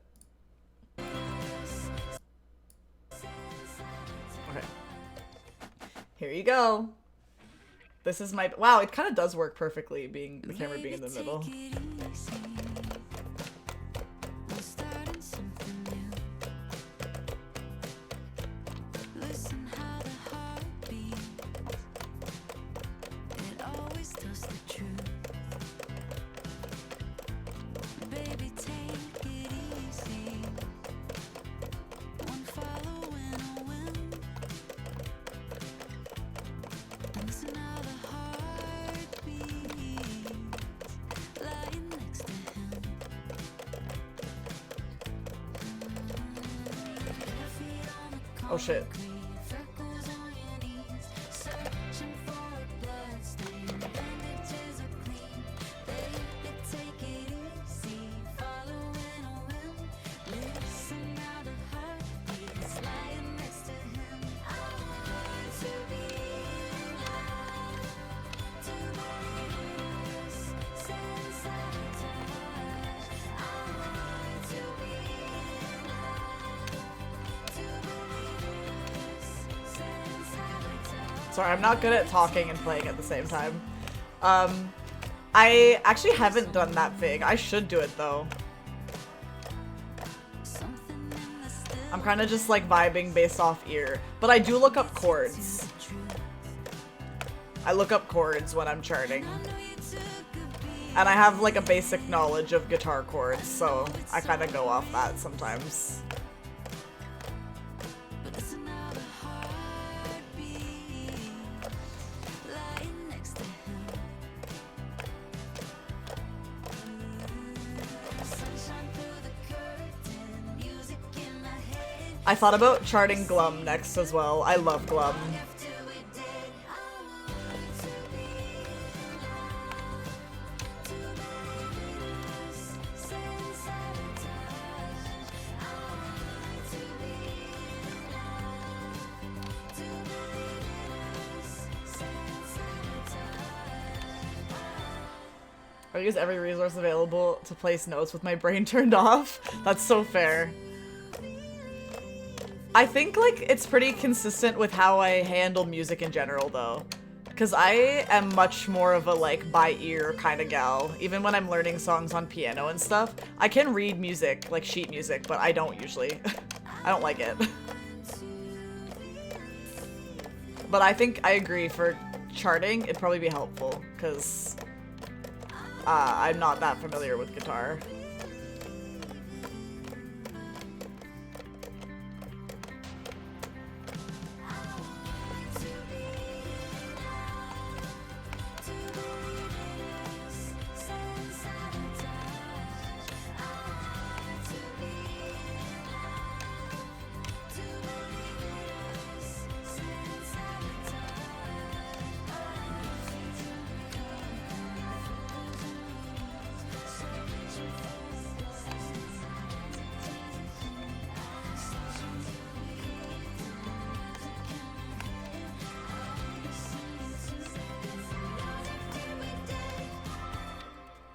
Okay. Here you go. This is my... Wow, it kind of does work perfectly, the camera being in the middle. Oh shit. Sorry, I'm not good at talking and playing at the same time. I actually haven't done that fig. I should do it though. I'm kind of just like vibing based off ear, but I do look up chords. I look up chords when I'm charting. And I have like a basic knowledge of guitar chords, so I kind of go off that sometimes. I thought about charting Glum next as well. I love Glum. I use every resource available to place notes with my brain turned off. That's so fair. I think, like, it's pretty consistent with how I handle music in general, though. Because I am much more of a, like, by ear kind of gal. Even when I'm learning songs on piano and stuff, I can read music, like sheet music, but I don't usually. I don't like it. But I think I agree, for charting, it'd probably be helpful, because I'm not that familiar with guitar.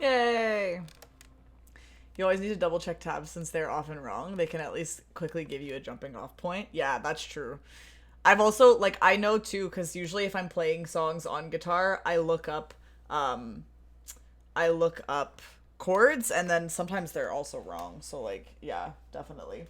Yay! You always need to double check tabs since they're often wrong. They can at least quickly give you a jumping off point. Yeah, that's true. I've also, like, I know too, because usually if I'm playing songs on guitar, I look up chords, and then sometimes they're also wrong. So, like, yeah, definitely.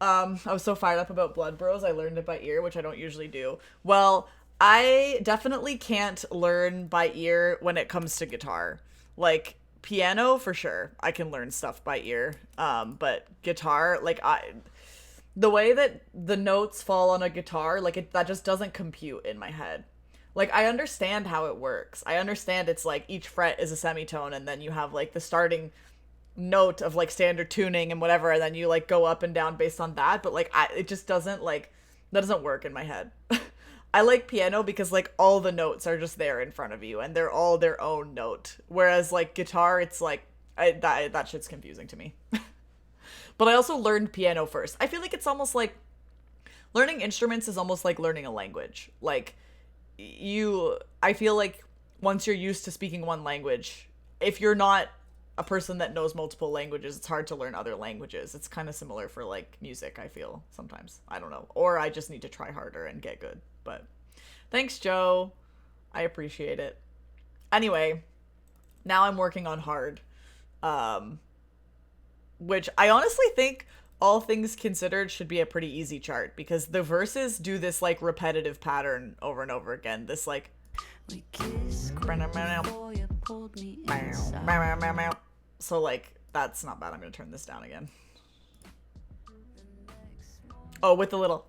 I was so fired up about Blood Bros. I learned it by ear, which I don't usually do. Well, I definitely can't learn by ear when it comes to guitar. Like, piano, for sure. I can learn stuff by ear. But guitar, like, the way that the notes fall on a guitar, like, that just doesn't compute in my head. Like, I understand how it works. I understand it's, like, each fret is a semitone, and then you have, like, the starting note of, like, standard tuning and whatever, and then you, like, go up and down based on that, but, like, it just doesn't, like, that doesn't work in my head. I like piano because, like, all the notes are just there in front of you, and they're all their own note, whereas, like, guitar, it's, like, that shit's confusing to me. But I also learned piano first. I feel like it's almost like, learning instruments is almost like learning a language. Like, I feel like once you're used to speaking one language, if you're not a person that knows multiple languages, it's hard to learn other languages. It's kind of similar for, like, music, I feel, sometimes. I don't know. Or I just need to try harder and get good. But thanks, Joe. I appreciate it. Anyway, now I'm working on hard. Which I honestly think, all things considered, should be a pretty easy chart, because the verses do this, like, repetitive pattern over and over again. This, like, We kissed before you pulled me inside. so, like, that's not bad. I'm gonna turn this down again. Oh, with the little,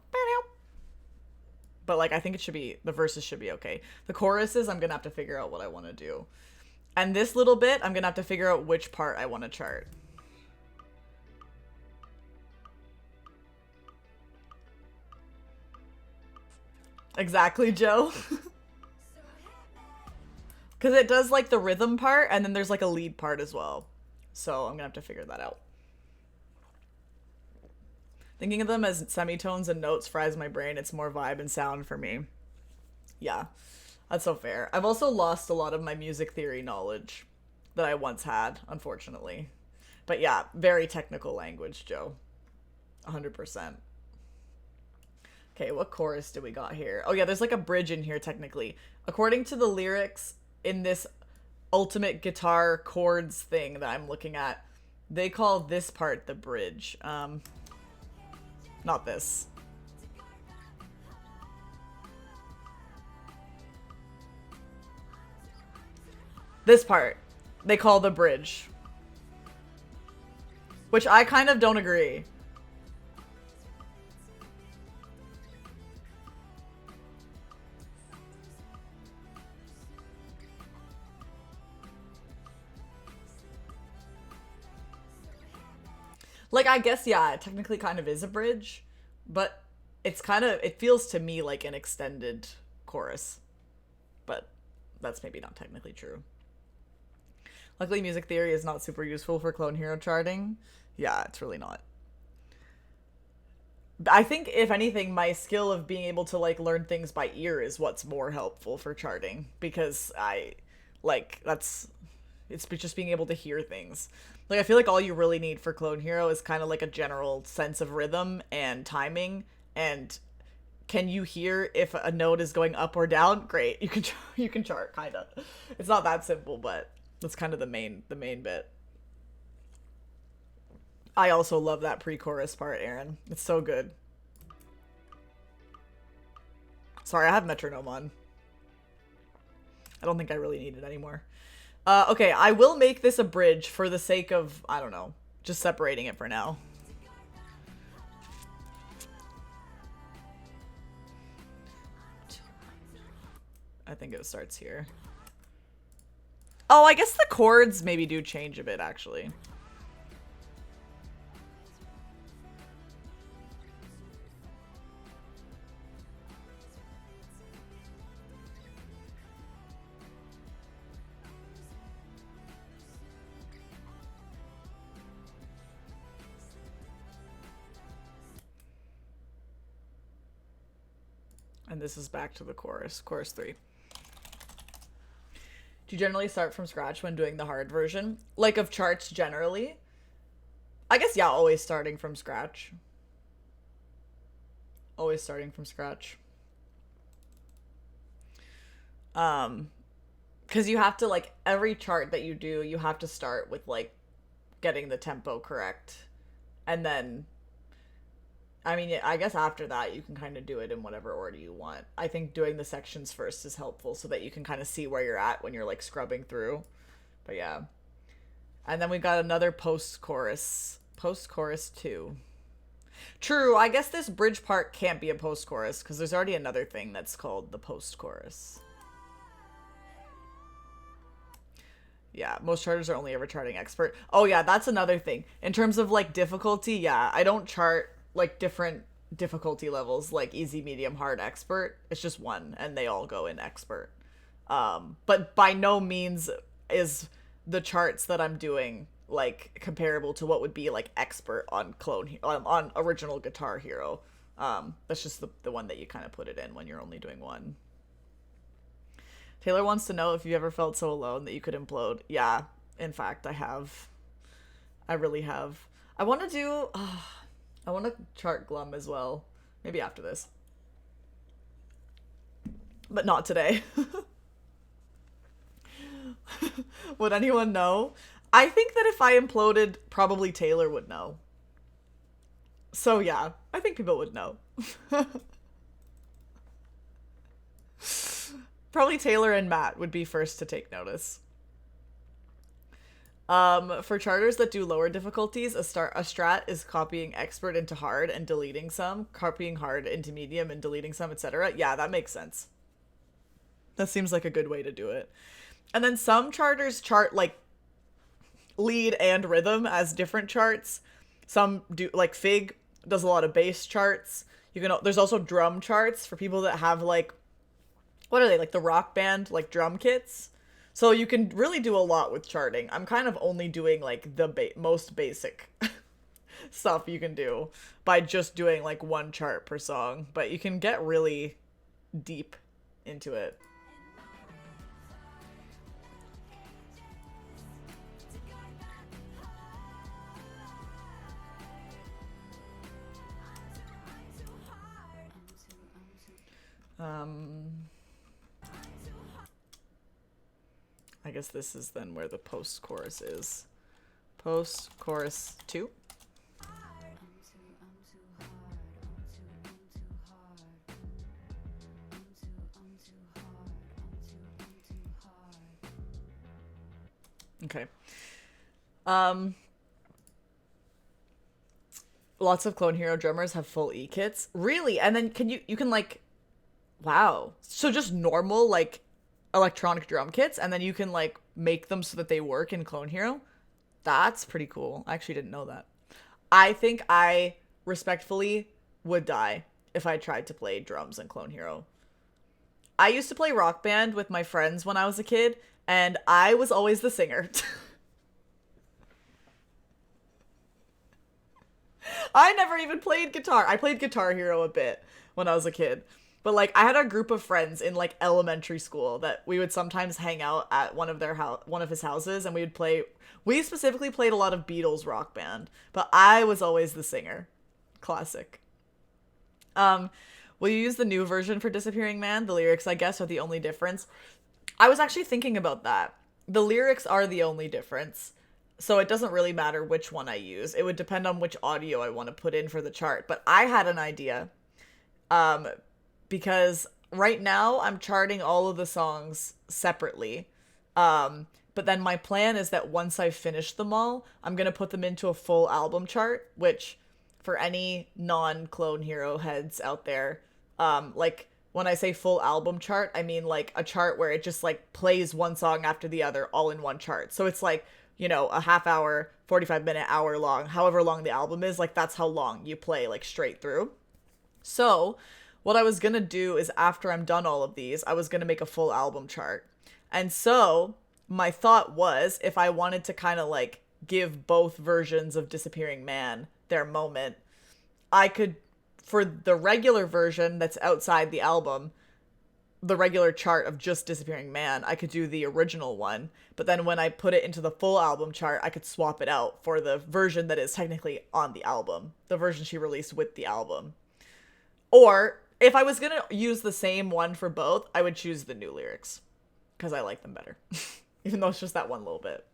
but, like, I think it should be, the verses should be okay. The choruses, I'm gonna have to figure out what I want to do. And this little bit, I'm gonna have to figure out which part I want to chart. Exactly, Joe. Because it does, like, the rhythm part, and then there's, like, a lead part as well. So I'm gonna have to figure that out. Thinking of them as semitones and notes fries my brain. It's more vibe and sound for me. Yeah, that's so fair. I've also lost a lot of my music theory knowledge that I once had, unfortunately. But yeah, very technical language, Joe. 100%. Okay, what chorus do we got here? Oh yeah, there's, like, a bridge in here, technically. According to the lyrics in this ultimate guitar chords thing that I'm looking at, they call this part the bridge. Not this. This part, they call the bridge. Which I kind of don't agree. Like, I guess, yeah, it technically kind of is a bridge, but it's kind of, it feels to me like an extended chorus. But that's maybe not technically true. Luckily, music theory is not super useful for Clone Hero charting. Yeah, it's really not. I think, if anything, my skill of being able to, like, learn things by ear is what's more helpful for charting, because it's just being able to hear things. Like, I feel like all you really need for Clone Hero is kind of like a general sense of rhythm and timing, and can you hear if a note is going up or down? Great, you can chart, kind of. It's not that simple, but that's kind of the main bit. I also love that pre-chorus part, Aaron. It's so good. Sorry, I have metronome on. I don't think I really need it anymore. Okay, I will make this a bridge for the sake of, I don't know, just separating it for now. I think it starts here. Oh, I guess the chords maybe do change a bit, actually. And this is back to the chorus. Chorus 3. Do you generally start from scratch when doing the hard version? Like of charts generally? I guess, yeah, always starting from scratch. Always starting from scratch. Because you have to, like, every chart that you do, you have to start with, like, getting the tempo correct. And then, I mean, I guess after that, you can kind of do it in whatever order you want. I think doing the sections first is helpful so that you can kind of see where you're at when you're, like, scrubbing through. But yeah. And then we got another post-chorus. Post-chorus 2. True, I guess this bridge part can't be a post-chorus because there's already another thing that's called the post-chorus. Yeah, most charters are only ever charting expert. Oh yeah, that's another thing. In terms of like difficulty, yeah, I don't chart like different difficulty levels like easy, medium, hard, expert. It's just one and they all go in expert. But by no means is the charts that I'm doing like comparable to what would be like expert on on original Guitar Hero. That's just the one that you kind of put it in when you're only doing one. Taylor wants to know if you ever felt so alone that you could implode. Yeah, in fact, I have. I really have. I want to do... I want to chart Glum as well. Maybe after this. But not today. Would anyone know? I think that if I imploded, probably Taylor would know. So yeah, I think people would know. Probably Taylor and Matt would be first to take notice. For charters that do lower difficulties, a strat is copying expert into hard and deleting some, copying hard into medium and deleting some, etc. Yeah, that makes sense. That seems like a good way to do it. And then some charters chart like lead and rhythm as different charts. Some do, like Fig does a lot of bass charts. There's also drum charts for people that have like, what are they, like the Rock Band, like drum kits? So you can really do a lot with charting. I'm kind of only doing like the most basic stuff you can do by just doing like one chart per song, but you can get really deep into it. I guess this is then where the post-chorus is. Post-chorus 2. Okay. Lots of Clone Hero drummers have full E kits. Really? And then you can like, wow. So just normal like electronic drum kits, and then you can like make them so that they work in Clone Hero. That's pretty cool. I actually didn't know that. I think I respectfully would die if I tried to play drums in Clone Hero. I used to play Rock Band with my friends when I was a kid, and I was always the singer. I never even played guitar. I played Guitar Hero a bit when I was a kid. But, like, I had a group of friends in, like, elementary school that we would sometimes hang out at one of his houses, and we would play... We specifically played a lot of Beatles Rock Band, but I was always the singer. Classic. Will you use the new version for Disappearing Man? The lyrics, I guess, are the only difference. I was actually thinking about that. The lyrics are the only difference, so it doesn't really matter which one I use. It would depend on which audio I want to put in for the chart. But I had an idea. Because right now I'm charting all of the songs separately. But then my plan is that once I've finished them all, I'm going to put them into a full album chart, which for any non-Clone Hero heads out there, like when I say full album chart, I mean like a chart where it just like plays one song after the other all in one chart. So it's like, you know, a half hour, 45-minute, hour long, however long the album is, like that's how long you play like straight through. So what I was going to do is after I'm done all of these, I was going to make a full album chart. And so my thought was if I wanted to kind of like give both versions of Disappearing Man their moment, I could, for the regular version that's outside the album, the regular chart of just Disappearing Man, I could do the original one, but then when I put it into the full album chart, I could swap it out for the version that is technically on the album, the version she released with the album. Or if I was gonna use the same one for both, I would choose the new lyrics because I like them better, even though it's just that one little bit.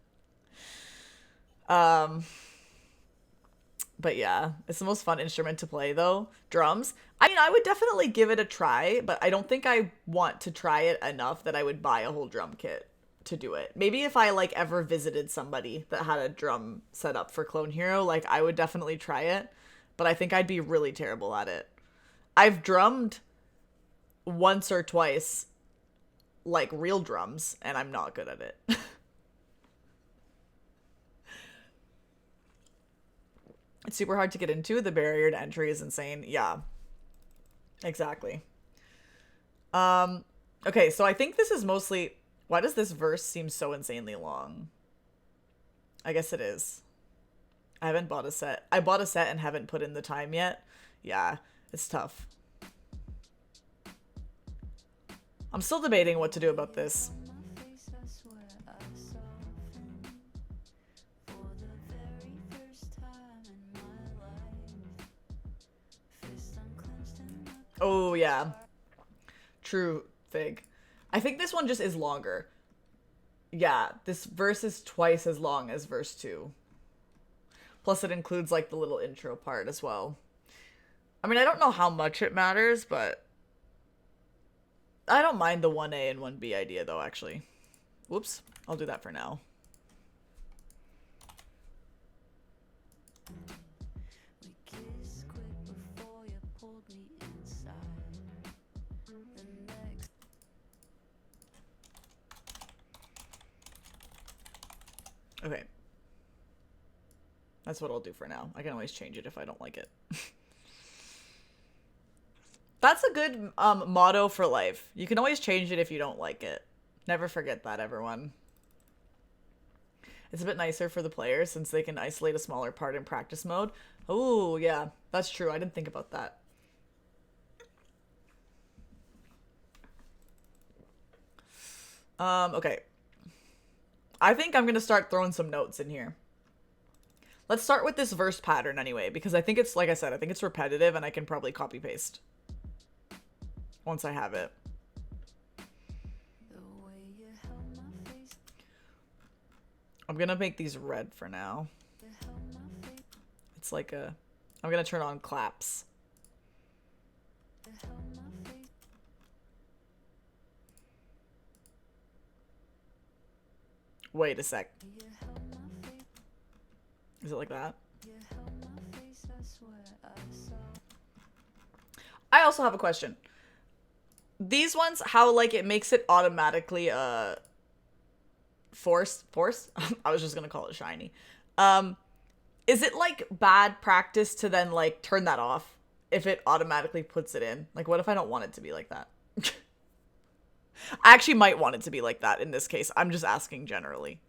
But yeah, it's the most fun instrument to play though. Drums. I mean, I would definitely give it a try, but I don't think I want to try it enough that I would buy a whole drum kit to do it. Maybe if I like ever visited somebody that had a drum set up for Clone Hero, like I would definitely try it, but I think I'd be really terrible at it. I've drummed once or twice, like real drums, and I'm not good at it. It's super hard to get into. The barrier to entry is insane. Yeah, exactly. Okay, so I think this is mostly... Why does this verse seem so insanely long? I guess it is. I haven't bought a set. I bought a set and haven't put in the time yet. Yeah, it's tough. I'm still debating what to do about this. Oh, yeah. True, Fig. I think this one just is longer. Yeah, this verse is twice as long as verse 2. Plus it includes, like, the little intro part as well. I mean, I don't know how much it matters, but... I don't mind the 1A and 1B idea, though, actually. Whoops. I'll do that for now. Okay. That's what I'll do for now. I can always change it if I don't like it. That's a good motto for life. You can always change it if you don't like it. Never forget that, everyone. It's a bit nicer for the players since they can isolate a smaller part in practice mode. Oh, yeah. That's true. I didn't think about that. Okay. I think I'm going to start throwing some notes in here. Let's start with this verse pattern anyway, because I think it's, like I said, I think it's repetitive and I can probably copy paste once I have it. I'm going to make these red for now. It's like a... I'm going to turn on claps. Wait a sec. Is it like that? I also have a question. These ones, how like it makes it automatically force? I was just gonna call it shiny. Is it like bad practice to then like turn that off if it automatically puts it in? Like what if I don't want it to be like that? I actually might want it to be like that in this case. I'm just asking generally.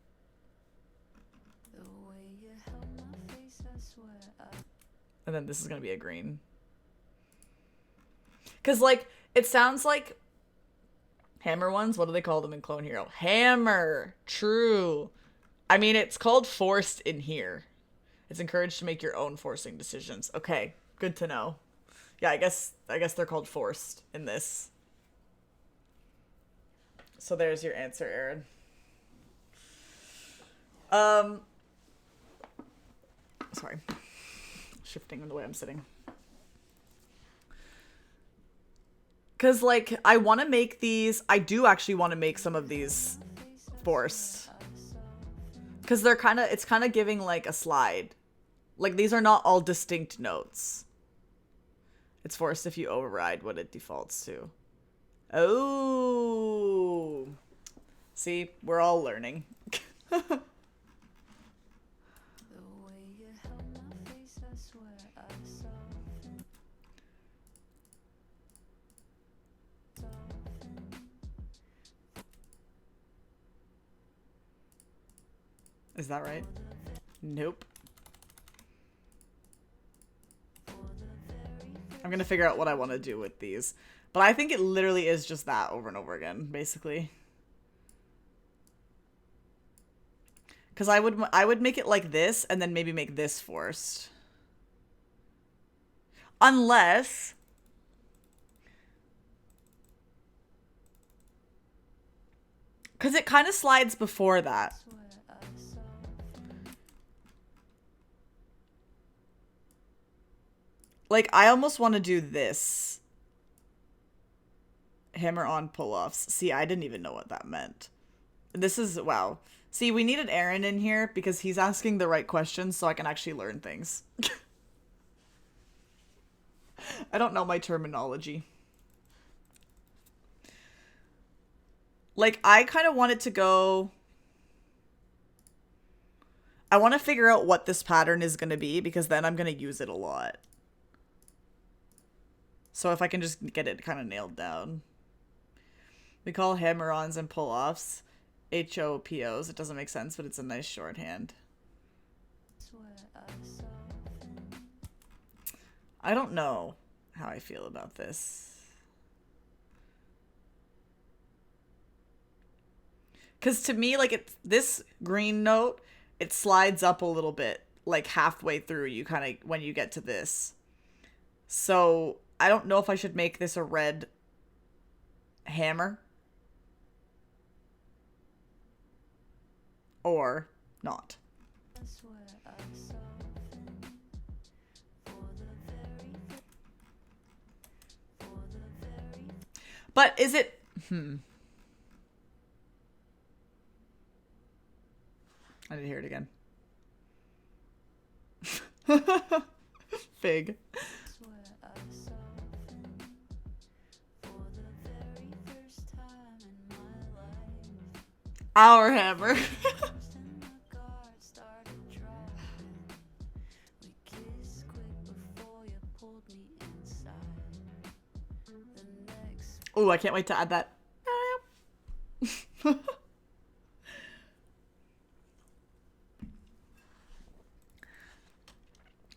And then this is going to be a green. Because, like, it sounds like hammer ones. What do they call them in Clone Hero? Hammer. True. I mean, it's called forced in here. It's encouraged to make your own forcing decisions. Okay. Good to know. Yeah, I guess they're called forced in this. So there's your answer, Aaron. Sorry. Shifting the way I'm sitting. Because, like, I want to make these... I do actually want to make some of these forced. Because they're kind of... It's kind of giving, like, a slide. Like, these are not all distinct notes. It's forced if you override what it defaults to. Oh, see, we're all learning. Is that right? Nope. I'm gonna figure out what I want to do with these. But I think it literally is just that over and over again, basically. Because I would make it like this and then maybe make this forced. Unless... Because it kind of slides before that. Like, I almost want to do this. Hammer on pull-offs. See, I didn't even know what that meant. This is... Wow. See, we needed Aaron in here because he's asking the right questions so I can actually learn things. I don't know my terminology. Like, I kind of want it to go... I want to figure out what this pattern is going to be because then I'm going to use it a lot. So if I can just get it kind of nailed down. We call hammer-ons and pull-offs HOPOs. It doesn't make sense, but it's a nice shorthand. I don't know how I feel about this. Because to me, like, this green note, it slides up a little bit, like halfway through you kind of, when you get to this. So I don't know if I should make this a red hammer. Or not. But is it... I didn't hear it again. Fig. Our hammer. Oh, I can't wait to add that.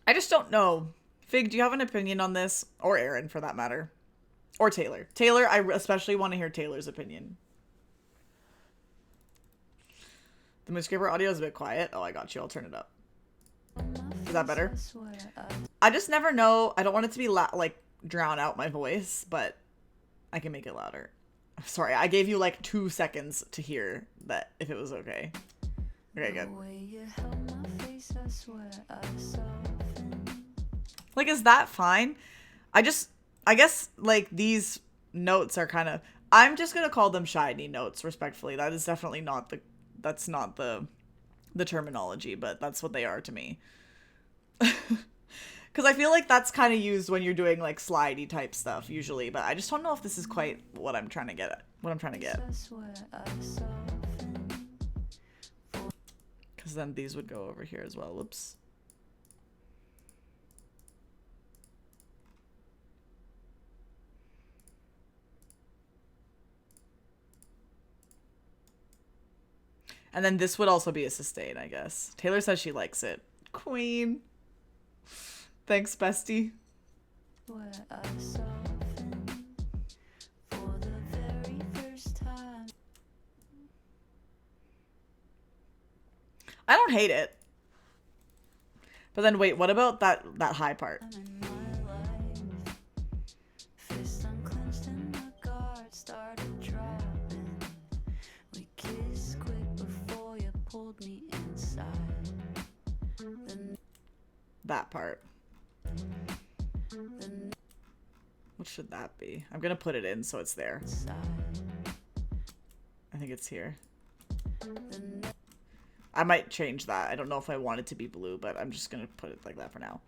I just don't know. Fig, do you have an opinion on this? Or Aaron, for that matter. Or Taylor. Taylor, I especially want to hear Taylor's opinion. The Moonscraper audio is a bit quiet. Oh, I got you. I'll turn it up. Is that better? I just never know. I don't want it to be like drown out my voice, but I can make it louder. Sorry, I gave you like 2 seconds to hear that if it was okay. Okay, good. Like, is that fine? I guess like these notes are kind of, I'm just gonna call them shiny notes respectfully. That is definitely not the, that's not the terminology, but that's what they are to me. Because I feel like that's kind of used when you're doing like slidey type stuff usually, but I just don't know if this is quite what I'm trying to get at. Because then these would go over here as well. Whoops. And then this would also be a sustain, I guess. Taylor says she likes it. Queen. Thanks, bestie. I don't hate it. But then wait, what about that high part? That part. What should that be? I'm gonna put it in so it's there. I think it's here. I might change that. I don't know if I want it to be blue, but I'm just gonna put it like that for now.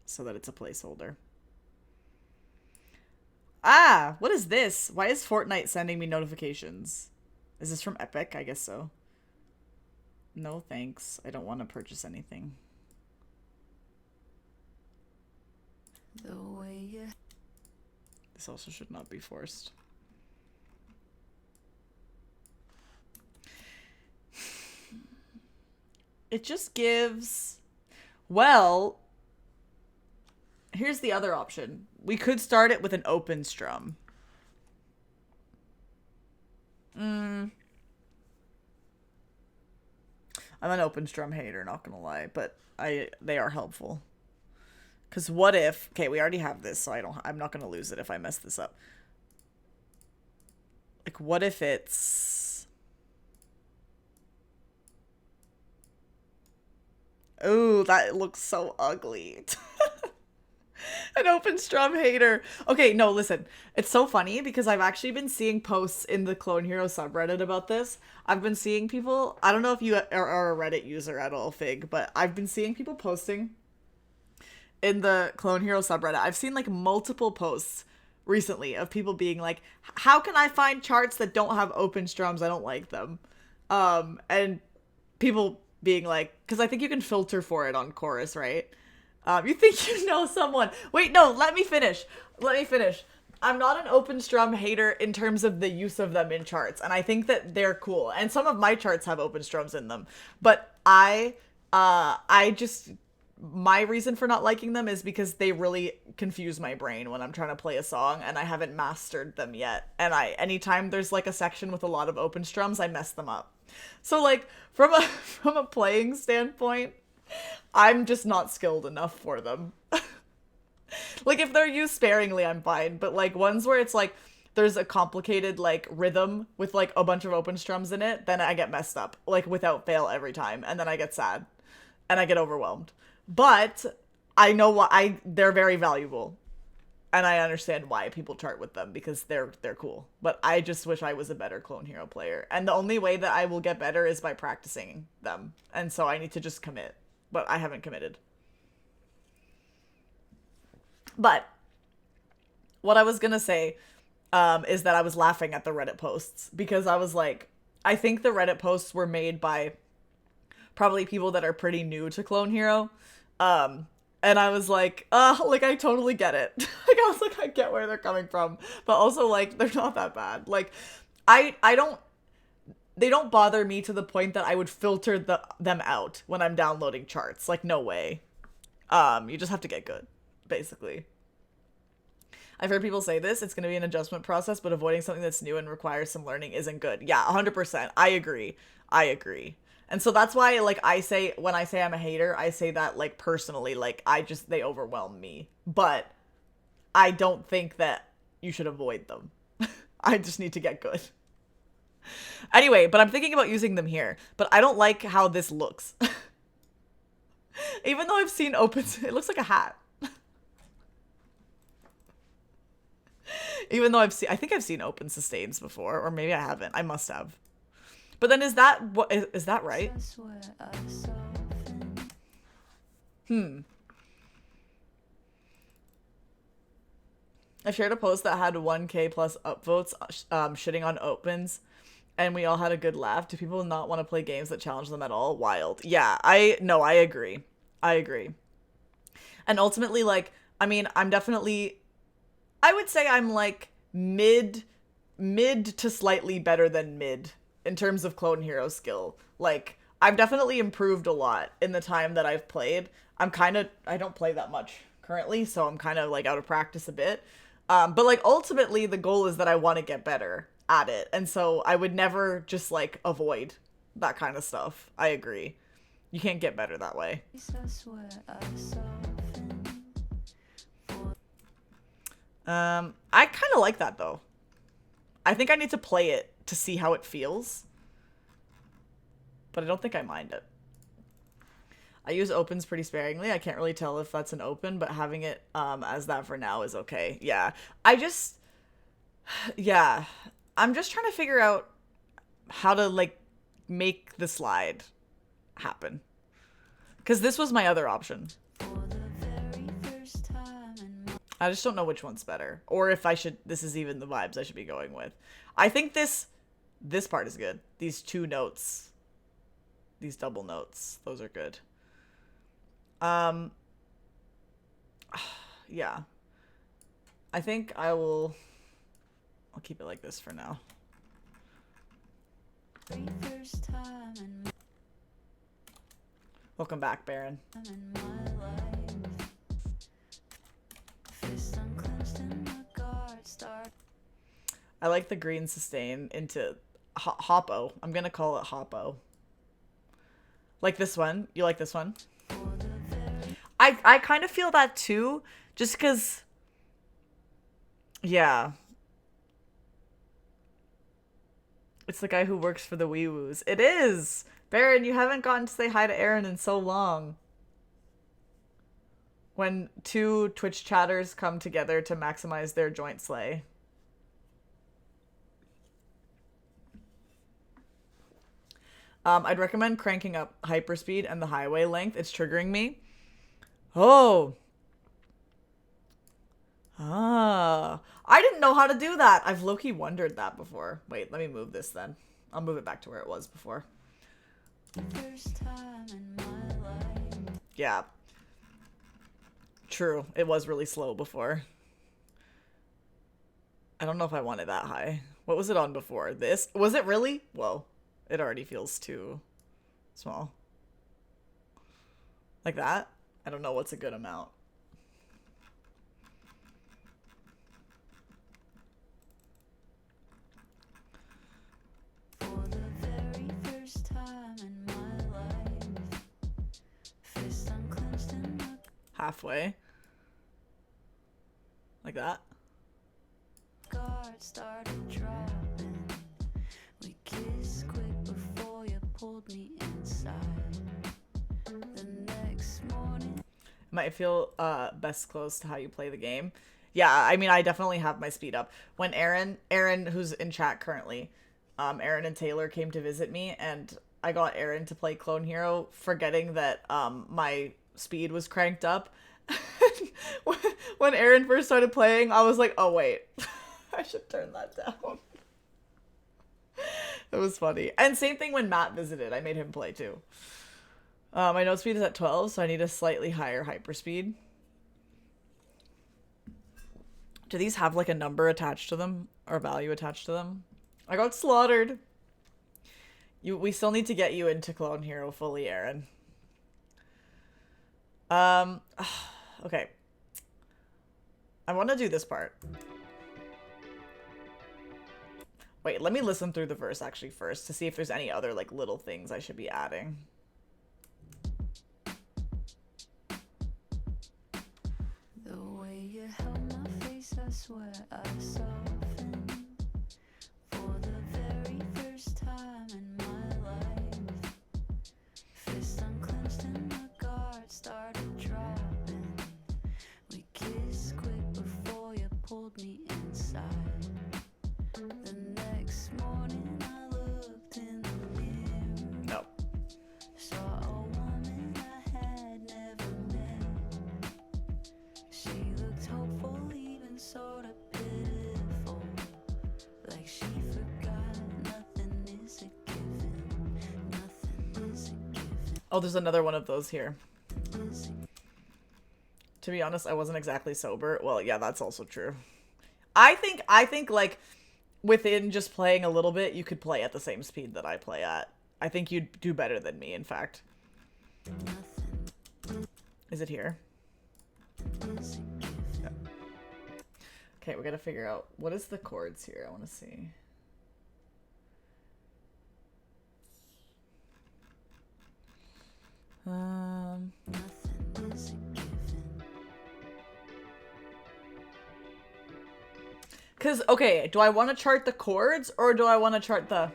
So that it's a placeholder. Ah! What is this? Why is Fortnite sending me notifications? Is this from Epic? I guess so. No thanks. I don't want to purchase anything. This also should not be forced. It just gives... Well, here's the other option. We could start it with an open strum. I'm an open strum hater, not gonna lie, but they are helpful. Cause what if... Okay, we already have this, so I'm not gonna lose it if I mess this up. Like, what if it's... Ooh, that looks so ugly. An open strum hater. Okay, no, listen. It's so funny because I've actually been seeing posts in the Clone Hero subreddit about this. I've been seeing people... I don't know if you are a Reddit user at all, Fig, but I've been seeing people posting in the Clone Hero subreddit. I've seen, like, multiple posts recently of people being like, how can I find charts that don't have open strums? I don't like them. And people being like, because I think you can filter for it on Chorus, right? You think you know someone. Wait, no, let me finish. I'm not an open strum hater in terms of the use of them in charts, and I think that they're cool. And some of my charts have open strums in them. But my reason for not liking them is because they really confuse my brain when I'm trying to play a song and I haven't mastered them yet. And anytime there's like a section with a lot of open strums, I mess them up. So like from a playing standpoint, I'm just not skilled enough for them. Like, if they're used sparingly, I'm fine. But, like, ones where it's, like, there's a complicated, like, rhythm with, like, a bunch of open strums in it, then I get messed up. Like, without fail every time. And then I get sad. And I get overwhelmed. But I know why they're very valuable. And I understand why people chart with them, because they're cool. But I just wish I was a better Clone Hero player. And the only way that I will get better is by practicing them. And so I need to just commit. But I haven't committed. But what I was gonna say is that I was laughing at the Reddit posts because I was like, I think the Reddit posts were made by probably people that are pretty new to Clone Hero. And I was like, like, I totally get it. Like, I was like, I get where they're coming from. But also, like, they're not that bad. Like, they don't bother me to the point that I would filter them out when I'm downloading charts. Like, no way. You just have to get good, basically. I've heard people say this, it's going to be an adjustment process, but avoiding something that's new and requires some learning isn't good. Yeah, 100%. I agree. And so that's why, like, when I say I'm a hater, I say that, like, personally, like, they overwhelm me. But I don't think that you should avoid them. I just need to get good. Anyway, but I'm thinking about using them here. But I don't like how this looks. Even though I've seen opens, it looks like a hat. Even though I think I've seen open sustains before, or maybe I haven't. I must have. But then is that right? I shared a post that had 1K plus upvotes, shitting on opens, and we all had a good laugh. Do people not want to play games that challenge them at all? Wild. Yeah, I agree. And ultimately, like, I mean, I would say I'm like mid to slightly better than mid in terms of Clone Hero skill. Like, I've definitely improved a lot in the time that I've played. I don't play that much currently, so I'm kind of like out of practice a bit. But like ultimately the goal is that I want to get better at it. And so I would never just like avoid that kind of stuff. I agree. You can't get better that way. I kind of like that though. I think I need to play it to see how it feels. But I don't think I mind it. I use opens pretty sparingly. I can't really tell if that's an open, but having it as that for now is okay. Yeah. I'm just trying to figure out how to like make the slide happen. Because this was my other option. I just don't know which one's better. Or if this is even the vibes I should be going with. I think this part is good. These two notes. These double notes. Those are good. Yeah. I think I'll keep it like this for now. Welcome back, Baron. in my life. Fist unclenched and my guard start. I like the green sustain into Hoppo. I'm gonna call it Hoppo. Like this one. You like this one? I kind of feel that too, just because, yeah. It's the guy who works for the Wee Woos. It is! Baron, you haven't gotten to say hi to Aaron in so long. When two Twitch chatters come together to maximize their joint slay. I'd recommend cranking up hyperspeed and the highway length. It's triggering me. Oh. Ah. I didn't know how to do that. I've low-key wondered that before. Wait, let me move this then. I'll move it back to where it was before. First time in my life. Yeah. True. It was really slow before. I don't know if I want it that high. What was it on before? This? Was it really? Whoa. It already feels too small. Like that? I don't know what's a good amount. For the very first time in my life. Fist unclenched and my Halfway. Like that? guard started dropping. We kissed quick before you pulled me inside. The next morning. Might feel best close to how you play the game. Yeah, I mean, I definitely have my speed up. When Aaron, who's in chat currently, Aaron and Taylor came to visit me, and I got Aaron to play Clone Hero, forgetting that my speed was cranked up. When Aaron first started playing, I was like, oh wait, I should turn that down. It was funny. And same thing when Matt visited, I made him play too. My note speed is at 12, so I need a slightly higher hyperspeed. Do these have like a number attached to them or value attached to them? I got slaughtered. We still need to get you into Clone Hero fully, Aaron. Okay. I want to do this part. Wait, let me listen through the verse actually first to see if there's any other like little things I should be adding. The way you held my face, I swear I softened. For the very first time in my life. Fist unclenched and my guard started dropping. We kissed quick before you pulled me inside. The next morning I looked in the mirror. No. Saw a woman I had never met. She looked hopeful, even sort of pitiful. Like she forgot nothing is a given. Nothing is a given. Oh, there's another one of those here. To be honest, I wasn't exactly sober. Well, yeah, that's also true. I think like within just playing a little bit, you could play at the same speed that I play at. I think you'd do better than me, in fact. Nothing Is it here? is a given. Yeah. Okay, we gotta figure out what is the chords here. I want to see. Nothing is a given. Cause okay, do I want to chart the chords or do I want to chart the?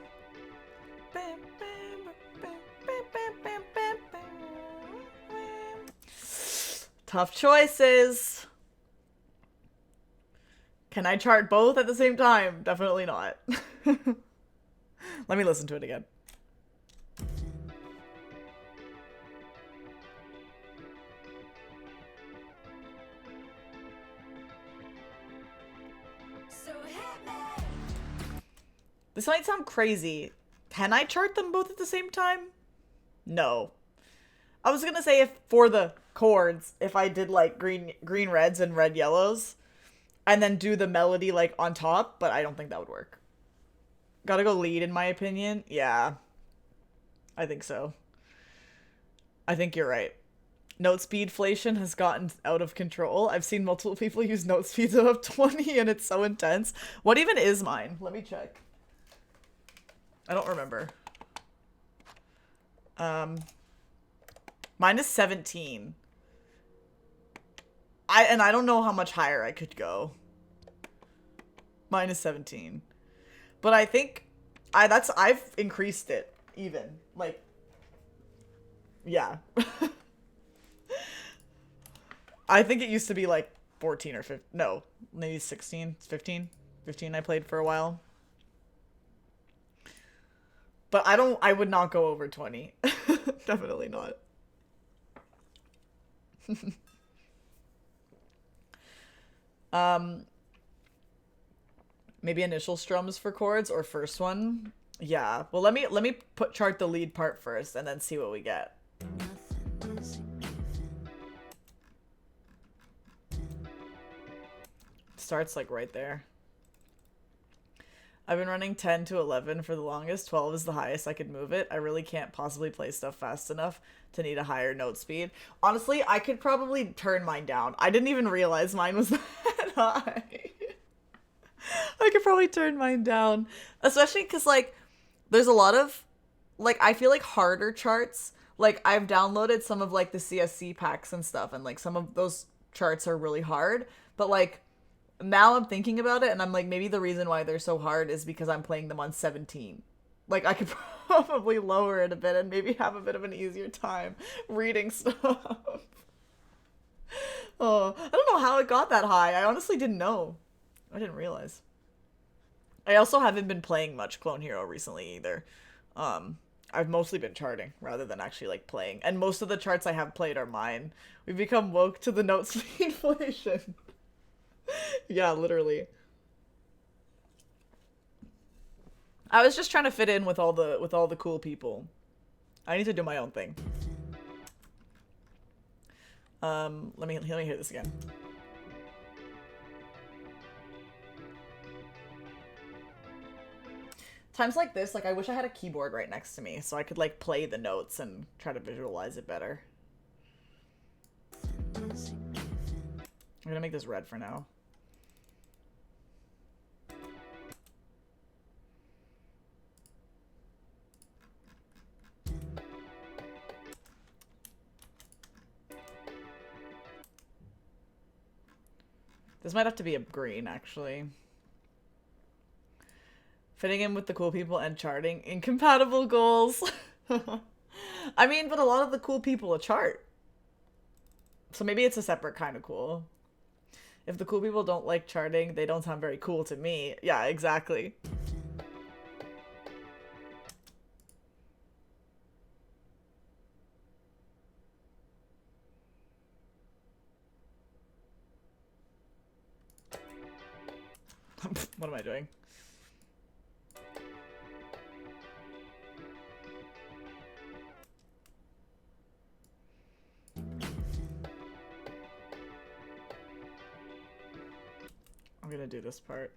Tough choices. Can I chart both at the same time? Definitely not. Let me listen to it again. So hit me. This might sound crazy. Can I chart them both at the same time? No. I was gonna say if for the chords, if I did like green reds and red yellows, and then do the melody like on top, but I don't think that would work. Gotta go lead in my opinion. Yeah. I think so. I think you're right. Note speedflation has gotten out of control. I've seen multiple people use note speeds of 20 and it's so intense. What even is mine? Let me check. I don't remember. Mine is 17. I don't know how much higher I could go. Mine is 17. But I think I've increased it even. Like, yeah. I think it used to be like 14 or 15. No, maybe 16, 15. 15 I played for a while. But I would not go over 20. Definitely not. Maybe initial strums for chords or first one. Yeah. Well, let me chart the lead part first and then see what we get. Nothing is a given. Starts like right there. I've been running 10 to 11 for the longest. 12 is the highest I could move it. I really can't possibly play stuff fast enough to need a higher note speed. Honestly, I could probably turn mine down. I didn't even realize mine was that high. I could probably turn mine down. Especially because, like, there's a lot of, like, I feel like harder charts. Like, I've downloaded some of, like, the CSC packs and stuff, and, like, some of those charts are really hard. But, like, now I'm thinking about it, and I'm like, maybe the reason why they're so hard is because I'm playing them on 17. Like, I could probably lower it a bit and maybe have a bit of an easier time reading stuff. Oh, I don't know how it got that high. I honestly didn't know. I didn't realize. I also haven't been playing much Clone Hero recently either. I've mostly been charting rather than actually, like, playing. And most of the charts I have played are mine. We've become woke to the note speed inflation. Yeah, literally. I was just trying to fit in with all the cool people. I need to do my own thing. Let me hear this again. Times like this, like, I wish I had a keyboard right next to me so I could, like, play the notes and try to visualize it better. Nothing is a given. I'm gonna make this red for now. This might have to be a green, actually. Fitting in with the cool people and charting. Incompatible goals. I mean, but a lot of the cool people chart. So maybe it's a separate kind of cool. If the cool people don't like charting, they don't sound very cool to me. Yeah, exactly. What am I doing? I'm gonna do this part.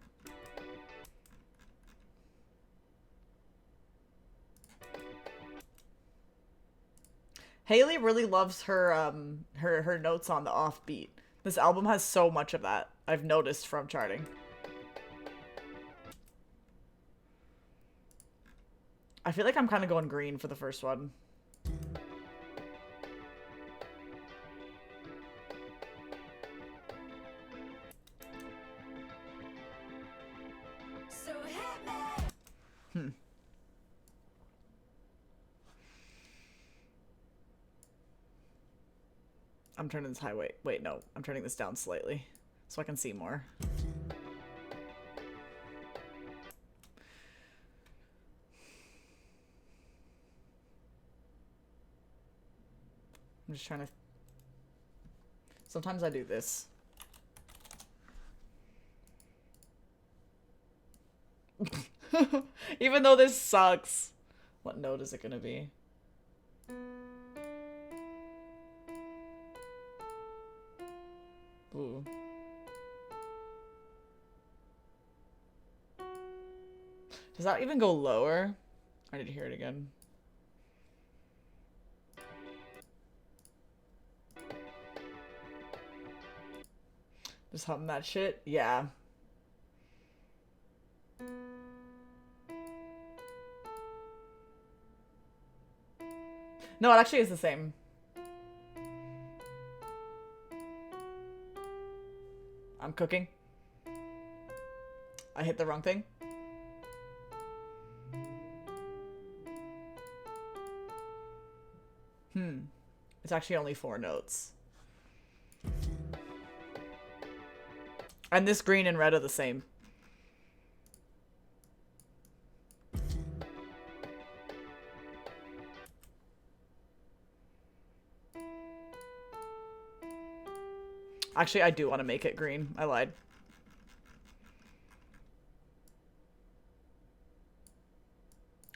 Hayley really loves her her notes on the offbeat. This album has so much of that. I've noticed from charting. I feel like I'm kind of going green for the first one. So hit me. I'm turning this high. Wait, no. I'm turning this down slightly so I can see more. I'm just trying to... Sometimes I do this. Even though this sucks. What note is it gonna be? Ooh. Does that even go lower? I need to hear it again. Just hum that shit? Yeah. No, it actually is the same. I'm cooking. I hit the wrong thing. It's actually only 4 notes. And this green and red are the same. Actually, I do want to make it green. I lied.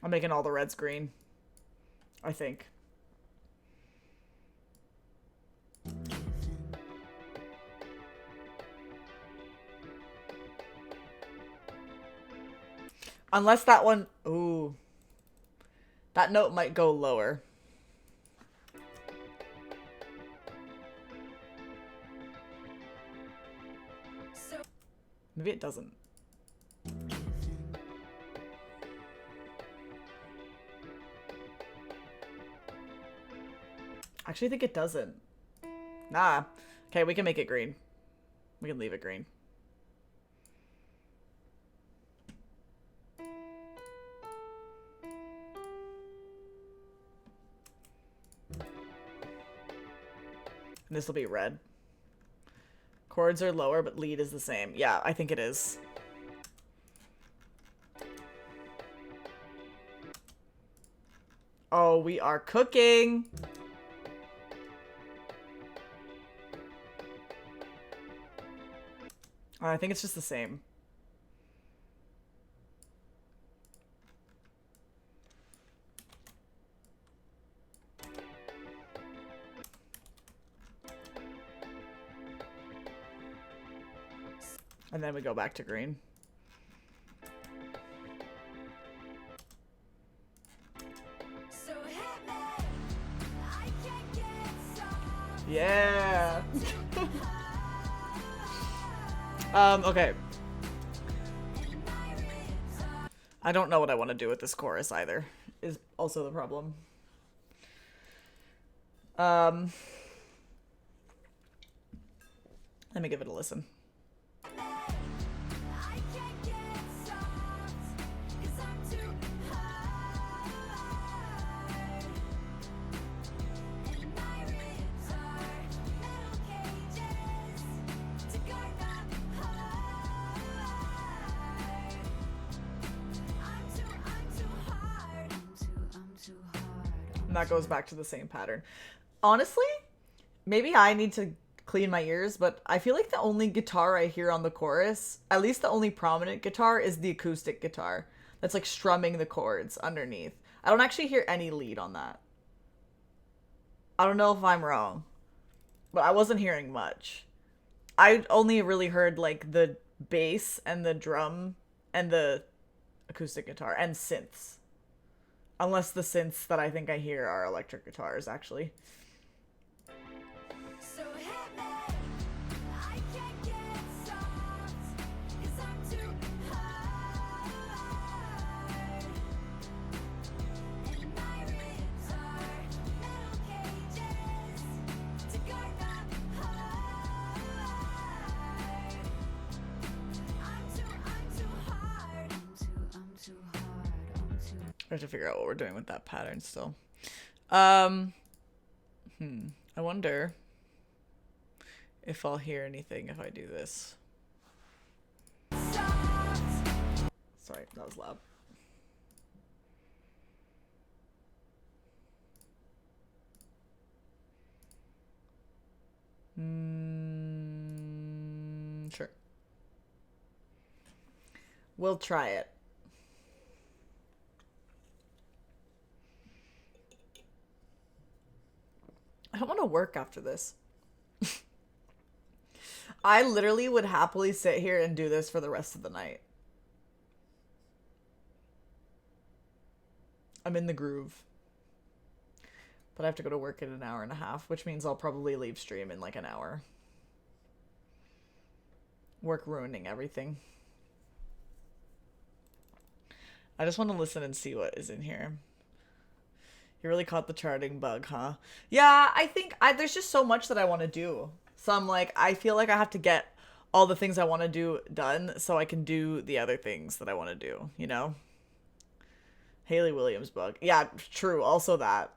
I'm making all the reds green. I think. Unless that one... Ooh. That note might go lower. Maybe it doesn't. Actually, I think it doesn't. Nah. Okay, we can make it green. We can leave it green. And this will be red. Chords are lower, but lead is the same. Yeah, I think it is. Oh, we are cooking. I think it's just the same. And then we go back to green. So hit me, I can't get soft. Yeah. Okay. I don't know what I want to do with this chorus either, is also the problem. Let me give it a listen. I can't get soft, 'cause I'm too hard. And my ribs are metal cages to guard the heart. I'm too hard. I'm too hard. And that goes back to the same pattern. Honestly, maybe I need to clean my ears, but I feel like the only guitar I hear on the chorus, at least the only prominent guitar, is the acoustic guitar. That's like strumming the chords underneath. I don't actually hear any lead on that. I don't know if I'm wrong, but I wasn't hearing much. I only really heard like the bass and the drum and the acoustic guitar and synths. Unless the synths that I think I hear are electric guitars, actually. So hit me, I can't get soft, 'cause I'm too hard. And my ribs are metal cages to guard the heart. I'm too hard. I'm too hard. I have to figure out what we're doing with that pattern still. I wonder if I'll hear anything if I do this. Soft. Sorry, that was loud. Sure. We'll try it. I don't want to work after this. I literally would happily sit here and do this for the rest of the night. I'm in the groove. But I have to go to work in an hour and a half, which means I'll probably leave stream in like an hour. Work ruining everything. I just want to listen and see what is in here. You really caught the charting bug, huh? Yeah, I think there's just so much that I want to do. So I'm like, I feel like I have to get all the things I want to do done so I can do the other things that I want to do, you know? Hayley Williams bug. Yeah, true. Also that.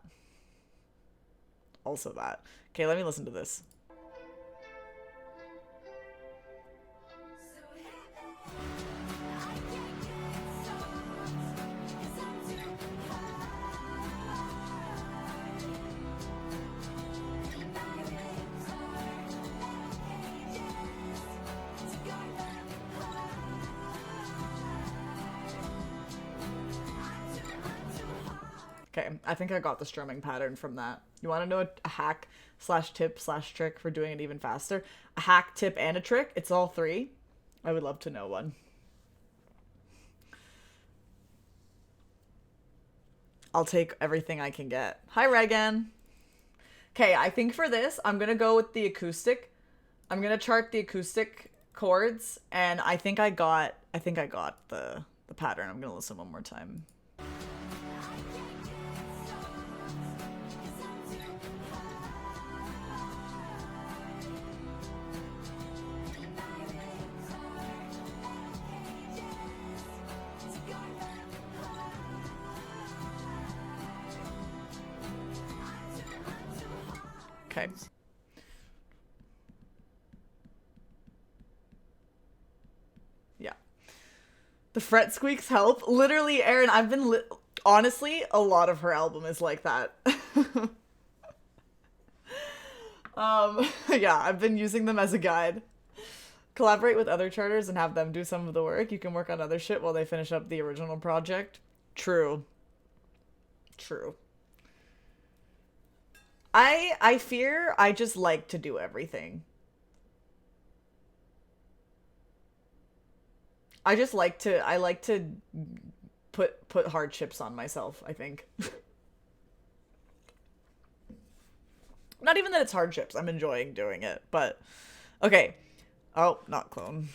Also that. Okay, let me listen to this. Okay, I think I got the strumming pattern from that. You want to know a hack slash tip slash trick for doing it even faster? A hack, tip, and a trick? It's all three? I would love to know one. I'll take everything I can get. Hi, Regan. Okay, I think for this, I'm going to go with the acoustic. I'm going to chart the acoustic chords, and I think I got the pattern. I'm going to listen one more time. Okay. Yeah. The fret squeaks help. Literally, Erin, I've been honestly, a lot of her album is like that. Yeah, I've been using them as a guide. Collaborate with other charters and have them do some of the work. You can work on other shit while they finish up the original project. True. True. I fear I just like to do everything. I like to put hardships on myself, I think. Not even that it's hardships. I'm enjoying doing it, but okay. Oh, not clone.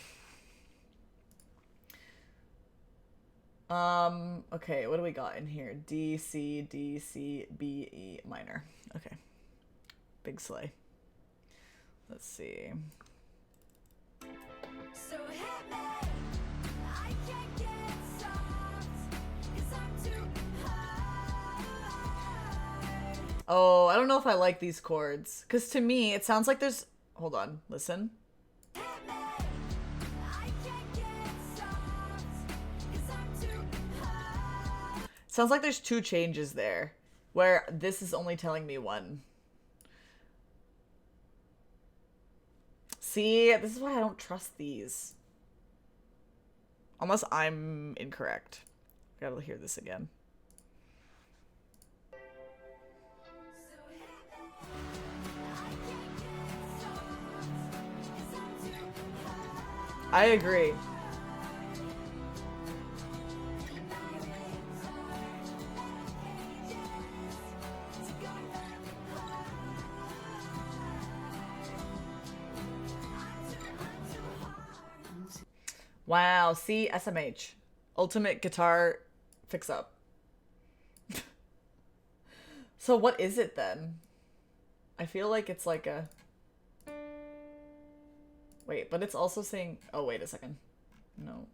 Okay, what do we got in here? D, C, D, C, B, E minor. Okay. Big sleigh. Let's see. So hit me, I can't get stopped, 'cause I'm too high. Oh, I don't know if I like these chords. Because to me, it sounds like there's... Hold on, listen. Hit me, I can't get stopped, 'cause I'm too high. Sounds like there's two changes there. Where this is only telling me one. See, this is why I don't trust these. Unless I'm incorrect. I gotta hear this again. So hit me, I can't get stopped, 'cause I'm too high. I agree. Wow, see, SMH. Ultimate Guitar Fix Up. So what is it then? I feel like it's like a... Wait, but it's also saying... Oh, wait a second. No.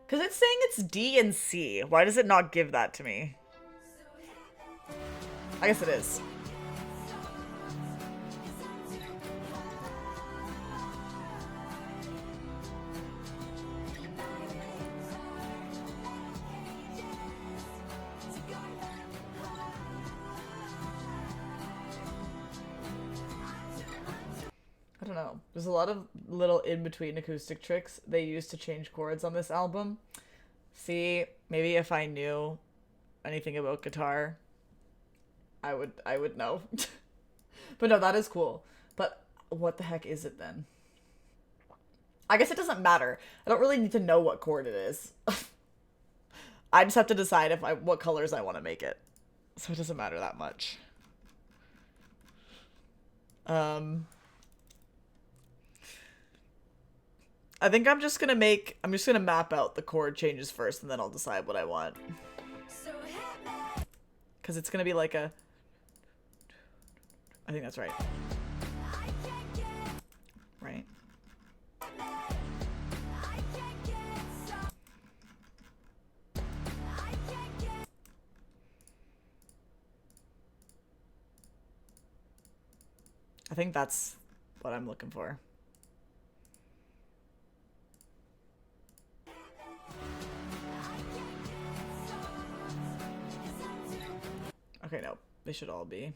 Because it's saying it's D and C. Why does it not give that to me? I guess it is. I don't know. There's a lot of little in-between acoustic tricks they use to change chords on this album. See, maybe if I knew anything about guitar, I would know. But no, that is cool. But what the heck is it then? I guess it doesn't matter. I don't really need to know what chord it is. I just have to decide what colors I want to make it. So it doesn't matter that much. I think I'm just gonna map out the chord changes first, and then I'll decide what I want. Because it's gonna be like a... I think that's right. Right. I think that's what I'm looking for. Okay, no. They should all be.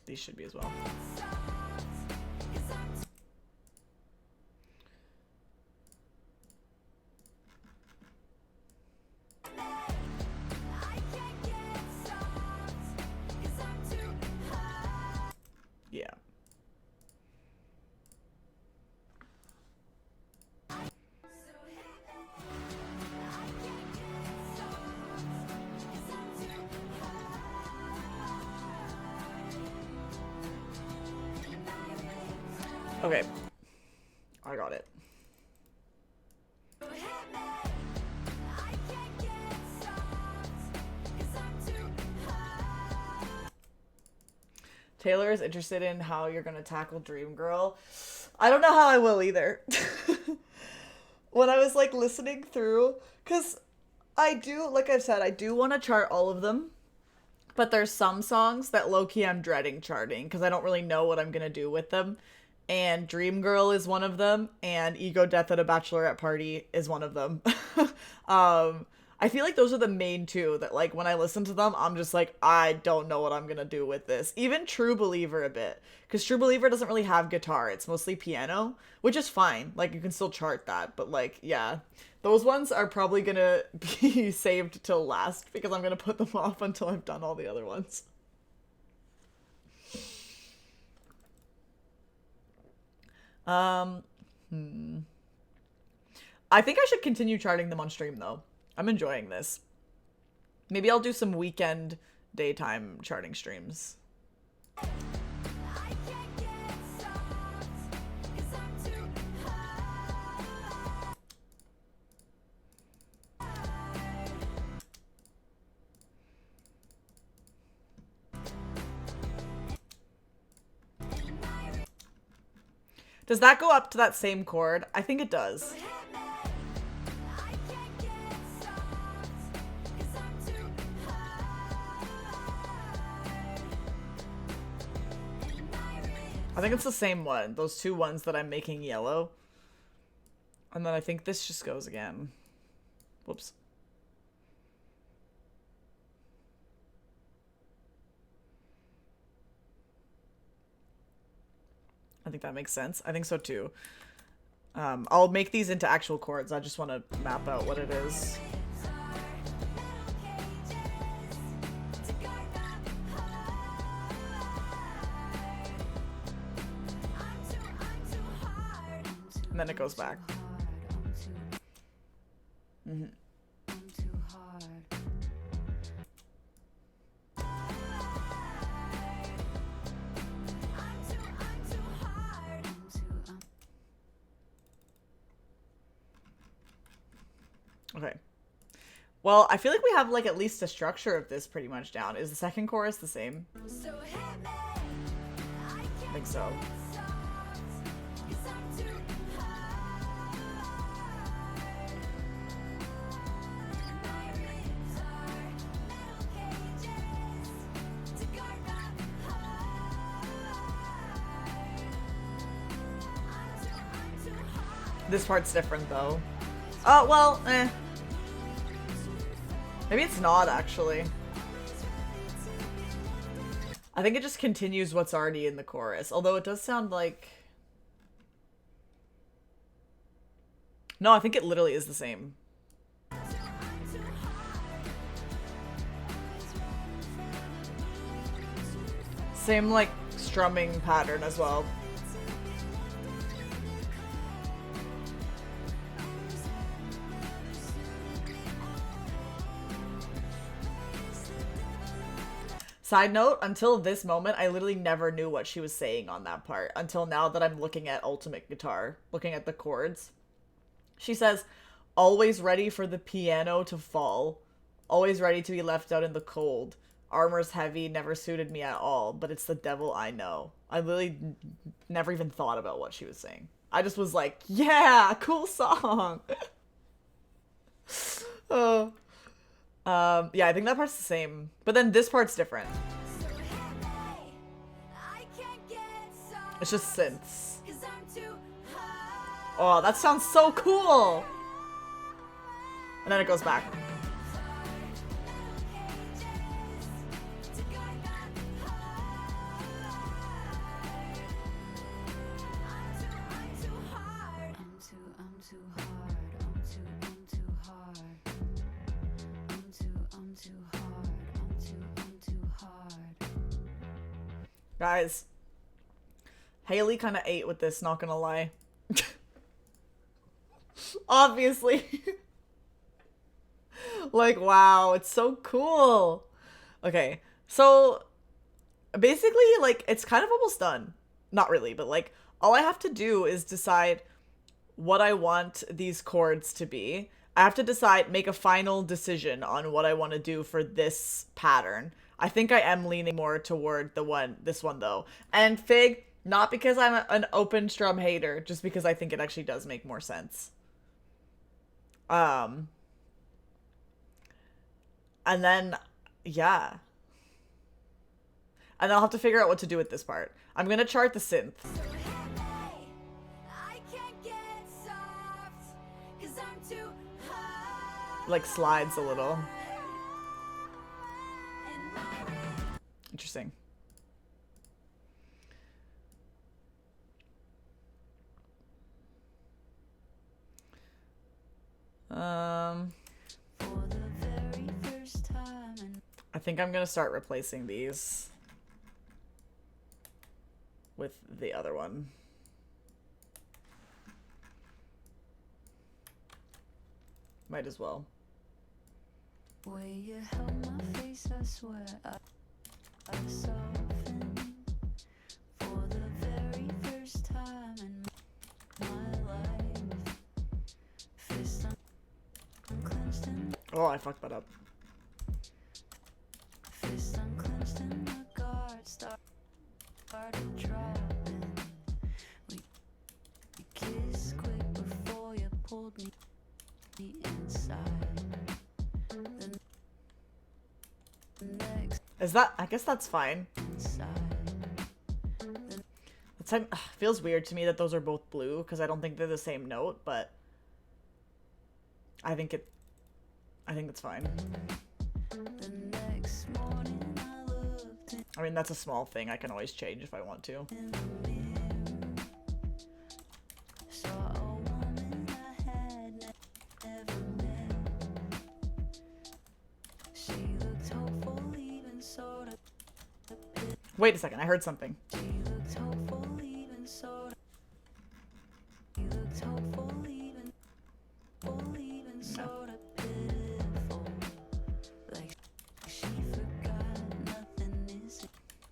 These should be as well. Yeah. Okay. I got it. Taylor is interested in how you're gonna tackle Dream Girl. I don't know how I will either. When I was like listening through, because I do, like I've said, I do want to chart all of them. But there's some songs that low-key I'm dreading charting because I don't really know what I'm gonna do with them. And Dream Girl is one of them, and Ego Death at a Bachelorette Party is one of them. I feel like those are the main two that, like, when I listen to them, I'm just like, I don't know what I'm gonna do with this. Even True Believer a bit, because True Believer doesn't really have guitar, it's mostly piano, which is fine. Like, you can still chart that, but, like, yeah. Those ones are probably gonna be saved till last, because I'm gonna put them off until I've done all the other ones. I think I should continue charting them on stream, though. I'm enjoying this. Maybe I'll do some weekend daytime charting streams. Does that go up to that same chord? I think it does. I think it's the same one. Those two ones that I'm making yellow. And then I think this just goes again. Whoops. I think that makes sense. I think so too. I'll make these into actual chords. I just want to map out what it is. And then it goes back. Mm-hmm. Okay. Well, I feel like we have like at least a structure of this pretty much down. Is the second chorus the same? I think so. This part's different though. Oh, well, eh. Maybe it's not, actually. I think it just continues what's already in the chorus. Although it does sound like... No, I think it literally is the same. Same, like, strumming pattern as well. Side note, until this moment, I literally never knew what she was saying on that part. Until now that I'm looking at Ultimate Guitar, looking at the chords. She says, always ready for the piano to fall. Always ready to be left out in the cold. Armor's heavy, never suited me at all, but it's the devil I know. I literally never even thought about what she was saying. I just was like, yeah, cool song. Oh. Yeah, I think that part's the same. But then this part's different. So heavy, I can't get soft, It's just synths. 'cause I'm too hard. Oh, that sounds so cool! And then it goes back. To guide my heart. I'm too hard. I'm too hard. I'm too hard. I'm too hard. I'm too hard. Guys, Hayley kind of ate with this, not gonna lie. Obviously. Like, wow, it's so cool. Okay, so basically, like, it's kind of almost done. Not really, but like, all I have to do is decide what I want these chords to be. I have to decide, make a final decision on what I want to do for this pattern. I think I am leaning more toward this one though. And Fig, not because I'm an open strum hater, just because I think it actually does make more sense. And then, yeah. And I'll have to figure out what to do with this part. I'm gonna chart the synth. So heavy, I can't get soft, 'cause I'm too hard. Like, slides a little. And my Interesting. For the very first time in I think I'm gonna start replacing these with the other one. Might as well. way you held my face, I swear I softened for the very first time in my life. Fist unclenched and Oh, I fucked that up. fist unclenched and my guard started dropping. We kissed quick before you pulled me inside. The next Is that? I guess that's fine. inside. It's feels weird to me that those are both blue because I don't think they're the same note, but I think it's fine. The next morning I looked in I mean, that's a small thing. I can always change if I want to. the mirror. Saw a woman I had never met. She looked hopeful, even sort of Wait a second, I heard something. She looked hopeful, even sort of. She looked hopeful, even sort of pitiful. Like she forgot nothing is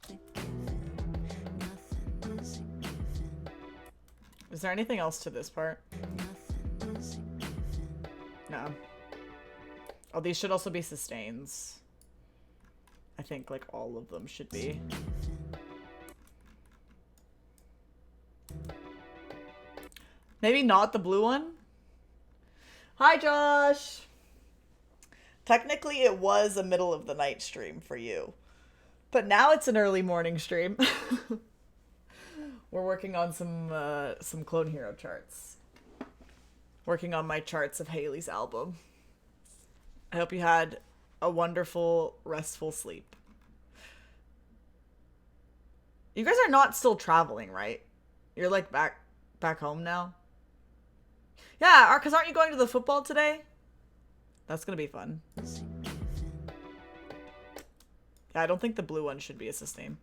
a given. Nothing is a given. Is there anything else to this part? Nothing is a given. No. Oh, these should also be sustains. I think, like, all of them should be. Maybe not the blue one? Hi, Josh! Technically, it was a middle of the night stream for you. But now it's an early morning stream. We're working on some Clone Hero charts. Working on my charts of Hayley's album. I hope you had a wonderful, restful sleep. You guys are not still traveling, right? You're like back home now? Yeah, because aren't you going to the football today? That's gonna be fun. Yeah, I don't think the blue one should be a sustain.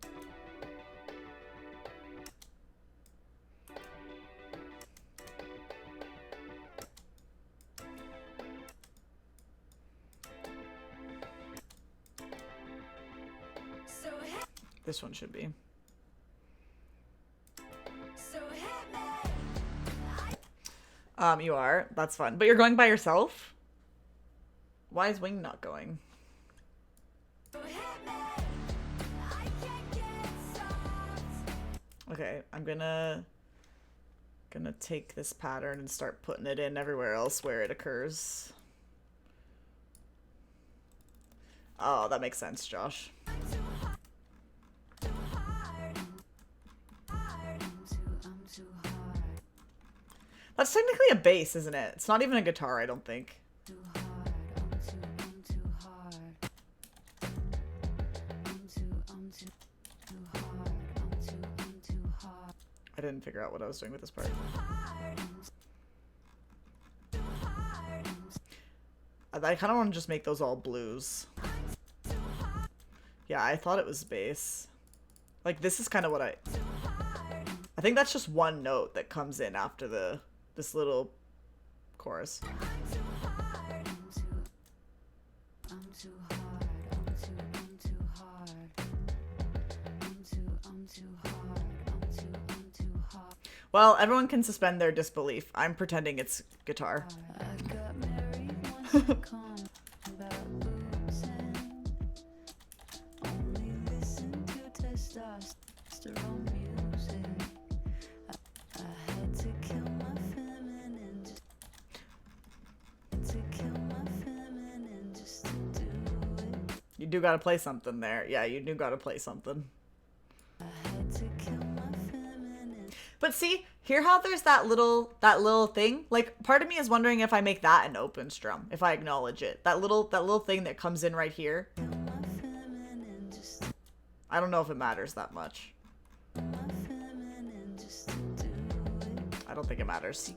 So This one should be. You are. That's fun. But you're going by yourself? Why is Wing not going? Okay, I'm gonna take this pattern and start putting it in everywhere else where it occurs. Oh, that makes sense, Josh. That's technically a bass, isn't it? It's not even a guitar, I don't think. I didn't figure out what I was doing with this part. I kind of want to just make those all blues. Yeah, I thought it was bass. Like, this is kind of what I think that's just one note that comes in after this little chorus. Well, everyone can suspend their disbelief. I'm pretending it's guitar. You do gotta play something there. Yeah, you do gotta play something. But see, hear how there's that little thing? Like, part of me is wondering if I make that an open strum, if I acknowledge it. That little thing that comes in right here. I don't know if it matters that much. I don't think it matters.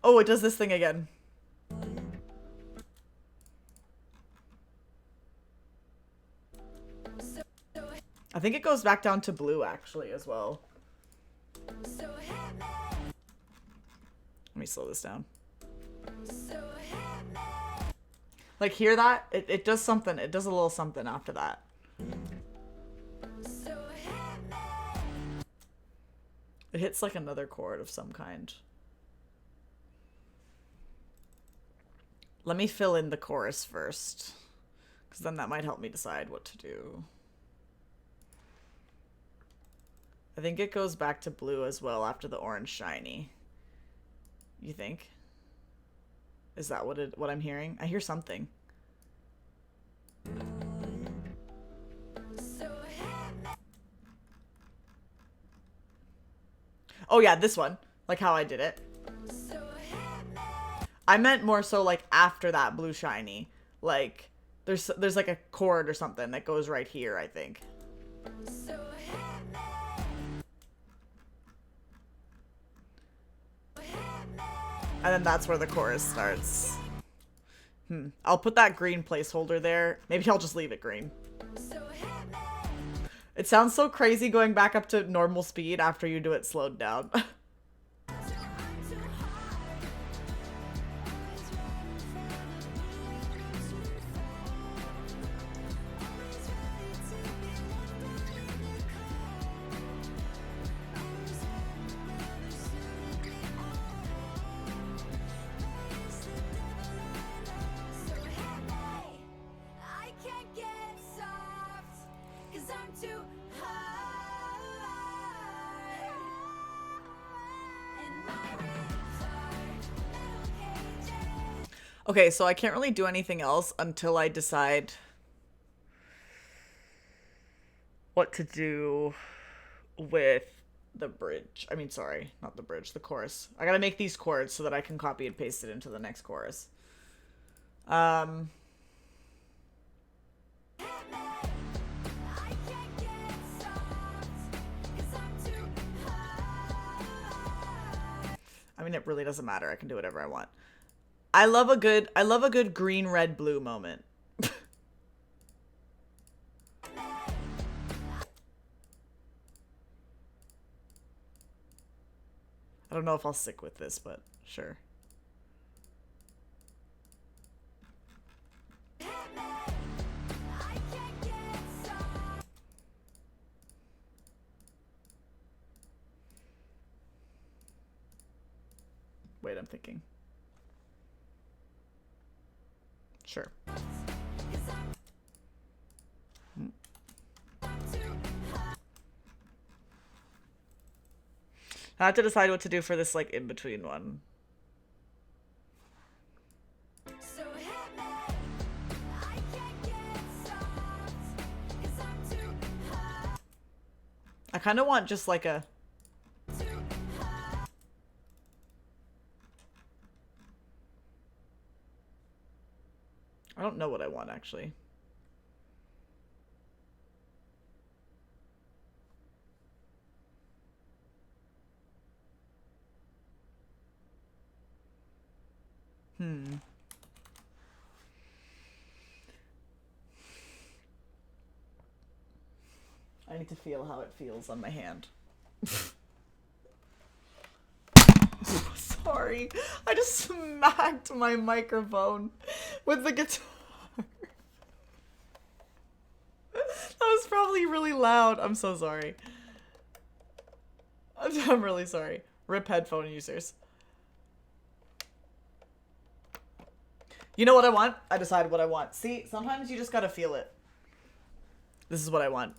Oh, it does this thing again. I think it goes back down to blue, actually, as well. Let me slow this down. Like, hear that? It does something. It does a little something after that. It hits, like, another chord of some kind. Let me fill in the chorus first, because then that might help me decide what to do. I think it goes back to blue as well after the orange shiny. You think? Is that what I'm hearing? I hear something. Oh yeah, this one. Like how I did it. I meant more so like after that blue shiny. Like there's like a chord or something that goes right here, I think. And then that's where the chorus starts. I'll put that green placeholder there. Maybe I'll just leave it green. It sounds so crazy going back up to normal speed after you do it slowed down. Okay, so I can't really do anything else until I decide what to do with the bridge. I mean, sorry, not the bridge, the chorus. I gotta make these chords so that I can copy and paste it into the next chorus. I mean, it really doesn't matter. I can do whatever I want. I love a good green, red, blue moment. I don't know if I'll stick with this, but sure. wait, I'm thinking. Sure. I have to decide what to do for this, like, in-between one. So hit me. I can't get soft, 'cause I'm too hot, I kind of want just, like, a... too hot. I don't know what I want, actually. I need to feel how it feels on my hand. Sorry. I just smacked my microphone with the guitar. That was probably really loud. I'm so sorry. I'm really sorry. RIP headphone users. You know what I want? I decided what I want. See, sometimes you just gotta feel it. This is what I want.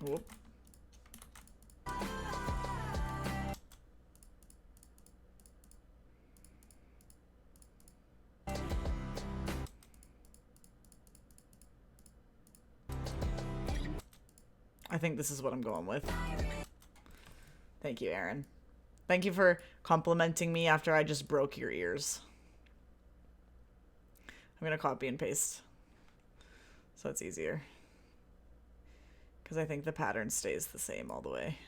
Whoop. I think this is what I'm going with. Thank you, Aaron. Thank you for complimenting me after I just broke your ears. I'm gonna copy and paste so it's easier. Because I think the pattern stays the same all the way.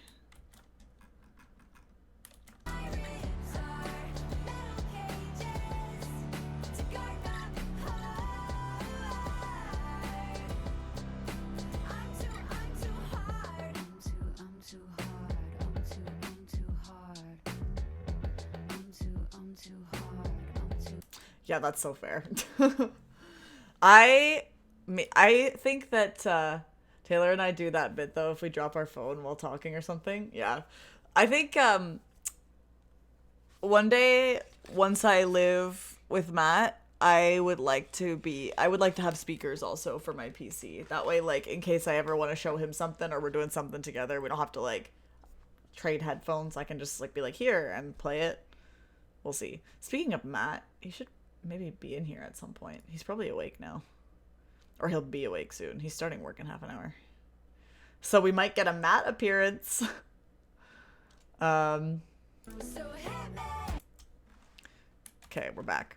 Yeah, that's so fair. I think that Taylor and I do that bit though if we drop our phone while talking or something. Yeah. I think one day once I live with Matt, I would like to have speakers also for my PC. That way, like, in case I ever want to show him something or we're doing something together, we don't have to like trade headphones. I can just like be like here and play it. We'll see. Speaking of Matt, he should maybe be in here at some point. He's probably awake now. Or he'll be awake soon. He's starting work in half an hour. So we might get a Matt appearance. Okay, we're back.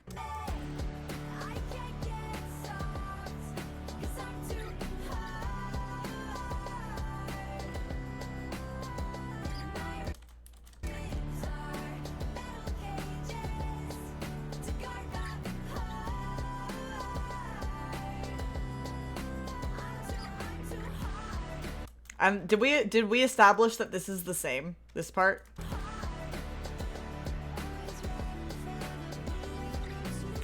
Did we establish that this is the same? This part?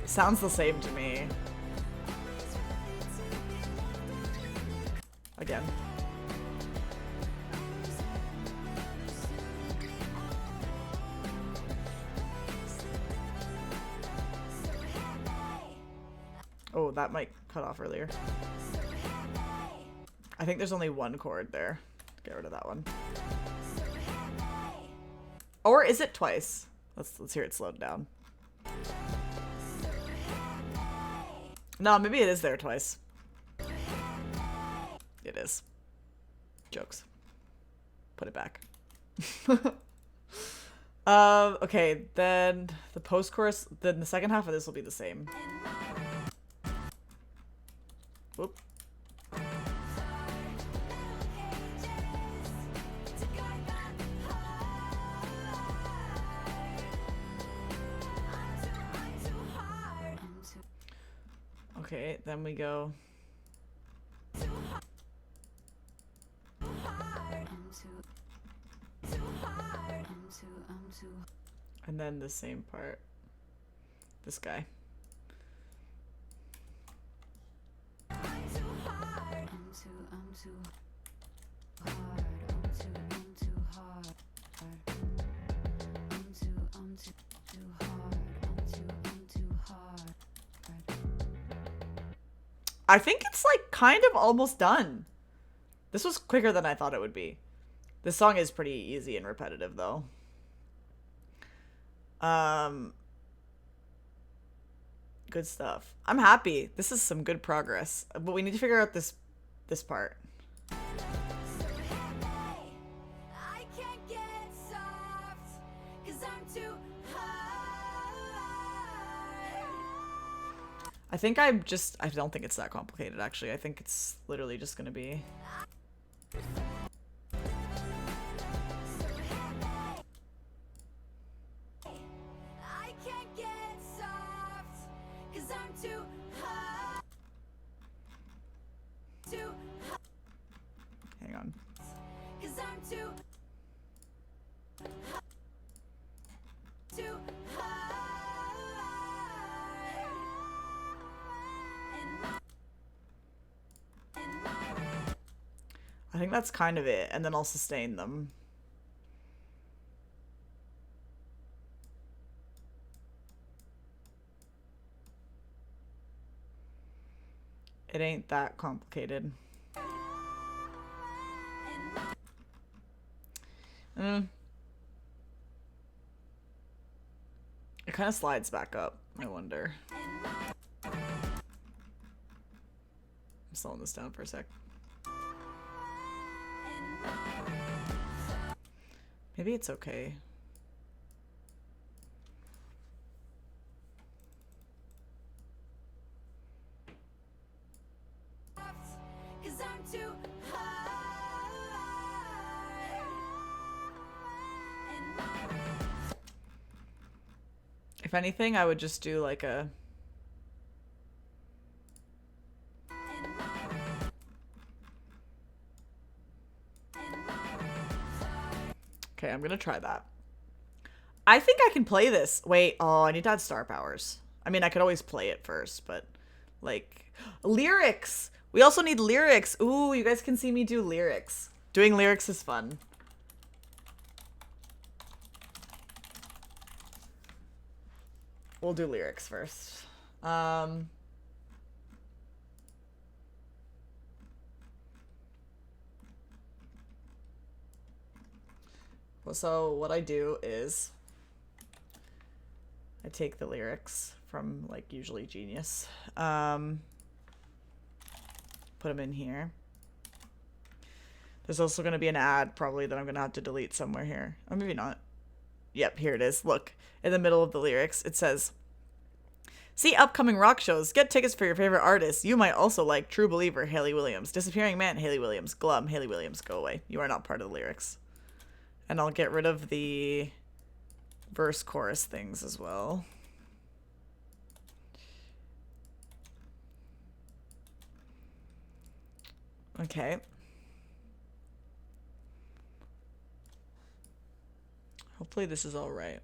Sounds the same to me. Again. Oh, that might cut off earlier. I think there's only one chord there. Get rid of that one. Or is it twice? Let's hear it slowed down. No, maybe it is there twice. It is. Jokes. Put it back. Okay, then the post-chorus, then the second half of this will be the same. Whoop. Okay, then we go. And then the same part. This guy. too hard. I'm too hard. I'm too hard. I'm too hard. I think it's like kind of almost done. This was quicker than I thought it would be. This song is pretty easy and repetitive though. Good stuff. I'm happy. This is some good progress. But we need to figure out this part. So happy, I can't get soft, 'cause I'm too hard. I think I don't think it's that complicated actually. I think it's literally just gonna be So happy, I can't get soft, 'cause I'm too hard. Too hang on. 'Cause I'm too hard. And my I think that's kind of it, and then I'll sustain them. It ain't that complicated. It kind of slides back up, I wonder. I'm slowing this down for a sec. Maybe it's okay. Cause I'm too hard. And If anything, I would just do like a... Okay, I'm gonna try that. I think I can play this. Wait, oh, I need to add star powers. I mean, I could always play it first, but like lyrics. We also need lyrics. Ooh, you guys can see me do lyrics. Doing lyrics is fun. We'll do lyrics first. So what I do is I take the lyrics from like usually Genius, put them in here. There's also going to be an ad probably that I'm going to have to delete somewhere here. Or maybe not. Yep, here it is. Look, in the middle of the lyrics, it says, "See upcoming rock shows. Get tickets for your favorite artists. You might also like True Believer, Hayley Williams. Disappearing Man, Hayley Williams. Glum, Hayley Williams. Go away. You are not part of the lyrics." And I'll get rid of the verse chorus things as well. Okay. Hopefully this is all right.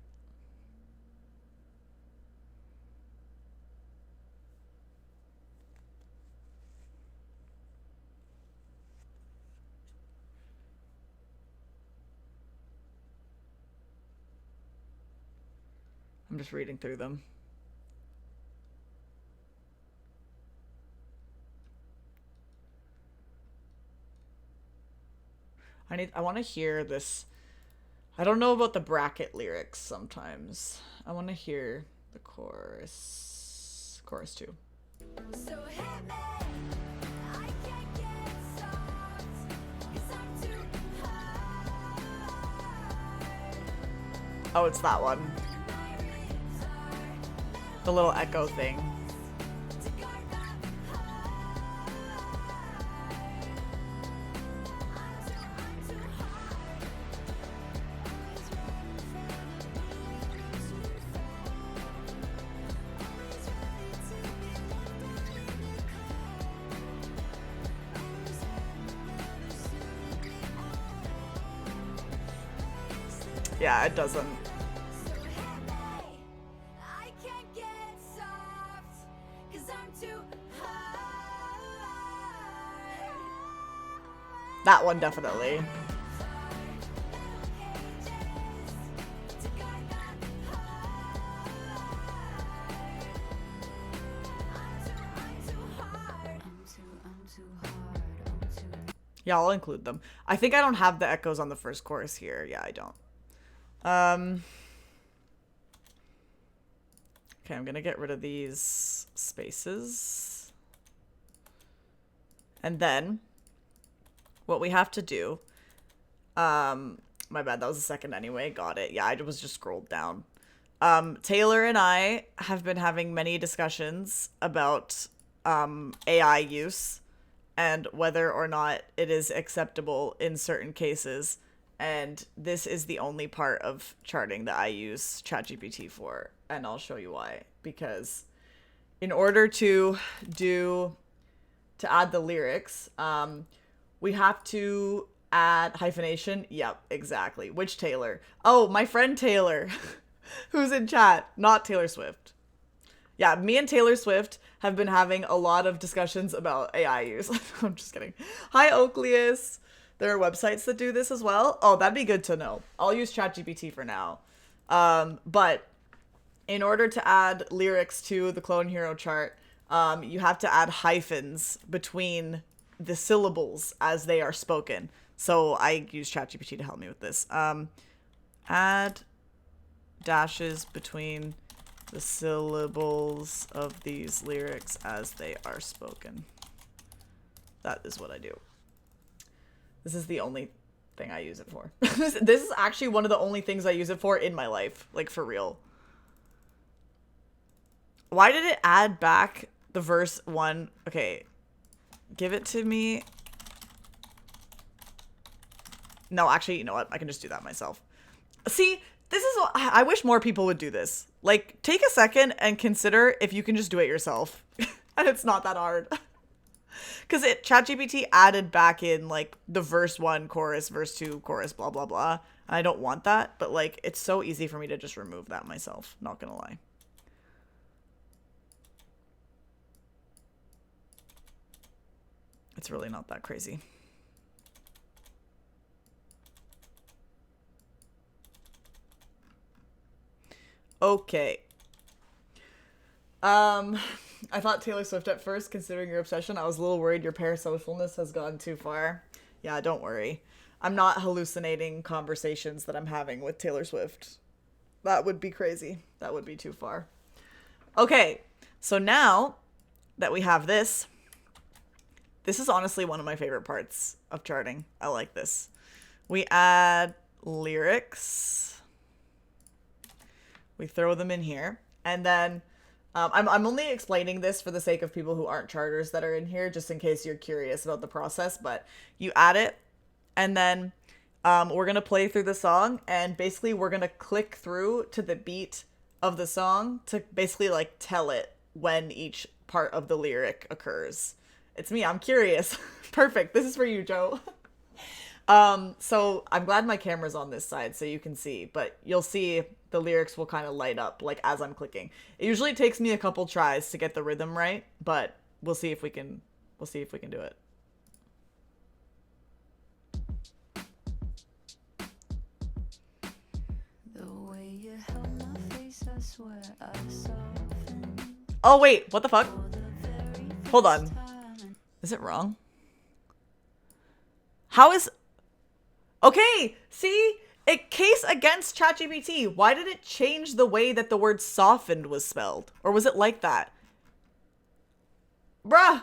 I'm just reading through them. I want to hear this. I don't know about the bracket lyrics sometimes. I want to hear the chorus. Chorus too. so happy, I can't get soft, 'cause I'm too hard. Oh, it's that one. The little echo thing. To guard my heart. I'm too hard. Yeah, it doesn't. So happy, I can't get soft, 'cause I'm too hard. That one definitely. Yeah, I'll include them. I think I don't have the echoes on the first chorus here. Yeah, I don't. Okay, I'm gonna get rid of these spaces. And then what we have to do, my bad, that was a second anyway. Got it. Yeah, I was just scrolled down. Taylor and I have been having many discussions about AI use and whether or not it is acceptable in certain cases. And this is the only part of charting that I use ChatGPT for, and I'll show you why. Because in order to add the lyrics, we have to add hyphenation. Yep, exactly. Which Taylor? Oh, my friend Taylor, who's in chat, not Taylor Swift. Yeah, me and Taylor Swift have been having a lot of discussions about AI use. I'm just kidding. Hi, Oakleus. There are websites that do this as well. Oh, that'd be good to know. I'll use ChatGPT for now. But in order to add lyrics to the Clone Hero chart, you have to add hyphens between the syllables as they are spoken. So I use ChatGPT to help me with this. Add dashes between the syllables of these lyrics as they are spoken. That is what I do. This is the only thing I use it for. This is actually one of the only things I use it for in my life. Like, for real. Why did it add back the verse 1? Okay. Give it to me. No, actually, you know what? I can just do that myself. See, this is what I wish more people would do this. Like, take a second and consider if you can just do it yourself. And it's not that hard. Because ChatGPT added back in, like, the verse 1, chorus, verse 2, chorus, blah, blah, blah. And I don't want that, but, like, it's so easy for me to just remove that myself. Not gonna lie. It's really not that crazy. Okay. I thought Taylor Swift at first, considering your obsession. I was a little worried your parasocialness has gone too far. Yeah, don't worry. I'm not hallucinating conversations that I'm having with Taylor Swift. That would be crazy. That would be too far. Okay, so now that we have this is honestly one of my favorite parts of charting. I like this. We add lyrics. We throw them in here. And then I'm only explaining this for the sake of people who aren't charters that are in here, just in case you're curious about the process. But you add it, and then we're going to play through the song, and basically we're going to click through to the beat of the song to basically, like, tell it when each part of the lyric occurs. It's me. I'm curious. Perfect. This is for you, Joe. So I'm glad my camera's on this side so you can see, but you'll see the lyrics will kind of light up like as I'm clicking. It usually takes me a couple tries to get the rhythm right, but we'll see if we can do it. The way you held my face, I swear I softened Oh wait, what the fuck? for the very Hold on. first time. Is it wrong? How is... Okay, see? It case against ChatGPT. Why did it change the way that the word softened was spelled? Or was it like that? Bruh!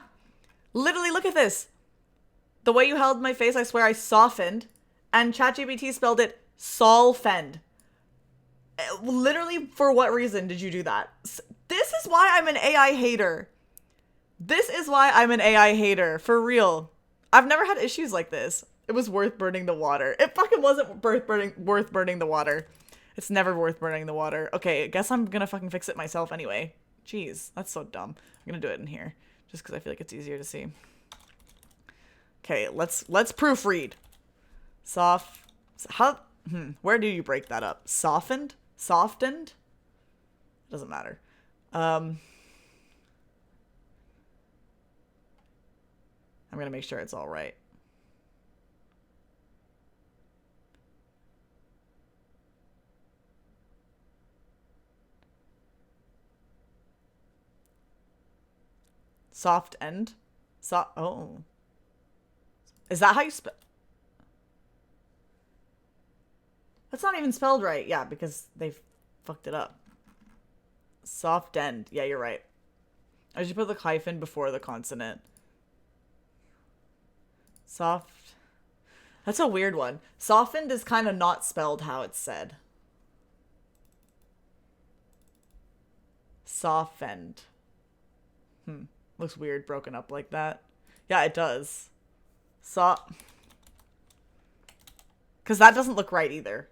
Literally, look at this. The way you held my face, I swear I softened. And ChatGPT spelled it solfend. Literally, for what reason did you do that? This is why I'm an AI hater. This is why I'm an AI hater. For real. I've never had issues like this. It was worth burning the water. It fucking wasn't worth burning the water. It's never worth burning the water. Okay, I guess I'm gonna fucking fix it myself anyway. Jeez, that's so dumb. I'm gonna do it in here. Just because I feel like it's easier to see. Okay, let's proofread. Where do you break that up? Softened? Softened? Doesn't matter. I'm gonna make sure it's all right. Soft end? Oh. Is that how you spell? That's not even spelled right. Yeah, because they fucked it up. Soft end. Yeah, you're right. I should put the hyphen before the consonant. Soft. That's a weird one. Softened is kind of not spelled how it's said. Softened. Looks weird broken up like that. Yeah, it does. Because that doesn't look right either.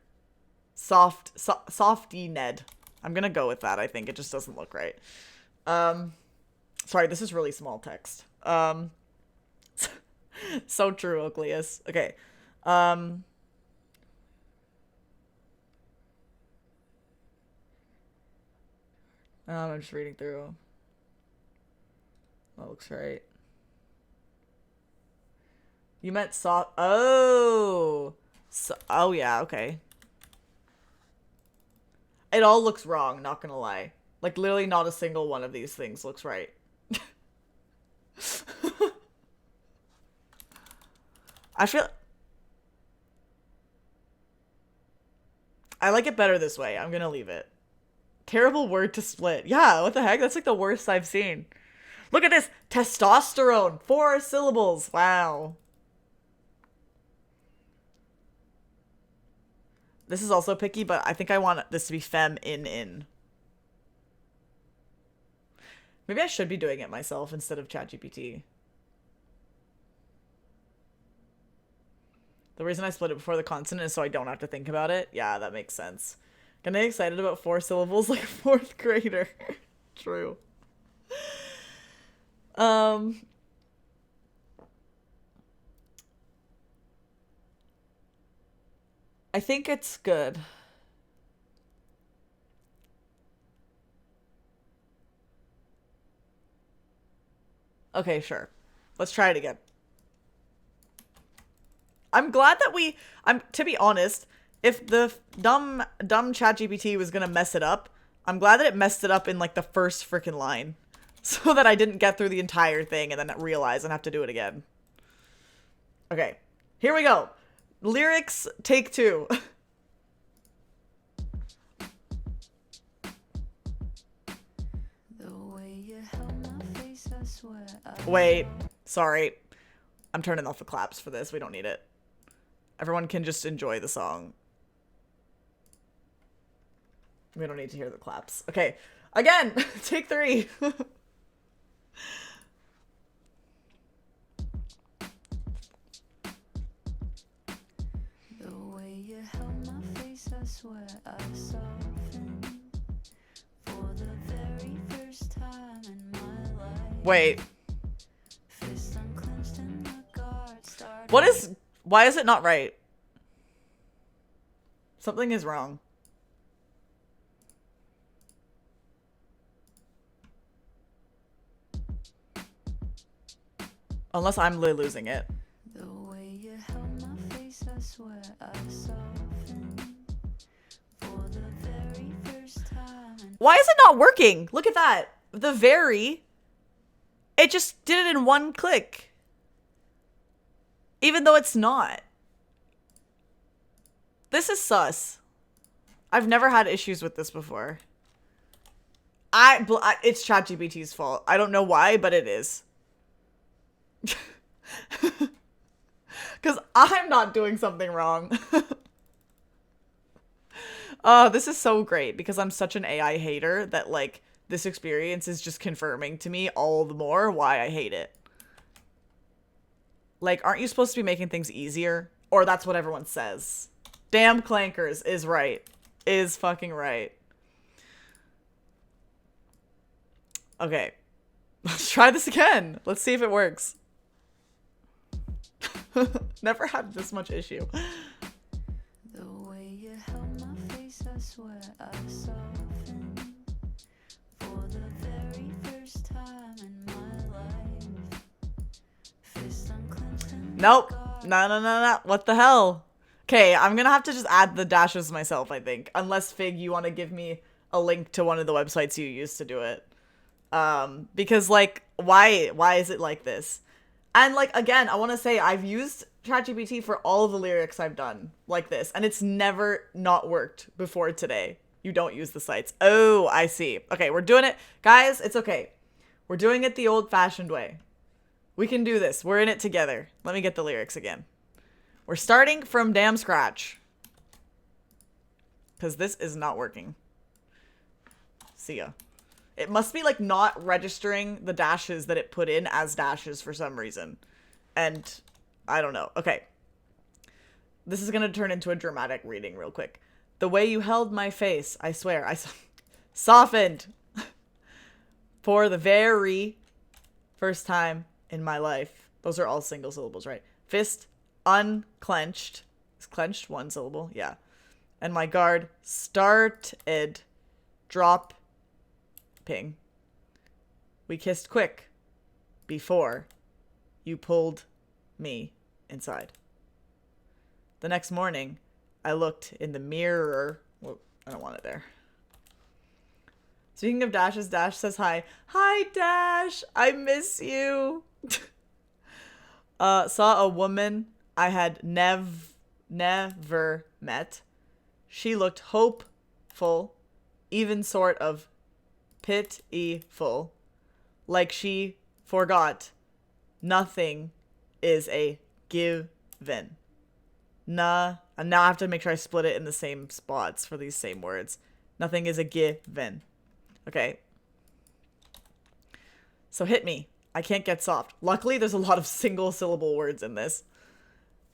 Softy Ned. I'm gonna go with that, I think. It just doesn't look right. Sorry, this is really small text. So true, Ocleus. Okay. I'm just reading through. That looks right. You meant soft. Oh. Oh, yeah, okay. It all looks wrong, not gonna lie. Like, literally not a single one of these things looks right. I like it better this way. I'm gonna leave it. Terrible word to split. Yeah, what the heck? That's like the worst I've seen. Look at this. Testosterone. 4 syllables. Wow. This is also picky, but I think I want this to be fem in. Maybe I should be doing it myself instead of ChatGPT. The reason I split it before the consonant is so I don't have to think about it. Yeah, that makes sense. Getting excited about 4 syllables like a 4th grader. True. I think it's good. Okay, sure. Let's try it again. I'm glad that to be honest, if the dumb ChatGPT was gonna mess it up, I'm glad that it messed it up in like the first freaking line. So that I didn't get through the entire thing and then realize and have to do it again. Okay, here we go. Lyrics, take 2. The way you held my face, I swear Wait, sorry. I'm turning off the claps for this. We don't need it. Everyone can just enjoy the song. We don't need to hear the claps. Okay, again, take 3. The way you held my face, I swear I softened for the very first time in my life. Wait, Fist unclenched and my guard started. why is it not right? Something is wrong. Unless I'm losing it. The way you held my face, I swear I softened for the very first time. Why is it not working? Look at that. It just did it in one click. Even though it's not. This is sus. I've never had issues with this before. It's ChatGPT's fault. I don't know why, but it is. Because I'm not doing something wrong. This is so great because I'm such an AI hater that, like, this experience is just confirming to me all the more why I hate it. Like, aren't you supposed to be making things easier? Or that's what everyone says. Damn clankers is right. Is fucking right. Okay. Let's try this again. Let's see if it works. Never had this much issue. The way you held my face, I swear I softened for the very first time in my life. Fist unclenched and Nope. No. What the hell? Okay, I'm gonna have to just add the dashes myself, I think. Unless, Fig, you want to give me a link to one of the websites you used to do it. Because like, why is it like this? And like, again, I want to say I've used ChatGPT for all of the lyrics I've done like this, and it's never not worked before today. You don't use the sites. Oh, I see. Okay, we're doing it. Guys, it's okay. We're doing it the old-fashioned way. We can do this. We're in it together. Let me get the lyrics again. We're starting from damn scratch. Because this is not working. See ya. It must be like not registering the dashes that it put in as dashes for some reason. And I don't know. Okay. This is going to turn into a dramatic reading real quick. The way you held my face, I swear, I softened for the very first time in my life. Those are all single syllables, right? Fist unclenched. Is clenched one syllable? Yeah. And my guard started dropping. We kissed quick before you pulled me inside. The next morning, I looked in the mirror. Well, I don't want it there. Speaking of dashes, Dash says hi. Hi, Dash. I miss you. Saw a woman I had never met. She looked hopeful, even sort of pitiful, like she forgot nothing is a given. Nah, and now I have to make sure I split it in the same spots for these same words. Nothing is a given. Okay. So hit me. I can't get soft. Luckily, there's a lot of single syllable words in this.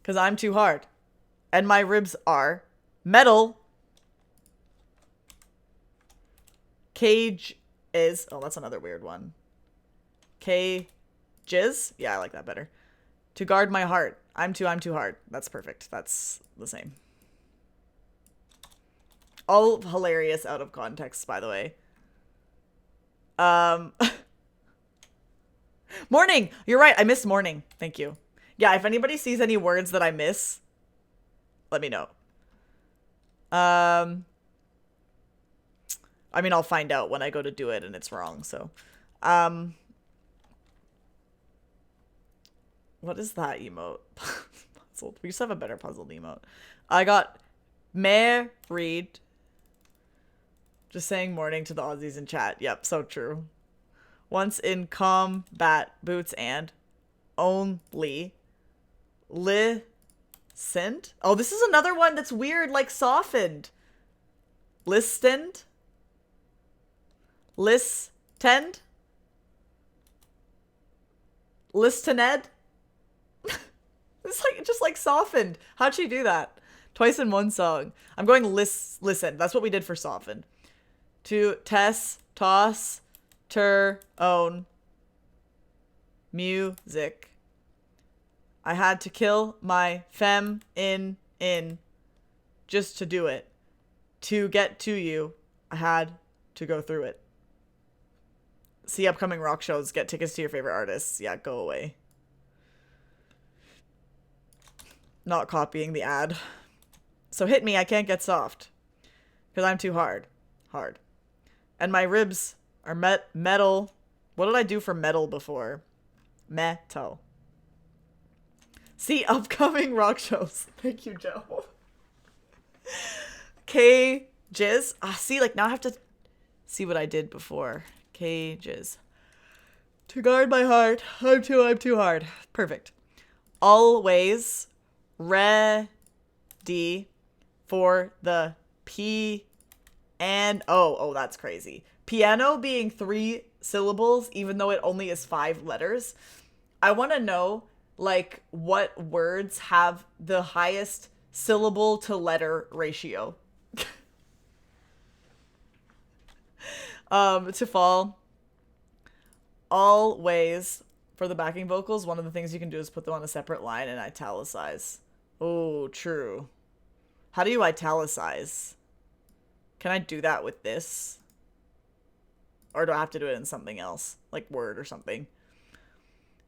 Because I'm too hard. And my ribs are metal. Cage is... Oh, that's another weird one. Cages? Yeah, I like that better. To guard my heart. I'm too hard. That's perfect. That's the same. All hilarious out of context, by the way. Morning! You're right. I missed morning. Thank you. Yeah, if anybody sees any words that I miss, let me know. I mean, I'll find out when I go to do it and it's wrong, so. What is that emote? Puzzled. We used to have a better puzzled emote. I got married. Just saying morning to the Aussies in chat. Yep, so true. Once in combat boots and only listened. Oh, this is another one that's weird, like softened. Listened. Listened. Listened. It's like just like softened. How'd she do that? Twice in one song. I'm going listen. That's what we did for softened. To toss, own music. I had to kill my in just to do it. To get to you, I had to go through it. See upcoming rock shows. Get tickets to your favorite artists. Yeah, go away. Not copying the ad. So hit me, I can't get soft. Because I'm too hard. Hard. And my ribs are metal. What did I do for metal before? Metal. See upcoming rock shows. Thank you, Joe. Cages. See, like now I have to see what I did before. Cages. To guard my heart. I'm too hard. Perfect. Always ready for the P and oh, that's crazy. Piano being 3 syllables, even though it only is 5 letters. I want to know, like, what words have the highest syllable to letter ratio. To fall. Always. For the backing vocals, one of the things you can do is put them on a separate line and italicize. Oh, true. How do you italicize? Can I do that with this? Or do I have to do it in something else? Like Word or something?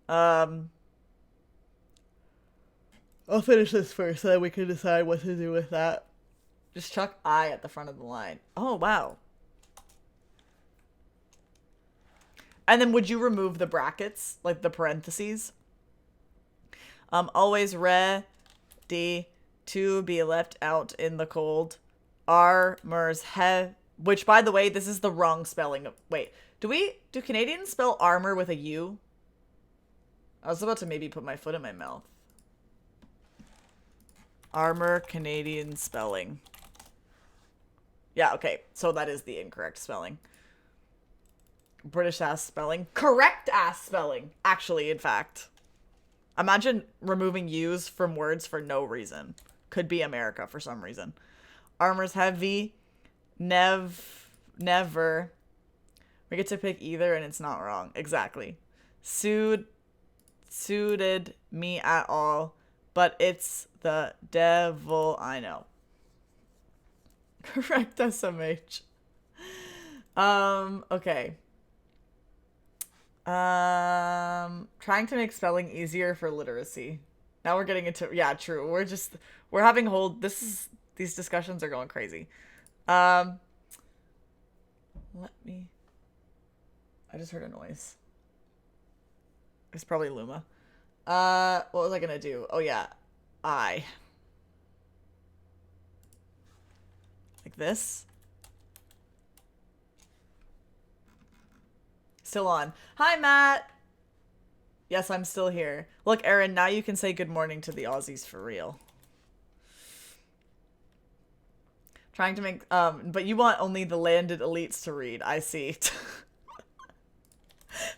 I'll finish this first so that we can decide what to do with that. Just chuck I at the front of the line. Oh, wow. And then would you remove the brackets, like the parentheses? Always ready to be left out in the cold. Armors have, which by the way, this is the wrong spelling. Wait, do Canadians spell armor with a U? I was about to maybe put my foot in my mouth. Armor, Canadian spelling. Yeah, okay, so that is the incorrect spelling. British ass spelling. Correct ass spelling, actually, in fact. Imagine removing U's from words for no reason. Could be America for some reason. Armor's heavy. Never. We get to pick either and it's not wrong. Exactly. Suited me at all. But it's the devil I know. Correct SMH. Okay. Trying to make spelling easier for literacy. Now we're getting into, yeah, true. We're having these discussions are going crazy. I just heard a noise. It's probably Luma. What was I gonna do? Oh yeah, like this. Still on. Hi, Matt. Yes, I'm still here. Look, Aaron, now you can say good morning to the Aussies for real. Trying to make, but you want only the landed elites to read. I see.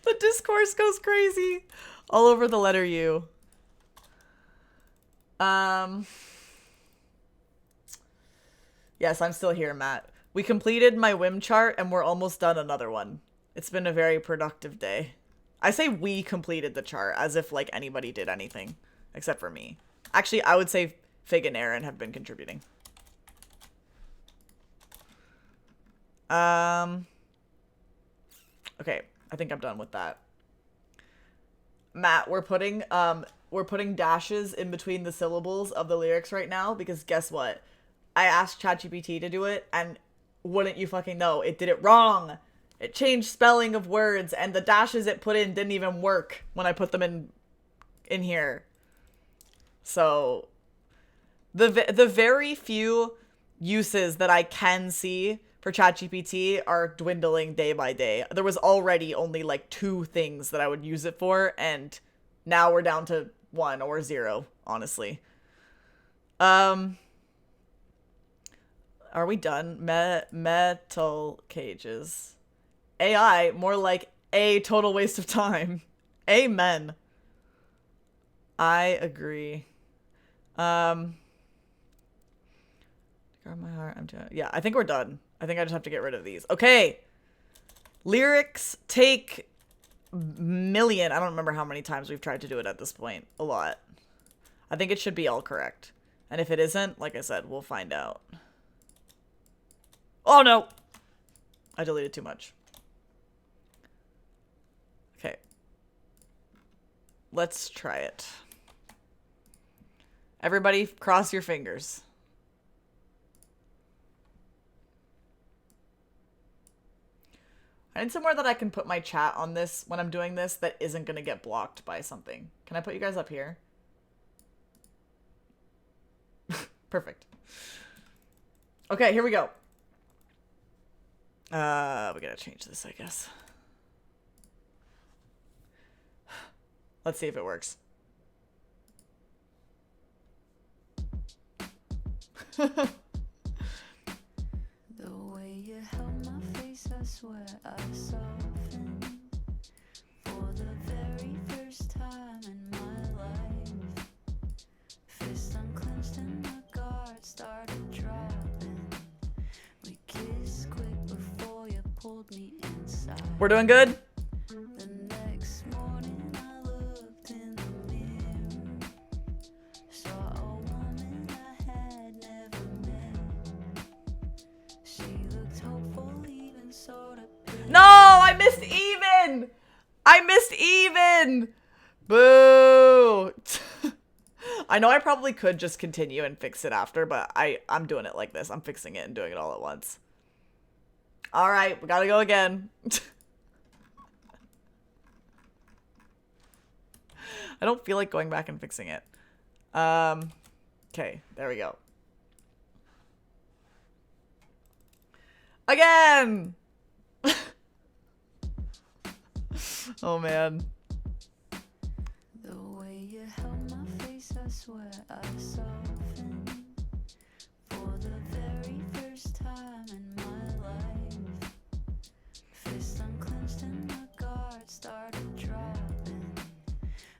The discourse goes crazy. All over the letter U. Yes, I'm still here, Matt. We completed my whim chart and we're almost done another one. It's been a very productive day. I say we completed the chart as if like anybody did anything except for me. Actually, I would say Fig and Aaron have been contributing. Okay, I think I'm done with that. Matt, we're putting dashes in between the syllables of the lyrics right now because guess what? I asked ChatGPT to do it and wouldn't you fucking know, it did it wrong. It changed spelling of words and the dashes it put in didn't even work when I put them in here. So the very few uses that I can see for ChatGPT are dwindling day by day. There was already only like 2 things that I would use it for, and now we're down to 1 or 0, honestly. Are we done? Metal cages. AI, more like a total waste of time. Amen. I agree. Guard my heart. Yeah, I think we're done. I think I just have to get rid of these. Okay. Lyrics take million. I don't remember how many times we've tried to do it at this point. A lot. I think it should be all correct. And if it isn't, like I said, we'll find out. Oh no! I deleted too much. Okay. Let's try it. Everybody cross your fingers. I need somewhere that I can put my chat on this when I'm doing this that isn't going to get blocked by something. Can I put you guys up here? Perfect. Okay, here we go. We gotta change this, I guess. Let's see if it works. The way you held my face, I swear I softened for the very first time in my life. Fist unclenched and my guard started dropping. We kissed quick before you pulled me inside. We're doing good? The next morning I looked in the mirror, saw a woman I had never met. She looked hopeful, even sort of pale. No, I missed even. I missed even. Boo. I know I probably could just continue and fix it after, but I'm doing it like this. I'm fixing it and doing it all at once. All right, we gotta go again. I don't feel like going back and fixing it. Okay, there we go. Again! Oh man. The way you held my face, I swear I softened for the very first time in my life. Fist unclenched and my guard started dropping.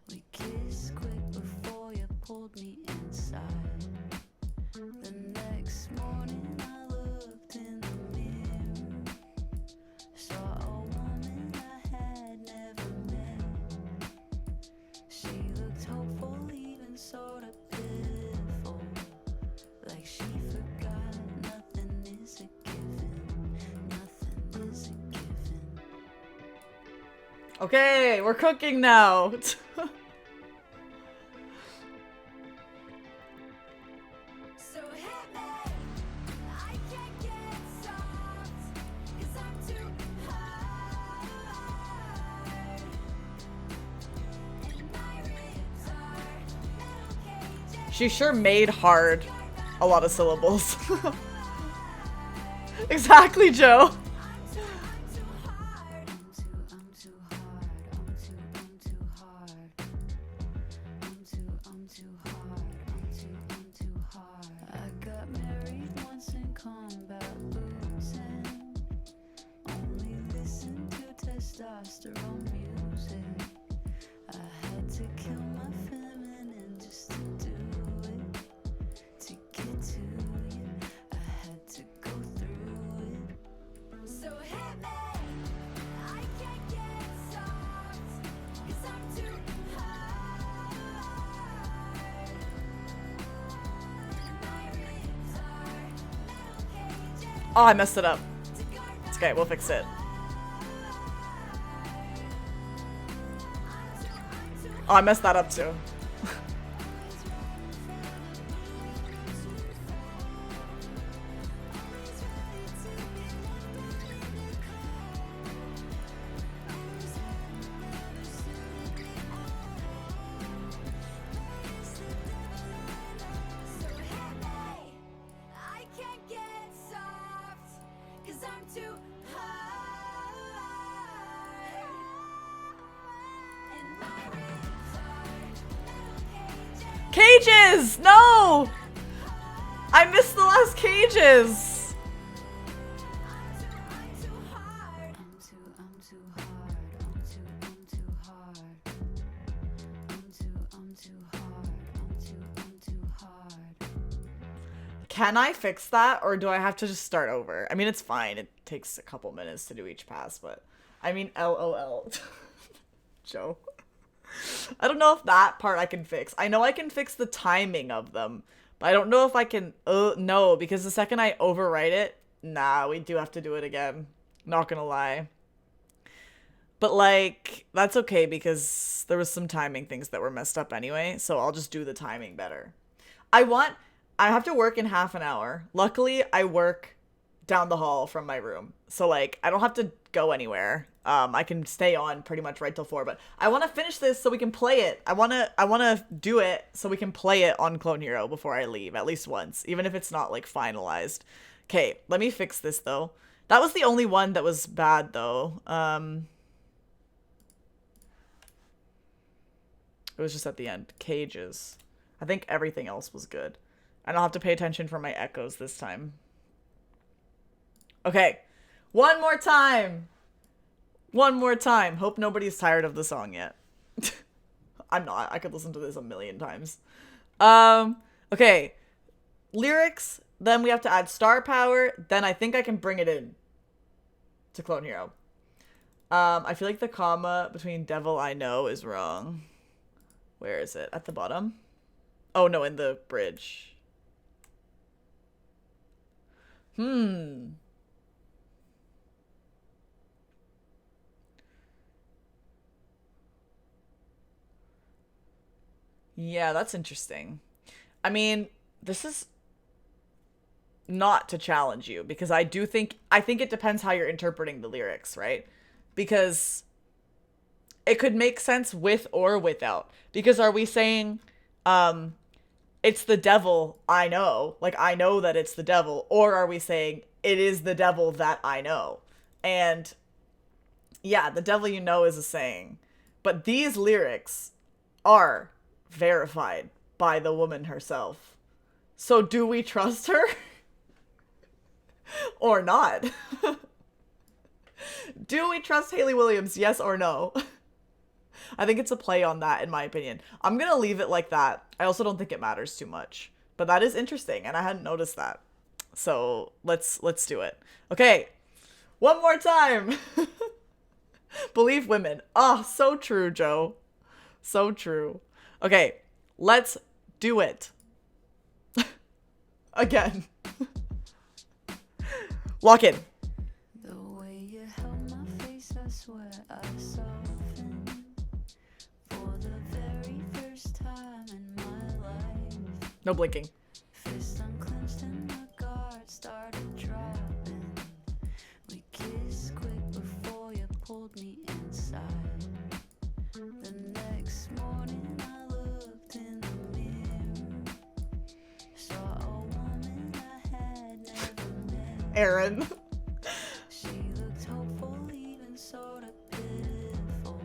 We kissed quick before you pulled me inside. The next morning I looked in the mirror, saw a woman I had never met. She looked hopeful, even sort of pitiful, like she forgot nothing is a given, nothing is a given. Okay, we're cooking now. So hit me, I can't get soft, 'cause I'm too hard, and my ribs are metal cages. She sure made hard a lot of syllables. Exactly, Joe. I'm too hard. I'm too hard. I'm too hard. I'm too hard. I got married once in combat boots and only listened to testosterone music. I had to kill my feminine just to do it. To get to you, I had to go through it. So hit me, I can't get soft, 'cause I'm too hard. My ribs are metal cages Oh, I messed it up. to guard It's okay, we'll fix it. Oh, I messed that up too. So hit me, I can't get soft, 'cause I'm too hard, and my ribs are metal cages. Cages! No! I missed the last cages! I'm too hard. I'm too hard. I'm too hard. I'm too hard. Can I fix that, or do I have to just start over? I mean, it's fine. It takes a couple minutes to do each pass, but... I mean, LOL. Joe. I don't know if that part I can fix. I know I can fix the timing of them, but I don't know if I can... no, because the second I overwrite it, nah, we do have to do it again. Not gonna lie. But, like, that's okay because there was some timing things that were messed up anyway, so I'll just do the timing better. I have to work in half an hour. Luckily, I work down the hall from my room. So, like, I don't have to go anywhere. I can stay on pretty much right till 4, but I want to finish this so we can play it. I want to do it so we can play it on Clone Hero before I leave, at least once, even if it's not, like, finalized. Okay, let me fix this, though. That was the only one that was bad, though. It was just at the end. Cages. I think everything else was good. I don't have to pay attention for my echoes this time. Okay. One more time. One more time. Hope nobody's tired of the song yet. I'm not. I could listen to this a million times. Okay. Lyrics. Then we have to add star power. Then I think I can bring it in to Clone Hero. I feel like the comma between devil I know is wrong. Where is it? At the bottom? Oh, no, in the bridge. Yeah, that's interesting. I mean, this is not to challenge you because I think it depends how you're interpreting the lyrics, right? Because it could make sense with or without. Because are we saying, it's the devil, I know. Like, I know that it's the devil. Or are we saying, it is the devil that I know? And, yeah, the devil you know is a saying. But these lyrics are verified by the woman herself. So do we trust her? Or not? Do we trust Hayley Williams, yes or no? I think it's a play on that, in my opinion. I'm gonna leave it like that. I also don't think it matters too much. But that is interesting, and I hadn't noticed that. So let's do it. Okay, one more time. Believe women. Oh, so true, Joe. So true. Okay, let's do it. Again. Lock in. The way you held my face, I swear I softened for the very first time in my life. No blinking. Fist unclenched and my guard started dropping. We kissed quick before you pulled me inside. The next morning I looked in the mirror, saw a woman I had never met. Aaron. She looked hopeful, even sort of pitiful,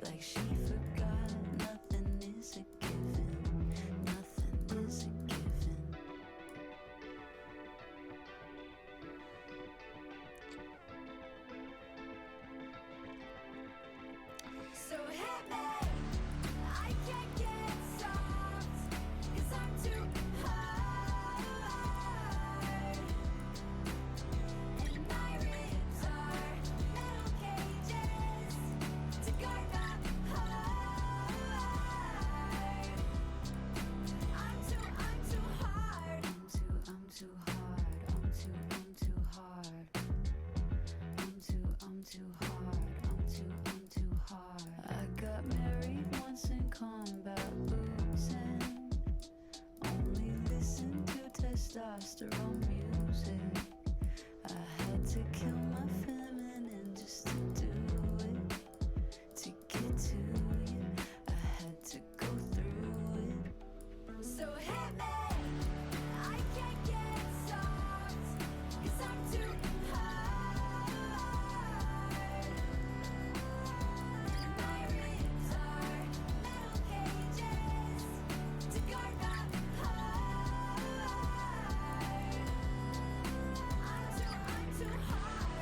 like she forgot nothing is a given, nothing is a given. So hit me, I can't get soft, 'cause I'm too hard. And my ribs are metal cages to guard the heart. I'm too hard. I'm too hard. I'm too hard. I'm too hard. I got married once in combat boots and only listened to testosterone music. I had to kill my feminine just to do it, to get to you. I had to go through it. So hit me, I can't get soft, 'cause I'm too hard. My ribs are metal cages to guard the heart. I'm too hard.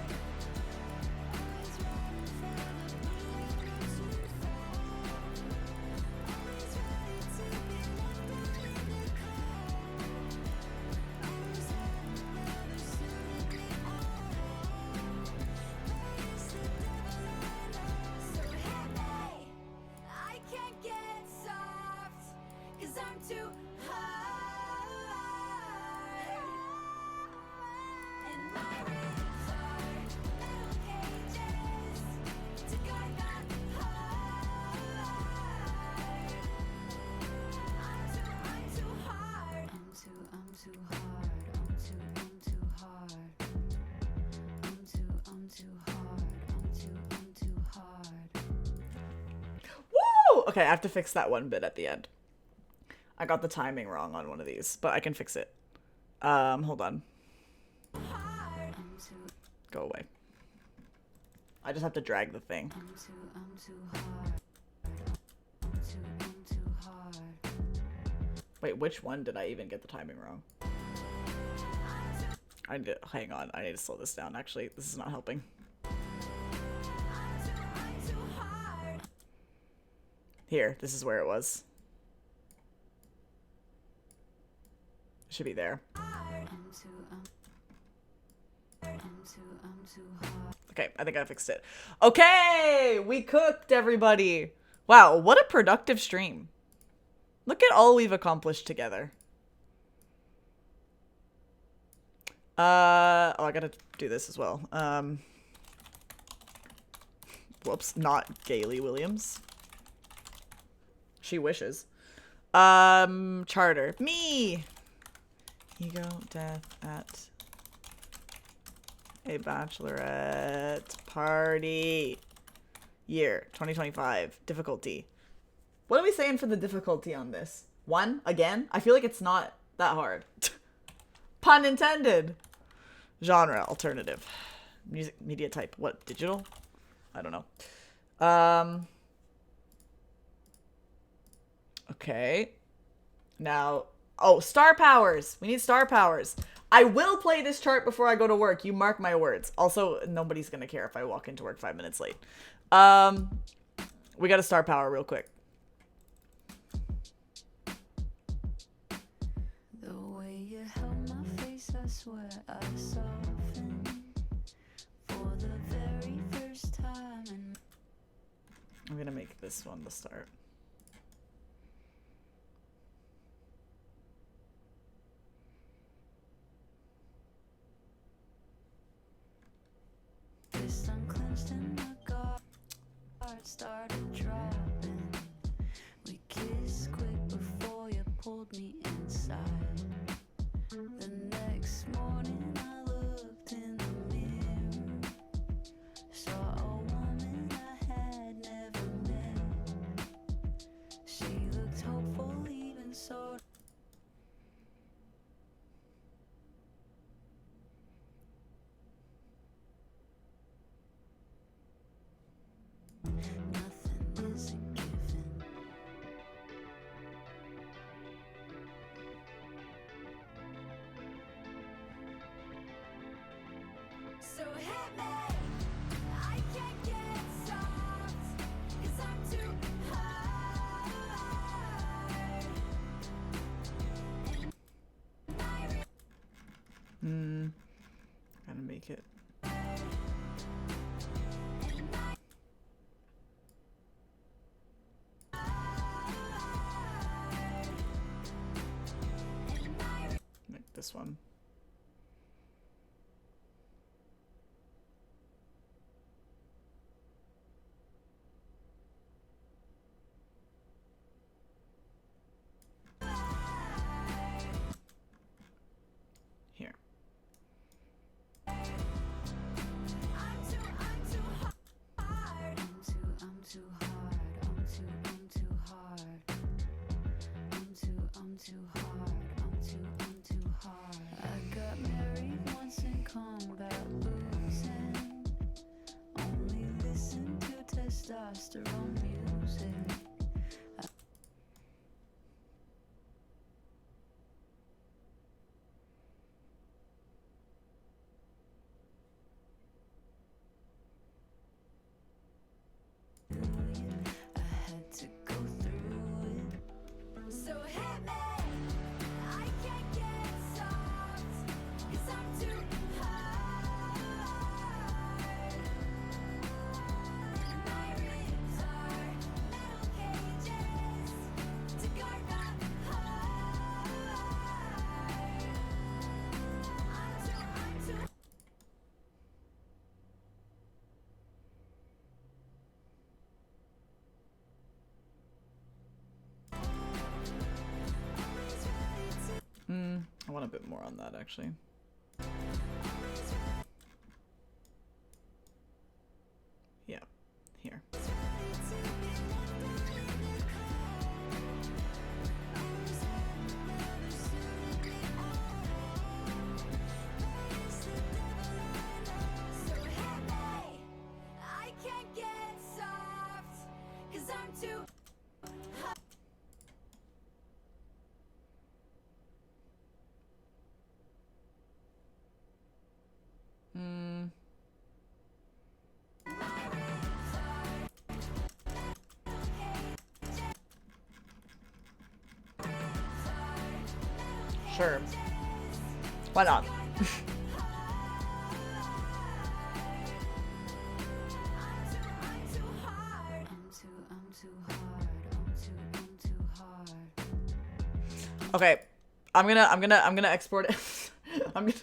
Always ready for the blue to fall. Always ready to be left out in the cold. Always never suited me all. It's the devil I know. So hit me, I can't get soft, 'cause I'm too hard. And my ribs are metal cages to guard the heart. I'm too hard. I'm too hard. I'm too hard. I'm too hard. I'm too hard. Woo! Okay, I have to fix that one bit at the end. I got the timing wrong on one of these, but I can fix it. Hold on. I'm too Go away. I just have to drag the thing. I'm too hard. I'm too hard. Wait, which one did I even get the timing wrong? I need to, hang on, I need to slow this down. Actually, this is not helping. I'm too hard. Here, this is where it was. It should be there. I'm too hard. Okay, I think I fixed it. Okay, we cooked, everybody. Wow, what a productive stream. Look at all we've accomplished together. Oh, I gotta do this as well. Whoops, not Hayley Williams. She wishes. Charter. Me! Ego, death at a bachelorette party. year, 2025. Difficulty. What are we saying for the difficulty on this? 1 again? I feel like it's not that hard. Pun intended. Genre, alternative. Music, media type. What, digital? I don't know. Okay. Now, oh, star powers. We need star powers. I will play this chart before I go to work. You mark my words. Also, nobody's gonna care if I walk into work 5 minutes late. We got a star power real quick. The way you held my face, I swear I softened for the very first time in I'm gonna make this one the start. fist unclenched and my guard started dropping. We kissed quick before you pulled me inside. The next morning I looked in the mirror, saw a woman I had never met. She looked hopeful, even sort nothing is a given. So hit me, I can't get soft, 'cause I'm too hard. Gotta make it. Make this one. Here. I'm too hard. I'm too hard. I'm too hard. I'm too hard. I got married once in combat boots and only listened to testosterone music. I had to go through it. So hit me, I can't get soft, 'cause I'm too hard. My ribs are metal cages to guard my heart. I'm too I want a bit more on that actually. Yeah, here. So hit me, I can't get soft, 'cause I'm too hard. Sure. Why not? Okay, I'm gonna export it. I'm gonna.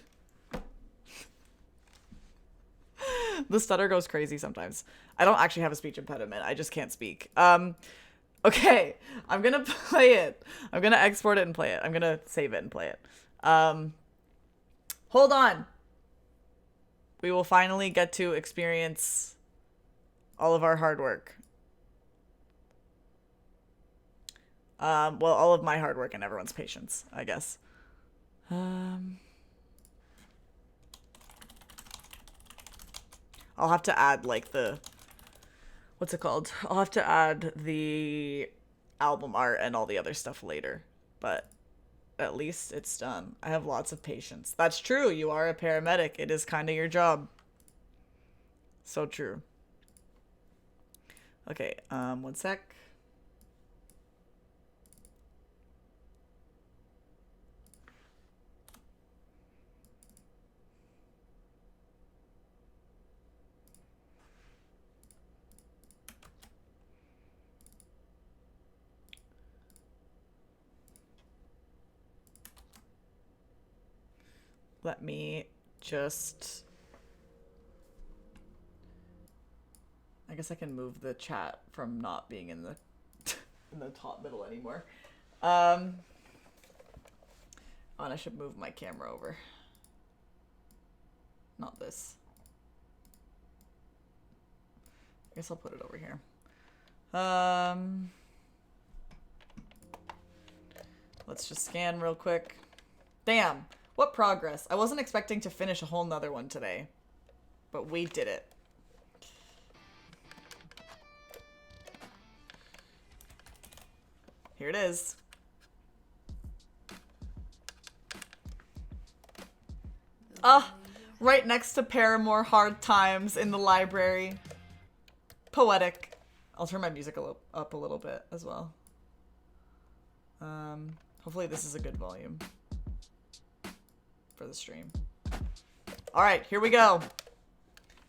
The stutter goes crazy sometimes. I don't actually have a speech impediment. I just can't speak. Okay, I'm gonna play it. I'm gonna export it and play it. I'm gonna save it and play it. Hold on. We will finally get to experience All of our hard work. Well, all of my hard work and everyone's patience, I guess. I'll have to add, like, the... What's it called? I'll have to add the album art and all the other stuff later. But at least it's done. I have lots of patience. That's true. You are a paramedic. It is kind of your job. So true. Okay, one sec. Let me just... I guess I can move the chat from not being in the in the top middle anymore. And I should move my camera over. Not this. I guess I'll put it over here. Let's just scan real quick. Damn, what progress. I wasn't expecting to finish a whole nother one today, but we did it. Here it is. Ah, right next to Paramore Hard Times in the library. Poetic. I'll turn my music up a little bit as well. Hopefully this is a good volume for the stream. All right, here we go.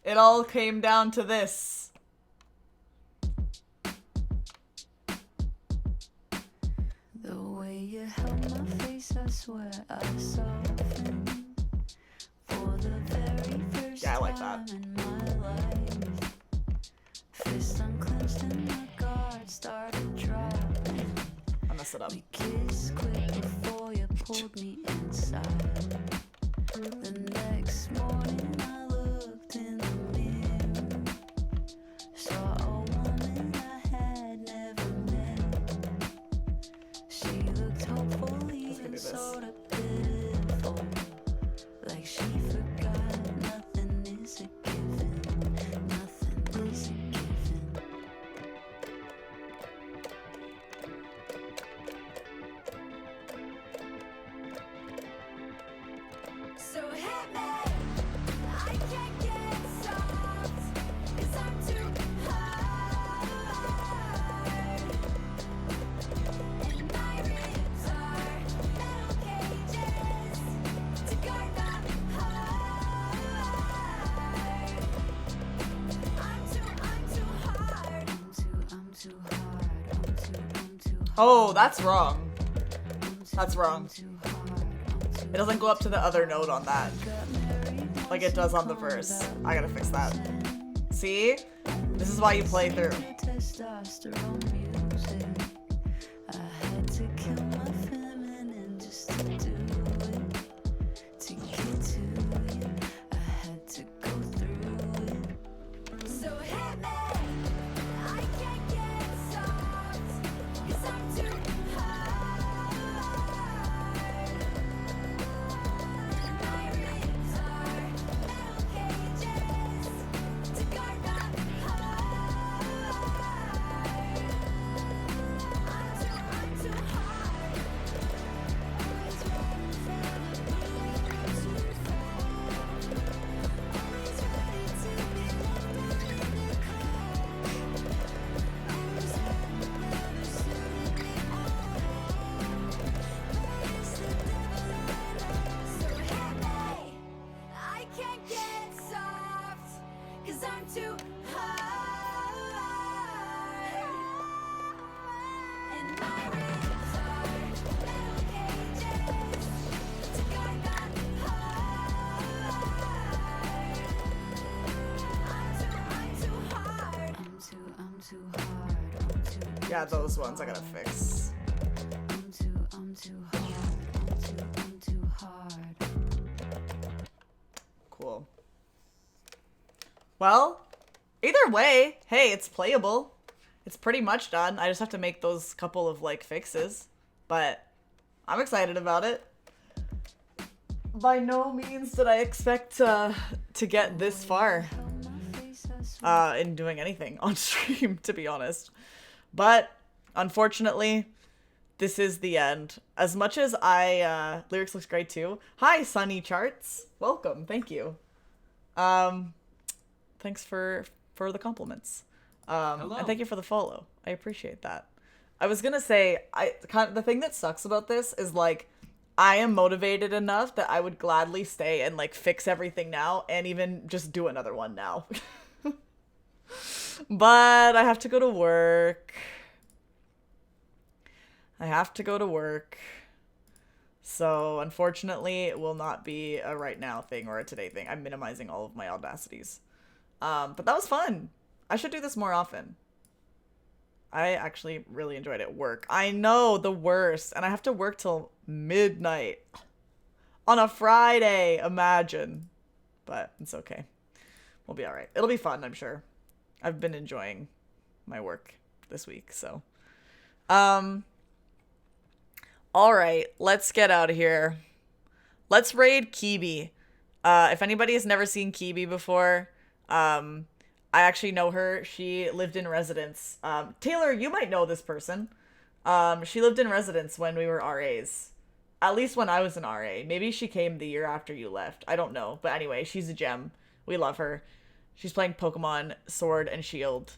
It all came down to this. The way you held my face, I swear I softened for the very first Yeah, I like that. time in my life. Fist unclenched and my guard started dropping. I messed it up. We kissed quick before you pulled me inside. The next morning I looked in the mirror, saw a woman I had never met. She looked hopeful, do even this. sort of pitiful, like she forgot nothing is a given, nothing is a given. So hit me, I can't get soft, 'cause I'm too hard. And my ribs are metal cages to guard my heart. I'm too hard. I'm too hard. Oh, that's wrong. That's wrong. Too hard. It doesn't go up to the other note on that, like it does on the verse. I gotta fix that. See? This is why you play through. Testosterone music. I had to kill my feminine just to do it. To get to it, I had to go through it. So hit me, I can't get soft, 'cause I'm too hard. My ribs are metal cages to guard my heart. I'm too hard. Always ready for the blue, too far. Always ready to be loved in the cold. Always ready, never suited me all. But it's the devil in us. So hit me, I can't get soft, 'cause I'm too hard. And my ribs are metal cages to guard my heart. I'm too hard. I'm too hard. Yeah, those ones I gotta fix. I'm too hard. I'm too hard. Cool. Well, Either way, hey, it's playable. It's pretty much done. I just have to make those couple of, like, fixes. But I'm excited about it. By no means did I expect to get this far in doing anything on stream, to be honest. But, unfortunately, this is the end. As much as lyrics looks great too. Hi, Sunny Charts. Welcome. Thank you. Thanks for the compliments. Hello. And thank you for the follow. I appreciate that. I was gonna say, the thing that sucks about this is, like, I am motivated enough that I would gladly stay and, like, fix everything now and even just do another one now. But I have to go to work. So, unfortunately, it will not be a right now thing or a today thing. I'm minimizing all of my audacities. But that was fun. I should do this more often. I actually really enjoyed it. Work. I know, the worst. And I have to work till midnight. On a Friday, imagine. But it's okay. We'll be alright. It'll be fun, I'm sure. I've been enjoying my work this week, so. Alright, let's get out of here. Let's raid Kibi. If anybody has never seen Kibi before, I actually know her. She lived in residence. Taylor, you might know this person. She lived in residence when we were RAs. At least when I was an RA. Maybe she came the year after you left. I don't know. But anyway, she's a gem. We love her. She's playing Pokemon Sword and Shield.